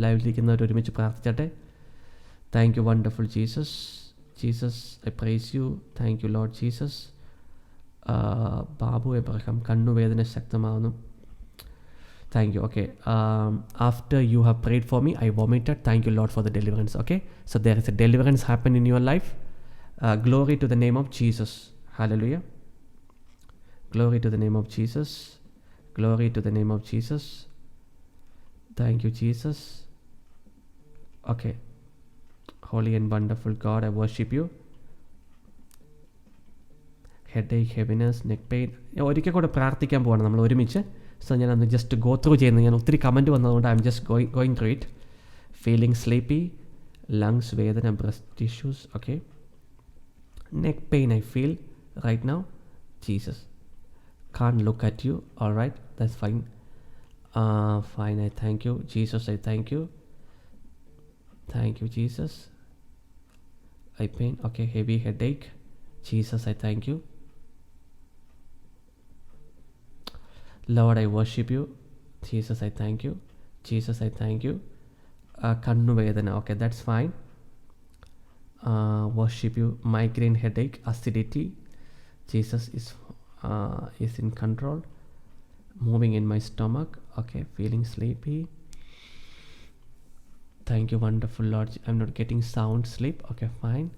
ലൈവിലിരിക്കുന്നവർ ഒരുമിച്ച് പ്രാർത്ഥിച്ചാട്ടെ. Thank you, wonderful Jesus. Jesus, I praise you. Thank you, Lord Jesus. Babu Abraham കണ്ണുവേദന ശക്തമാവുന്നു. Thank you. Okay. After you have prayed for me, I vomited. Thank you, Lord, for the deliverance. Okay. So there is a deliverance happen in your life. Glory to the name of Jesus. Hallelujah. Glory to the name of Jesus. Glory to the name of Jesus. Thank you, Jesus. Okay. Holy and wonderful God, I worship you. Headache, heaviness, neck pain. ഒരിക്കൽ കൂടെ പ്രാർത്ഥിക്കാൻ പോവാണ് നമ്മൾ ഒരുമിച്ച്. So ഞാൻ അന്ന് just go through ചെയ്യുന്നത്. ഞാൻ ഒത്തിരി കമൻറ്റ് വന്നതുകൊണ്ട് I'm just going through it. Feeling sleepy, lungs വേദന, breast issues. Okay, neck pain I feel right now. Jesus, can't look at you. All right, that's fine. Fine, I thank you. Jesus, I thank you. Thank you, Jesus. Eye pain. Okay, heavy headache. Jesus, I thank you. Lord, I worship you. Jesus, I thank you. Jesus, I thank you. Kannu vedana. Okay, that's fine. Worship you. Migraine, headache, acidity. Jesus is in control. Moving in my stomach. Okay, feeling sleepy. Thank you, wonderful Lord. I'm not getting sound sleep. Okay, fine.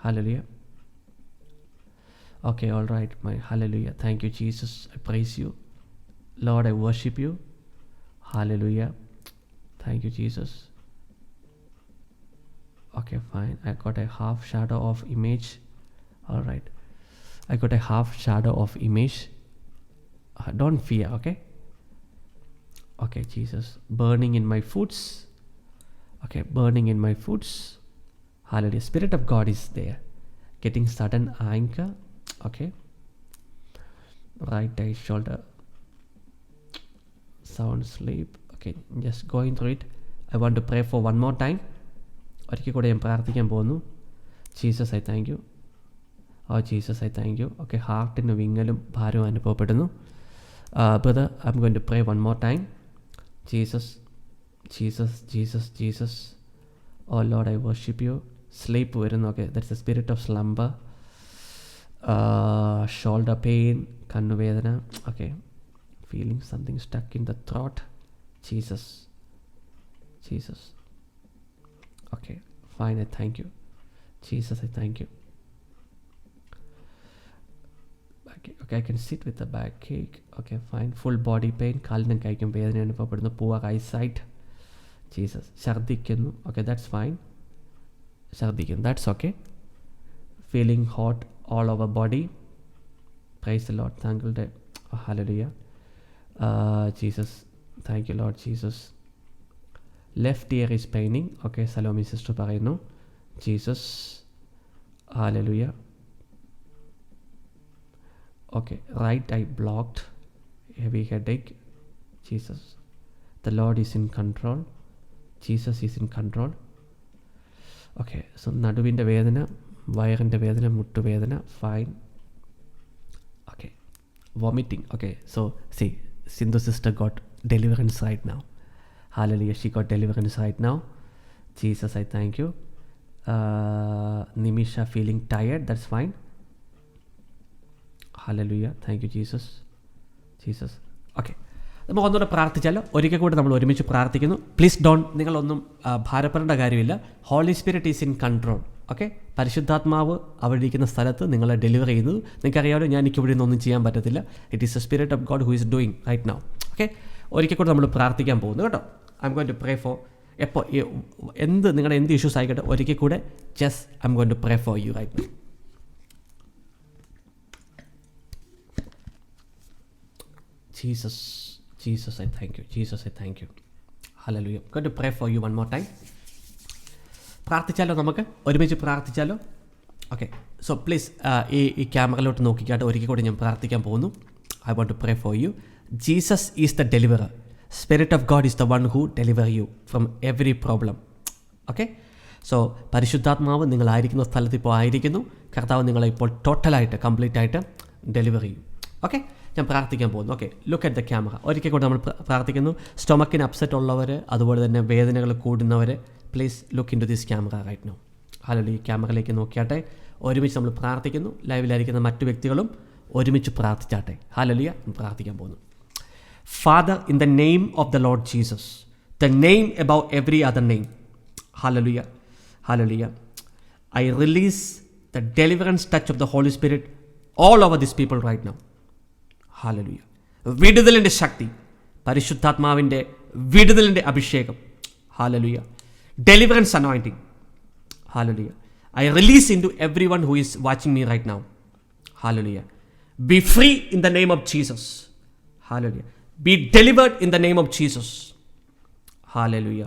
Hallelujah. Okay, all right. My hallelujah. Thank you, Jesus. I praise you. Lord, I worship you. Hallelujah. Thank you, Jesus. Okay, fine. I got a half shadow of image. All right. I got a half shadow of image. Don't fear, okay? Okay, Jesus. Burning in my foots. Okay, burning in my foots. Hallelujah. Spirit of God is there. Getting sudden anger. Okay. Right eye shoulder. Sound sleep. Okay, just going through it. I want to pray for one more time. ഒരിക്കൽ കൂടെ ഞാൻ പ്രാർത്ഥിക്കാൻ പോകുന്നു. Jesus I thank you. Oh Jesus I thank you. Okay, ഹാർട്ടിന് വിങ്ങലും ഭാരവും അനുഭവപ്പെടുന്നു. Brother, I'm going to pray one more time. Jesus Jesus Jesus Jesus. Oh Lord, I worship you. Sleep വരുന്നു. Okay, that's a spirit of slumber. Shoulder pain, കണ്ണുവേദന. Okay, feeling something stuck in the throat. Jesus Jesus. Okay, fine, I thank you. Jesus I thank you. Okay, I can sit with the backache. Okay, fine. Full body pain, കാലിനും കൈക്കും വേദന അനുഭവപ്പെടുന്നു. Poor eyesight. Jesus. ഛർദ്ദിക്കുന്നു. Okay, that's fine. ഛർദ്ദിക്കുന്നു, that's okay. Feeling hot all over body. Praise the Lord. താങ്കളുടെ hallelujah. Jesus. Thank you Lord Jesus. Left ear is paining. Okay, Salome sister പറയുന്നു. Jesus. Hallelujah. Okay, right eye blocked, heavy headache. Jesus. The Lord is in control. Jesus is in control. Okay, so നടുവിൻ്റെ വേദന, വയറിൻ്റെ വേദന, മുട്ടുവേദന, fine. Okay, vomiting. Okay, so സി Sindhu sister got deliverance right now. Hallelujah, she got deliverance right now. Jesus, I thank you. Nimisha feeling tired, that's fine. Hallelujah, thank you Jesus. Jesus. Okay, നമുക്ക് ഒന്നുകൂടെ പ്രാർത്ഥിച്ചാലോ? ഒരിക്കൽ കൂടെ നമ്മൾ ഒരുമിച്ച് പ്രാർത്ഥിക്കുന്നു. Please don't, നിങ്ങളൊന്നും ഭാരപ്പെടേണ്ട കാര്യമില്ല. Holy Spirit is in control. Okay, പരിശുദ്ധാത്മാവ് അവിടെ ഇരിക്കുന്ന സ്ഥലത്ത് നിങ്ങളെ ഡെലിവർ ചെയ്യുന്നത്. നിങ്ങൾക്കറിയാമല്ലോ, ഞാൻ എനിക്കിവിടെ നിന്നൊന്നും ചെയ്യാൻ പറ്റത്തില്ല. It is a spirit of God who is doing right now. Okay, ഒരിക്കൽ കൂടെ നമ്മൾ പ്രാർത്ഥിക്കാൻ പോകുന്നു കേട്ടോ. I'm going to pray for, എപ്പോൾ നിങ്ങളുടെ എന്ത് ഇഷ്യൂസ് ആയിക്കോട്ടെ, ഒരിക്കൽ കൂടെ just I'm going to pray for you right now. Jesus, Jesus, I thank you. Jesus, I thank you. Hallelujah. I'm going to pray for you one more time. പ്രാർത്ഥിച്ചാലോ? നമുക്ക് ഒരുമിച്ച് പ്രാർത്ഥിച്ചാലോ? Okay, so please ഈ ക്യാമറയിലോട്ട് നോക്കിക്കാട്ട് ഒരിക്കൽ കൂടി ഞാൻ പ്രാർത്ഥിക്കാൻ പോകുന്നു. I want to pray for you. Jesus is the deliverer. Spirit of God is the one who deliver you from every problem. Okay, so പരിശുദ്ധാത്മാവ് നിങ്ങളായിരിക്കുന്ന സ്ഥലത്ത് ഇപ്പോൾ ആയിരിക്കുന്നു. കർത്താവ് നിങ്ങളെ ഇപ്പോൾ ടോട്ടലായിട്ട് കംപ്ലീറ്റ് ആയിട്ട് ഡെലിവർ ചെയ്യും. ഓക്കെ, ഞാൻ പ്രാർത്ഥിക്കാൻ പോകുന്നു. Okay, look at the camera. ഒരിക്കൽ കൂടെ നമ്മൾ പ്രാർത്ഥിക്കുന്നു. സ്റ്റൊമക്കിന് അപ്സെറ്റ് ഉള്ളവർ, അതുപോലെ തന്നെ വേദനകൾ കൂടുന്നവർ, please look into this camera right now. Hallelujah, ഈ ക്യാമറയിലേക്ക് നോക്കിയാട്ടെ. ഒരുമിച്ച് നമ്മൾ പ്രാർത്ഥിക്കുന്നു. ലൈവിലായിരിക്കുന്ന മറ്റു വ്യക്തികളും ഒരുമിച്ച് പ്രാർത്ഥിച്ചാട്ടെ. ഹല്ലേലൂയ, പ്രാർത്ഥിക്കാൻ പോകുന്നു. Father, in the name of the Lord Jesus, the name above every other name. Hallelujah, hallelujah. I release the deliverance touch of the Holy Spirit all over these people right now. Hallelujah. വിടുതലിൻ്റെ ശക്തി, പരിശുദ്ധാത്മാവിൻ്റെ വിടുതലിൻ്റെ അഭിഷേകം. Hallelujah. Deliverance anointing. Hallelujah. I release into everyone who is watching me right now. Hallelujah. Be free in the name of Jesus. Hallelujah. Be delivered in the name of Jesus. Hallelujah.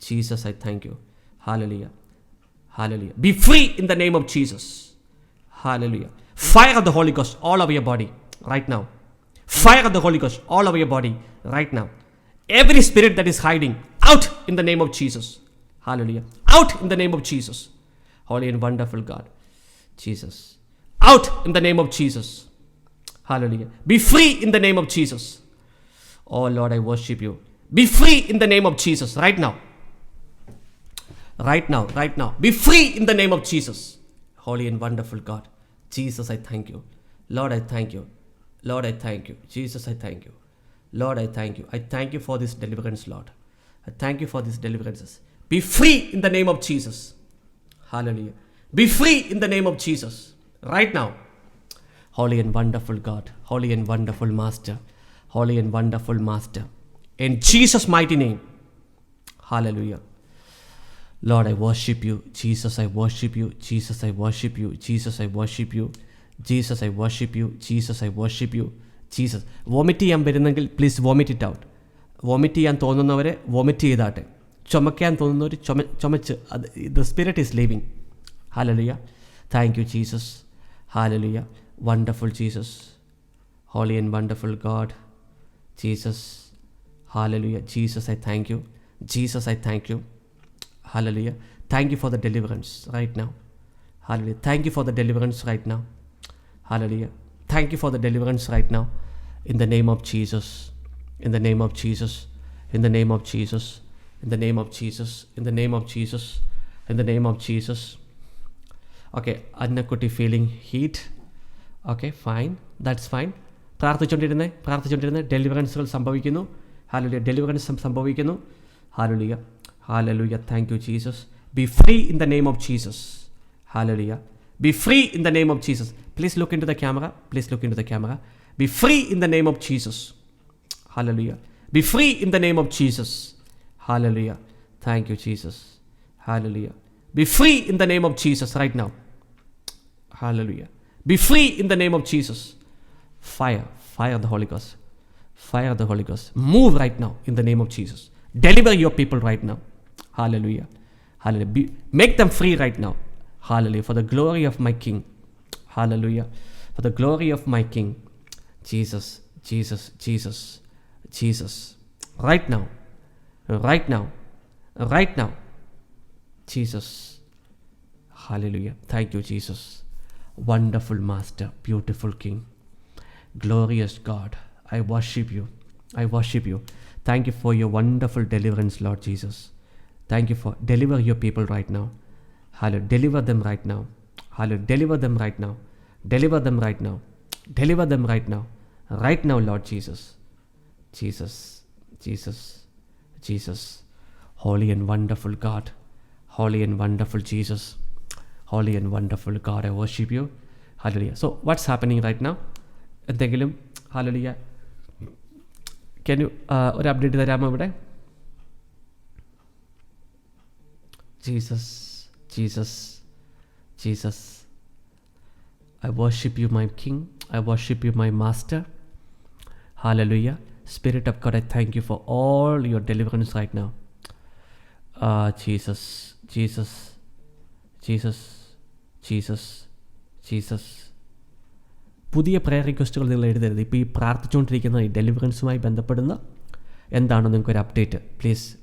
Jesus, I thank U. Hallelujah. Hallelujah. Be free in the name of Jesus. Hallelujah. Fire of the Holy Ghost all over your body right now. Fire of the Holy Ghost all over your body right now. Every spirit that is hiding, out in the name of Jesus. Hallelujah. Out in the name of Jesus. Holy and wonderful God. Jesus. Out in the name of Jesus. Hallelujah. Be free in the name of Jesus. Oh Lord, I worship you. Be free in the name of Jesus right now. Right now, right now. Be free in the name of Jesus. Holy and wonderful God. Jesus, I thank you. Lord, I thank you. Lord, I thank you. Jesus, I thank you. Lord, I thank you. I thank you for this deliverance, Lord. I thank you for these deliverances. Be free in the name of Jesus. Hallelujah. Be free in the name of Jesus. Right now. Holy and wonderful God. Holy and wonderful Master. Holy and wonderful Master. In Jesus' mighty name. Hallelujah. Lord, I worship you. Jesus, I worship you. Jesus, I worship you. Jesus, I worship you. Jesus, I worship you. Jesus, I worship you. Jesus. Vomit ചെയ്യാൻ വരുന്നെങ്കിൽ please vomit it out. Vomit ചെയ്യാൻ തോന്നുന്നവരെ vomit ചെയ്താട്ടെ. ചുമയ്ക്കാൻ തോന്നുന്നവർ ചുമച്ച്. അത് the spirit is living. Hallelujah. Thank you Jesus. Hallelujah. Wonderful Jesus. Holy and wonderful God. Jesus. Hallelujah. Jesus, I thank you. Jesus, I thank you. Hallelujah. Thank you for the deliverance right now. Hallelujah. Thank you for the deliverance right now. Hallelujah. Thank you for the deliverance right now. In the name of Jesus. In the name of Jesus. In the name of Jesus. In the name of Jesus. In the name of Jesus. In the name of Jesus. Okay. Annakutti feeling heat. Okay, fine. That's fine. പ്രാർത്ഥിച്ചുകൊണ്ടിരുന്നേ ഡെലിവറൻസുകൾ സംഭവിക്കുന്നു. Hallelujah. Deliverance സംഭവിക്കുന്നു. Hallelujah. Hallelujah. Thank you, Jesus. Be free in the name of Jesus. Hallelujah. Be free in the name of Jesus. Please look into the camera. Please look into the camera. Be free in the name of Jesus. Hallelujah. Be free in the name of Jesus. Hallelujah. Thank you, Jesus. Hallelujah. Be free in the name of Jesus right now. Hallelujah. Be free in the name of Jesus. Fire. Fire the Holy Ghost. Fire the Holy Ghost. Move right now in the name of Jesus. Deliver your people right now. Hallelujah. Hallelujah. Make them free right now. Hallelujah. For the glory of my King. Hallelujah. For the glory of my King. Jesus. Jesus. Jesus. Jesus. Right now. Right now. Right now. Jesus. Hallelujah. Thank you, Jesus. Wonderful Master. Beautiful King. Glorious God. I worship you. I worship you. Thank you for your wonderful deliverance, Lord Jesus. Thank you for deliver your people right now. Hallelujah. Deliver them right now. Hallelujah. Deliver them right now. Deliver them right now. Deliver them right now. Right now, Lord Jesus. Jesus. Jesus. Jesus. Holy and wonderful God. Holy and wonderful Jesus. Holy and wonderful God. I worship you. Hallelujah. So, what's happening right now? എന്തെങ്കിലും Hallelujah. Can you ഒരു update തരാമോ ഇവിടെ? Jesus, Jesus, Jesus. I worship you, my King. I worship you, my Master. Hallelujah. Spirit of God, I thank you for all your deliverance right now. Jesus, Jesus, Jesus, Jesus, Jesus. പുതിയ prayer റിക്വസ്റ്റുകൾ നിങ്ങൾ എഴുതരുത്. ഇപ്പോൾ ഈ പ്രാർത്ഥിച്ചുകൊണ്ടിരിക്കുന്ന ഈ ഡെലിവറൻസുമായി ബന്ധപ്പെടുന്ന എന്താണോ നിങ്ങൾക്കൊരു update,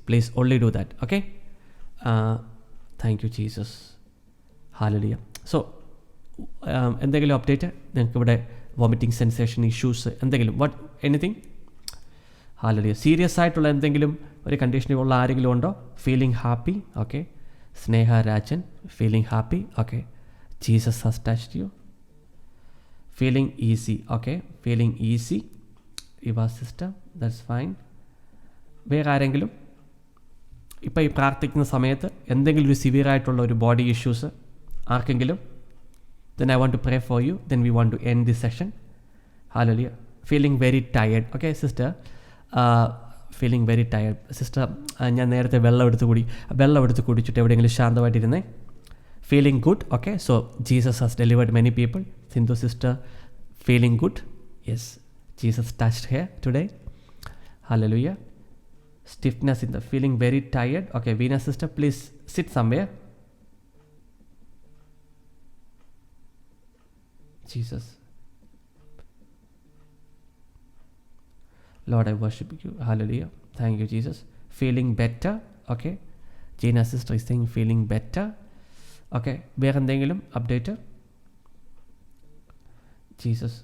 please only do that. Okay. Thank you Jesus. Hallelujah. So എന്തെങ്കിലും അപ്ഡേറ്റ് നിങ്ങൾക്കിവിടെ വോമിറ്റിംഗ് സെൻസേഷൻ ഇഷ്യൂസ് എന്തെങ്കിലും എനിത്തിങ്? ഹല്ലേലൂയ. സീരിയസ് ആയിട്ടുള്ള എന്തെങ്കിലും ഒരു കണ്ടീഷനുള്ള ആരെങ്കിലും ഉണ്ടോ? Feeling happy. Okay. Sneha Rajan feeling happy. Okay. Jesus has touched you. Feeling easy. Okay. Feeling easy. Eva sister. That's fine. വേറെ ആരെങ്കിലും ഇപ്പോൾ ഈ പ്രാർത്ഥിക്കുന്ന സമയത്ത് എന്തെങ്കിലും ഒരു സിവിയർ ആയിട്ടുള്ള ഒരു ബോഡി ഇഷ്യൂസ് ആർക്കെങ്കിലും? then I want to pray for you. then we want to end this session. Hallelujah. Feeling very tired. Okay sister. Feeling very tired. Sister, ഞാൻ നേരത്തെ വെള്ളം എടുത്ത് കുടിച്ചിട്ട് എവിടെയെങ്കിലും ശാന്തമായിട്ടിരുന്നേ. Feeling good. Okay. So Jesus has delivered many people. Sindhu sister feeling good. Yes. Jesus touched her today. Hallelujah. Stiffness in the feeling very tired. Okay. Veena sister, please sit somewhere. Jesus. Lord, I worship you. Hallelujah. Thank you, Jesus. Feeling better. Okay. Jena sister is saying feeling better. Okay. വേറെ എന്തെങ്കിലും update? Jesus.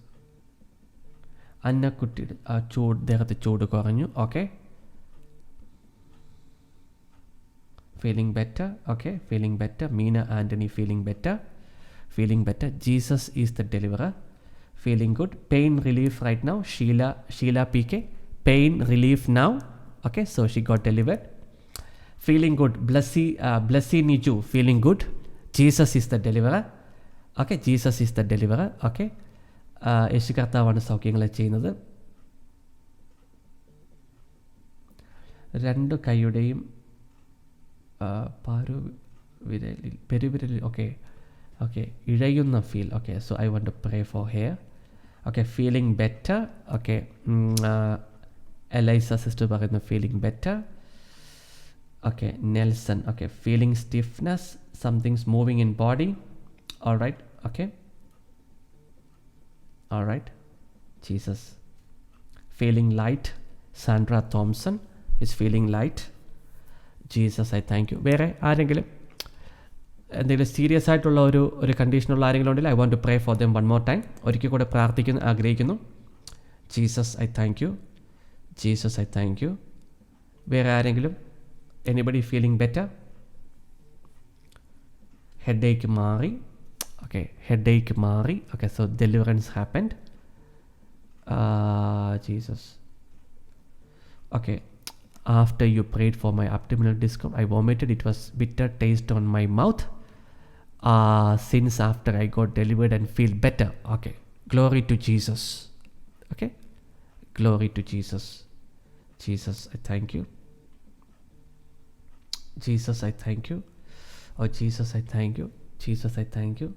അന്നക്കുട്ടിയുടെ ദേഹത്ത് ചൂട് കുറഞ്ഞു. Okay. Feeling better. Okay. Feeling better. Meena Antony feeling better. Jesus is the deliverer. Feeling good. Pain relief right now. Sheela P K pain relief now. Okay. So she got delivered. Feeling good. Blessy Niju feeling good. Jesus is the deliverer. Okay. Jesus is the deliverer. Okay. യേശു കർത്താവാണ് സൗഖ്യങ്ങളെ ചെയ്യുന്നത്. രണ്ട് കൈയുടെയും പെരുവിരലിൽ okay ഇഴയുന്ന feel. Okay. So I want to pray for her. Okay. Feeling better. Okay. Eliza sister പറയുന്നു feeling better. Okay. Nelson. Okay. Feeling stiffness. Something's moving in body. All right. Okay. All right. Jesus. Feeling light. Sandra Thompson is feeling light. Jesus I thank you. വേറെ ആരെങ്കിലും എന്തെങ്കിലും serious ആയിട്ടുള്ള ഒരു കണ്ടീഷനുള്ള ആരെങ്കിലും ഉണ്ടെങ്കിൽ I want to pray for them one more time. ഒരിക്കൽ കൂടെ പ്രാർത്ഥിക്കുന്നു ആഗ്രഹിക്കുന്നു. Jesus I thank you. Jesus I thank you. വേറെ ആരെങ്കിലും? Anybody feeling better? ഹെഡേക്ക് മാറി. ഓക്കെ, ഹെഡേക്ക് മാറി. Okay, so deliverance happened. Jesus. Okay, after you prayed for my abdominal discomfort, I vomited. It was bitter taste on my mouth. Since after I got delivered and feel better. Okay, glory to Jesus. Okay, glory to Jesus. Jesus, I thank you. Jesus, I thank you. Oh Jesus, I thank you. Jesus, I thank you.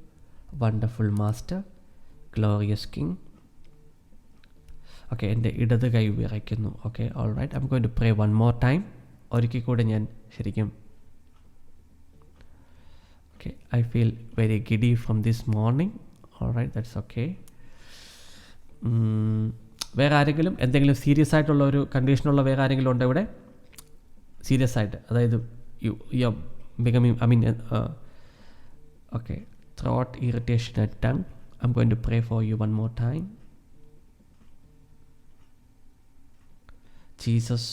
Wonderful Master, glorious King. Okay, എൻ്റെ ഇടത് കൈ വിറയ്ക്കുന്നു. Okay, all right, I'm going to pray one more time. ഒരിക്കൽ കൂടെ ഞാൻ ശരിക്കും okay, I feel very giddy from this morning. All right, that's okay. വേറെ ആരെങ്കിലും എന്തെങ്കിലും സീരിയസ് ആയിട്ടുള്ള ഒരു കണ്ടീഷനുള്ള വേറെ ആരെങ്കിലും ഉണ്ടോ ഇവിടെ? സീരിയസ് ആയിട്ട്, അതായത് you becoming, I mean okay, throat irritation at tongue. I'm going to pray for you one more time. Jesus,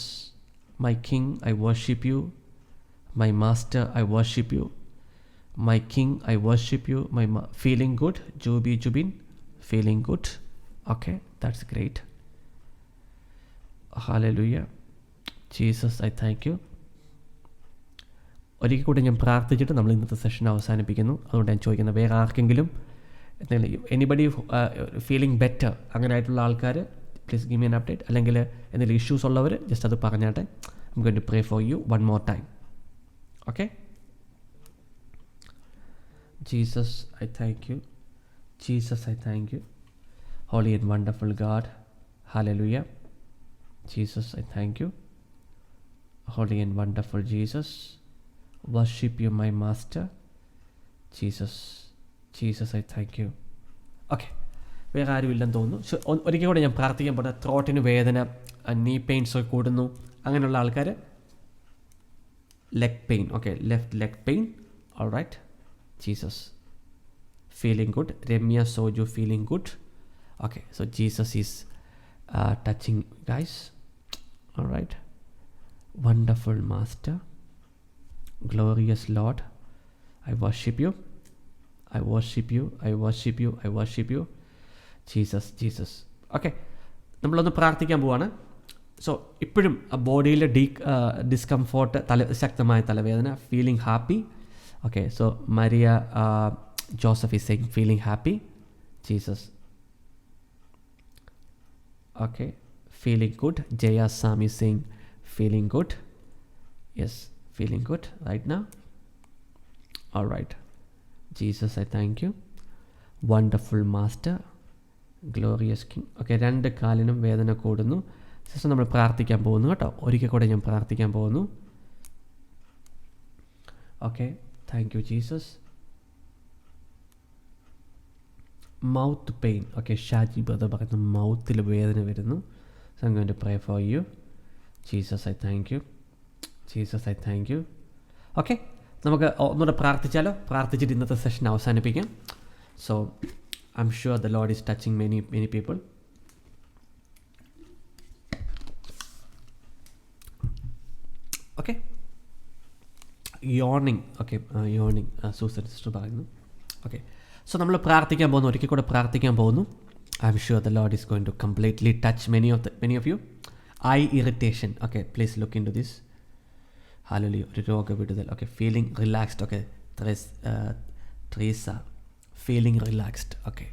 my King, I worship you. My Master, I worship you. My King, I worship you. Feeling good, Jubin, feeling good. Okay, that's great. Hallelujah. Jesus, I thank you. ഒരിക്കൽ കൂടെ ഞാൻ പ്രാർത്ഥിച്ചിട്ട് നമ്മൾ ഇന്നത്തെ session അവസാനിപ്പിക്കുന്നു. അതുകൊണ്ട് ഞാൻ ചോദിക്കുന്നത്, വേറെ ആർക്കെങ്കിലും എന്തെങ്കിലും, എനിബഡി ഫീലിംഗ് ബെറ്റർ അങ്ങനെ ആയിട്ടുള്ള ആൾക്കാർ please give me an update. അല്ലെങ്കിൽ എന്തെങ്കിലും ഇഷ്യൂസ് ഉള്ളവർ ജസ്റ്റ് അത് പറഞ്ഞാട്ടെ. I'm going to pray for you one more time. Okay, Jesus I thank you. Jesus I thank you. Holy and wonderful God. Hallelujah. Jesus I thank you. Holy and wonderful Jesus. Worship you my master. Jesus. Jesus I thank you. Okay, വേറെ ആരും ഇല്ലെന്ന് തോന്നുന്നു. ഒരിക്കൽ കൂടെ ഞാൻ പ്രാർത്ഥിക്കാൻ പറഞ്ഞ ത്രോട്ടിന് വേദന, നീ പെയിൻസ് കൂടുന്നു, അങ്ങനെയുള്ള ആൾക്കാർ, leg pain, okay, left leg pain. All right, Jesus feeling good. Ramya Soju feeling good. Okay, so Jesus is touching guys. All right, wonderful master, glorious lord, I worship you, I worship you, I worship you, I worship you. Jesus, Jesus. Okay, നമ്മളൊന്ന് പ്രാർത്ഥിക്കാൻ പോവാണ്. So ഇപ്പോഴും ബോഡിയിൽ discomfort, ശക്തമായ തലവേദന, feeling happy. Okay, so Maria Joseph is saying feeling happy. Jesus. Okay, feeling good. Jaya Sam is saying feeling good. Yes, feeling good right now. All right, Jesus I thank you. Wonderful master, glorious king. Okay, രണ്ട് കാലിനും വേദന കൂടുന്നു. Sister, നമ്മൾ പ്രാർത്ഥിക്കാൻ പോകുന്നു കേട്ടോ. ഒരിക്കൽ കൂടെ ഞാൻ പ്രാർത്ഥിക്കാൻ പോകുന്നു. Okay, thank you Jesus. Mouth pain. Okay, Shaji brother പറയുന്നു മൗത്തിൽ വേദന വരുന്നു. So I am going to pray for you. Jesus I thank you. Jesus I thank you. Okay, നമുക്ക് ഒന്നുകൂടെ പ്രാർത്ഥിച്ചാലോ? പ്രാർത്ഥിച്ചിട്ട് ഇന്നത്തെ സെഷൻ അവസാനിപ്പിക്കാം. So I'm sure the Lord is touching many people. Okay. Yawning. Okay, yawning. Susan sister പറയുന്നു. Okay. So നമ്മൾ പ്രാർത്ഥിക്കാൻ പോകുന്നു. ഒരിക്കൽ കൂടെ പ്രാർത്ഥിക്കാൻ പോകുന്നു. I'm sure the Lord is going to completely touch many of you. Eye irritation. Okay, please look into this. Hallelujah. ഒരു രോഗവിടുതൽ. Okay, feeling relaxed. Okay, Teresa. Feeling relaxed. Okay,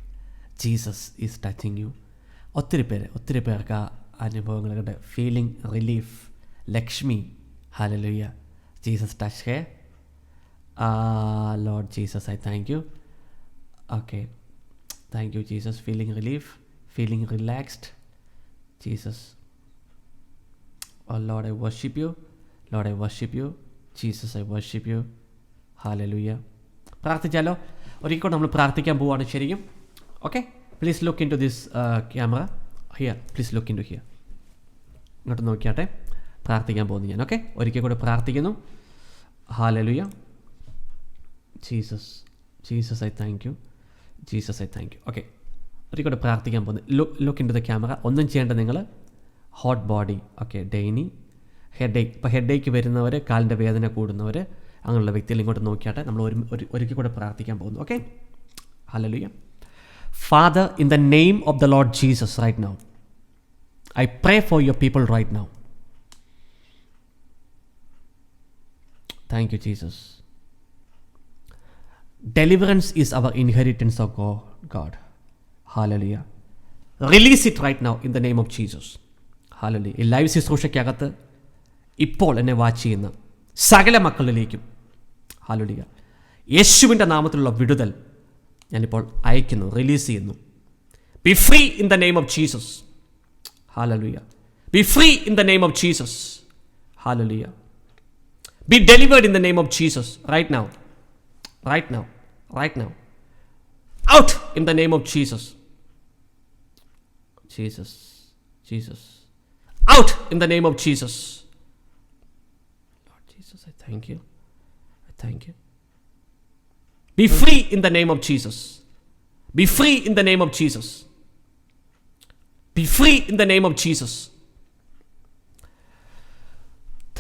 Jesus is touching you. ഒത്തിരി പേർക്ക് ആ അനുഭവങ്ങളുടെ feeling relief. Lakshmi, hallelujah. Jesus touch her. Lord Jesus I thank you. Okay, thank you Jesus. Feeling relief, feeling relaxed. Jesus. Oh Lord I worship you. Lord I worship you. Jesus I worship you. Hallelujah. പ്രാർത്ഥിച്ചാലോ? ഒരിക്കൽ നമ്മൾ പ്രാർത്ഥിക്കാൻ പോവുകയാണ് ശരിക്കും. Okay, please look into this camera here. Please look into here. ഇങ്ങോട്ട് നോക്കിയാട്ടെ. പ്രാർത്ഥിക്കാൻ പോകുന്നു ഞാൻ. ഓക്കെ, ഒരിക്കൽ കൂടെ പ്രാർത്ഥിക്കുന്നു. Hallelujah. Jesus, Jesus I thank you, Jesus I thank you. Okay, ഒരിക്കൽ കൂടെ പ്രാർത്ഥിക്കാൻ പോകുന്നു. Look into the camera. ഒന്നും ചെയ്യേണ്ട നിങ്ങൾ. ഹോട്ട് ബോഡി, ഓക്കെ, ഡെയിനി, ഹെഡേക്ക്. ഇപ്പോൾ ഹെഡേക്ക് വരുന്നവർ, കാലിൻ്റെ വേദന കൂടുന്നവർ, അങ്ങനെയുള്ള വ്യക്തികൾ ഇങ്ങോട്ട് നോക്കിയാട്ടെ. നമ്മൾ ഒരിക്കൽ കൂടെ പ്രാർത്ഥിക്കാൻ പോകുന്നു. Okay, hallelujah. Father, in the name of the Lord Jesus right now, I pray for your people right now. Thank you, Jesus. Deliverance is our inheritance of God. Hallelujah. Release it right now in the name of Jesus. Hallelujah. ഈ live ശുശ്രൂഷയ്ക്കകത്ത് ഇപ്പോൾ എന്നെ watch ചെയ്യുന്ന സകല മക്കളിലേക്കും hallelujah യേശുവിൻ്റെ നാമത്തിലുള്ള വിടുതൽ ഞാനിപ്പോൾ അയക്കുന്നു, release ചെയ്യുന്നു. Be free in the name of Jesus. Hallelujah. Be free in the name of Jesus. Hallelujah. Be delivered in the name of Jesus right now. Right now, right now. Out in the name of Jesus. Jesus, Jesus. Out in the name of Jesus. Lord Jesus, I thank you. I thank you. Be free in the name of Jesus. Be free in the name of Jesus. Be free in the name of Jesus.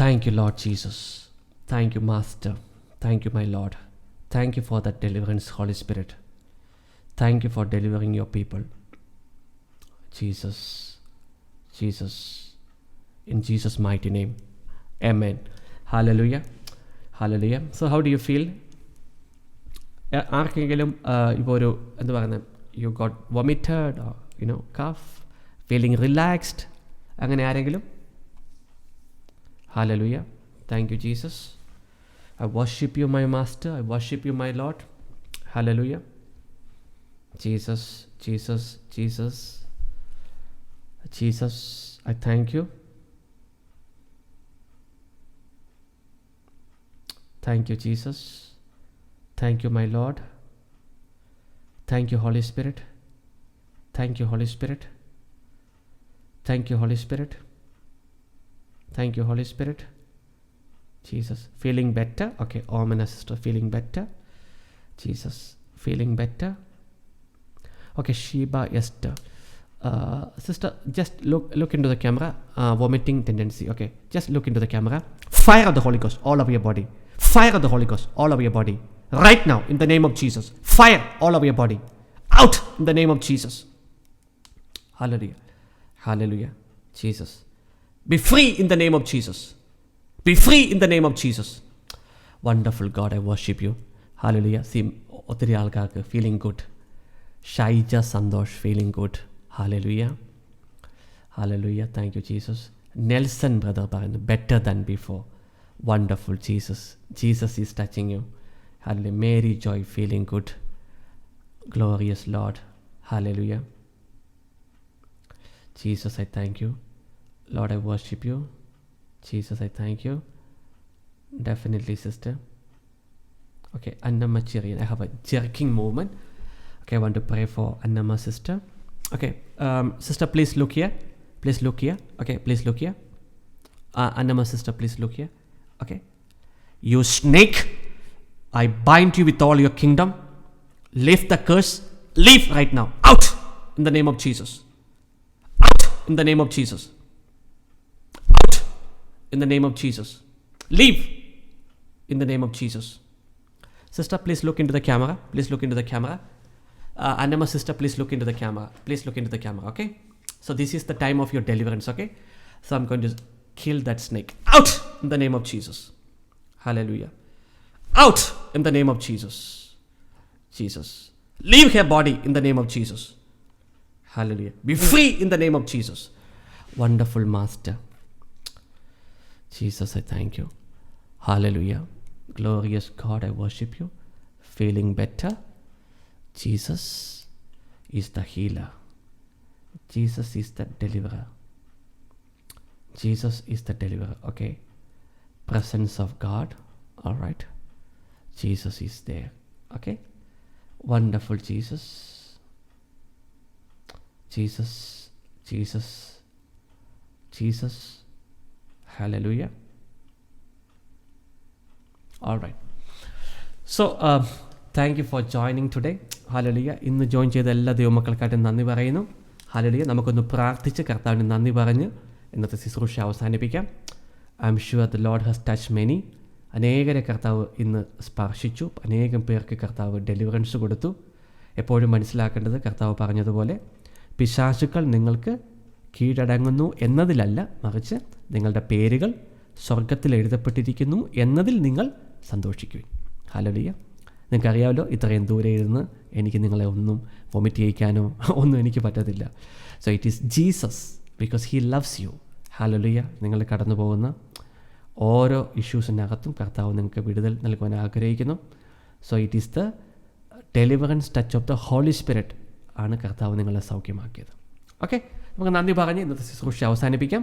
Thank you, Lord Jesus. Thank you, Master. Thank you, my Lord. Thank you for that deliverance, Holy Spirit. Thank you for delivering your people. Jesus, Jesus, in Jesus' mighty name. Amen. Hallelujah. Hallelujah. So how do you feel? ആർക്കെങ്കിലും ഇപ്പോൾ ഒരു എന്താ പറയുന്നത്, you got vomited or cough, feeling relaxed, അങ്ങനെ ആരെങ്കിലും? Hallelujah. Thank you Jesus. I worship you, my Master. I worship you, my Lord. Hallelujah. Jesus, Jesus, Jesus, Jesus, I thank you. Thank you, Jesus. Thank you, my Lord. Thank you, Holy Spirit. Thank you, Holy Spirit. Thank you, Holy Spirit. Thank you, Holy Spirit. Jesus, feeling better? Okay, Omena sister, feeling better? Jesus, feeling better? Okay, Sheba Esther. Sister, just look into the camera. Vomiting tendency. Okay, just look into the camera. Fire of the Holy Ghost all over your body. Fire of the Holy Ghost all over your body. Right now, in the name of Jesus. Fire all over your body. Out in the name of Jesus. Hallelujah. Hallelujah. Jesus. Be free in the name of Jesus. Be free in the name of Jesus. Wonderful God, I worship you. Hallelujah. See, ഒത്തിരി ആൾക്കാർക്ക് feeling good. Shaija Santhosh feeling good. Hallelujah. Hallelujah. Thank you Jesus. Nelson brother പറയുന്നു better than before. Wonderful Jesus. Jesus is touching you. Hallelujah. Mary Joy feeling good. Glorious Lord. Hallelujah. Jesus I thank you. Lord I worship you. Jesus, I thank you. Definitely, sister. Okay, Annama Chirian. I have a jerking movement. Okay, I want to pray for Annama sister. Okay, sister, please look here. Please look here. Okay, please look here. Annama sister, please look here. Okay. You snake, I bind you with all your kingdom. Lift the curse. Leave right now. Out in the name of Jesus. Out in the name of Jesus. In the name of Jesus. Leave in the name of Jesus. Sister, please look into the camera. Please look into the camera. Annama sister, please look into the camera. Please look into the camera, okay? So this is the time of your deliverance, okay? So I'm going to kill that snake. Out in the name of Jesus. Hallelujah. Out in the name of Jesus. Jesus. Leave her body in the name of Jesus. Hallelujah. Be free in the name of Jesus. Wonderful Master. Jesus, I thank you. Hallelujah. Glorious God, I worship you. Feeling better? Jesus is the healer. Jesus is the deliverer. Jesus is the deliverer. Okay. Presence of God. All right. Jesus is there. Okay. Wonderful Jesus. Jesus. Jesus. Jesus. Hallelujah. All right. So, thank you for joining today. Hallelujah. ഇന്ന് join ചെയ്ത എല്ലാ ദൈവമക്കൾക്കായിട്ടും നന്ദി പറയുന്നു. Hallelujah. നമുക്കൊന്ന് പ്രാർത്ഥിച്ച് കർത്താവിന് നന്ദി പറഞ്ഞ് ഇന്നത്തെ ശുശ്രൂഷ അവസാനിപ്പിക്കാം. I am sure the Lord has touch many. അനേകരെ കർത്താവ് ഇന്ന് സ്പർശിച്ചു. അനേകം പേർക്ക് കർത്താവ് ഡെലിവറൻസ് കൊടുത്തു. എപ്പോഴും മനസ്സിലാക്കേണ്ടത് കർത്താവ് പറഞ്ഞതുപോലെ പിശാചുക്കൾ നിങ്ങൾക്ക് കീഴടങ്ങുന്നു എന്നതിലല്ല, മറിച്ച് നിങ്ങളുടെ പേരുകൾ സ്വർഗത്തിൽ എഴുതപ്പെട്ടിരിക്കുന്നു എന്നതിൽ നിങ്ങൾ സന്തോഷിക്കുവിൻ. ഹല്ലേലൂയ. നിങ്ങൾക്കറിയാമല്ലോ, ഇത്രയും ദൂരെ ഇരുന്ന് എനിക്ക് നിങ്ങളെ ഒന്നും വൊമിറ്റ് ചെയ്യിക്കാനോ ഒന്നും എനിക്ക് പറ്റത്തില്ല. So it is Jesus, because he loves you. Hallelujah. നിങ്ങൾ കടന്നു പോകുന്ന ഓരോ ഇഷ്യൂസിനകത്തും കർത്താവ് നിങ്ങൾക്ക് വിടുതൽ നൽകുവാൻ ആഗ്രഹിക്കുന്നു. So it is the deliverance touch of the Holy Spirit ആണ് കർത്താവ് നിങ്ങളെ സൗഖ്യമാക്കിയത്. ഓക്കെ, നമുക്ക് നന്ദി പറഞ്ഞ് ഇന്നത്തെ ശുശ്രൂഷ അവസാനിപ്പിക്കാം.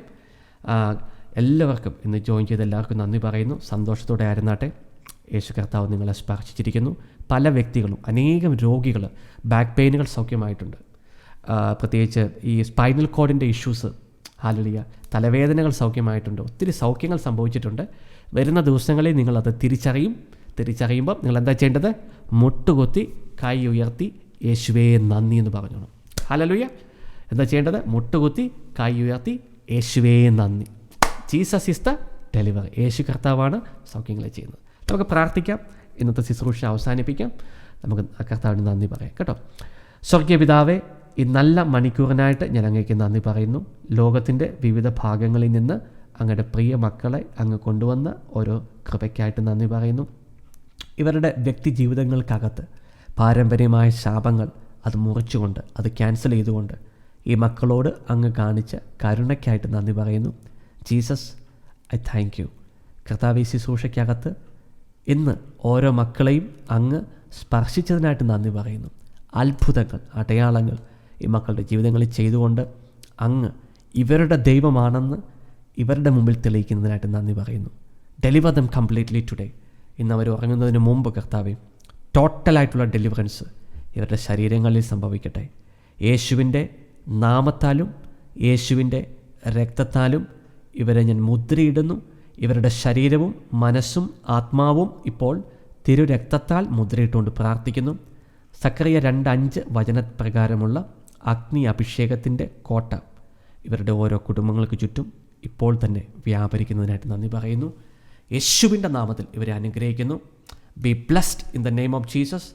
എല്ലാവർക്കും ഇന്ന് ജോയിൻ ചെയ്ത എല്ലാവർക്കും നന്ദി പറയുന്നു. സന്തോഷത്തോടെ ആയിരുന്നാട്ടെ. യേശു കർത്താവ് നിങ്ങളെ സ്പർശിച്ചിരിക്കുന്നു. പല വ്യക്തികളും, അനേകം രോഗികൾ, ബാക്ക് പെയിനുകൾ സൗഖ്യമായിട്ടുണ്ട്. പ്രത്യേകിച്ച് ഈ സ്പൈനൽ കോഡിൻ്റെ ഇഷ്യൂസ്, ഹല്ലേലൂയ, തലവേദനകൾ സൗഖ്യമായിട്ടുണ്ട്. ഒത്തിരി സൗഖ്യങ്ങൾ സംഭവിച്ചിട്ടുണ്ട്. വരുന്ന ദിവസങ്ങളിൽ നിങ്ങളത് തിരിച്ചറിയുമ്പം നിങ്ങൾ എന്താ ചെയ്യേണ്ടത്? മുട്ടുകുത്തി കൈ ഉയർത്തി യേശുവേ നന്ദി എന്ന് പറഞ്ഞോണം. ഹല്ലേലൂയ. എന്താ ചെയ്യേണ്ടത്? മുട്ടുകുത്തി കൈ ഉയർത്തി യേശുവേ നന്ദി. Jesus is the deliver. യേശു കർത്താവാണ് സൗഖ്യങ്ങളെ ചെയ്യുന്നത്. നമുക്ക് പ്രാർത്ഥിക്കാം. ഇന്നത്തെ ശുശ്രൂഷ അവസാനിപ്പിക്കാം. നമുക്ക് കർത്താവിന് നന്ദി പറയാം കേട്ടോ. സ്വർഗീയ പിതാവേ, ഈ നല്ല മണിക്കൂറിനായിട്ട് ഞാൻ അങ്ങേക്ക് നന്ദി പറയുന്നു. ലോകത്തിൻ്റെ വിവിധ ഭാഗങ്ങളിൽ നിന്ന് അങ്ങയുടെ പ്രിയ മക്കളെ അങ്ങ് കൊണ്ടുവന്ന ഓരോ കൃപയ്ക്കായിട്ട് നന്ദി പറയുന്നു. ഇവരുടെ വ്യക്തി ജീവിതങ്ങൾക്കകത്ത് പാരമ്പര്യമായ ശാപങ്ങൾ അത് മുറിച്ചുകൊണ്ട്, അത് ക്യാൻസൽ ചെയ്തുകൊണ്ട് ഈ മക്കളോട് അങ്ങ് കാണിച്ച കരുണയ്ക്കായിട്ട് നന്ദി പറയുന്നു. Jesus, I thank U. കർത്താവ്, ഈ ശുശ്രൂഷയ്ക്കകത്ത് ഇന്ന് ഓരോ മക്കളെയും അങ്ങ് സ്പർശിച്ചതിനായിട്ട് നന്ദി പറയുന്നു. അത്ഭുതങ്ങൾ, അടയാളങ്ങൾ ഈ മക്കളുടെ ജീവിതങ്ങളിൽ ചെയ്തുകൊണ്ട് അങ്ങ് ഇവരുടെ ദൈവമാണെന്ന് ഇവരുടെ മുമ്പിൽ തെളിയിക്കുന്നതിനായിട്ട് നന്ദി പറയുന്നു. Deliver dum completely today. ഇന്ന് അവർ ഉറങ്ങുന്നതിന് മുമ്പ് കർത്താവേ, ടോട്ടലായിട്ടുള്ള ഡെലിവറൻസ് ഇവരുടെ ശരീരങ്ങളിൽ സംഭവിക്കട്ടെ. യേശുവിൻ്റെ നാമത്താലും യേശുവിൻ്റെ രക്തത്താലും ഇവരെ ഞാൻ മുദ്രയിടുന്നു. ഇവരുടെ ശരീരവും മനസ്സും ആത്മാവും ഇപ്പോൾ തിരുരക്തത്താൽ മുദ്രയിട്ടുകൊണ്ട് പ്രാർത്ഥിക്കുന്നു. സക്കറിയ 2:5 വചനപ്രകാരമുള്ള അഗ്നി അഭിഷേകത്തിൻ്റെ കോട്ട ഇവരുടെ ഓരോ കുടുംബങ്ങൾക്ക് ചുറ്റും ഇപ്പോൾ തന്നെ വ്യാപരിക്കുന്നതിനായിട്ട് നന്ദി പറയുന്നു. യേശുവിൻ്റെ നാമത്തിൽ ഇവരെ അനുഗ്രഹിക്കുന്നു. B blessed in the name of Jesus.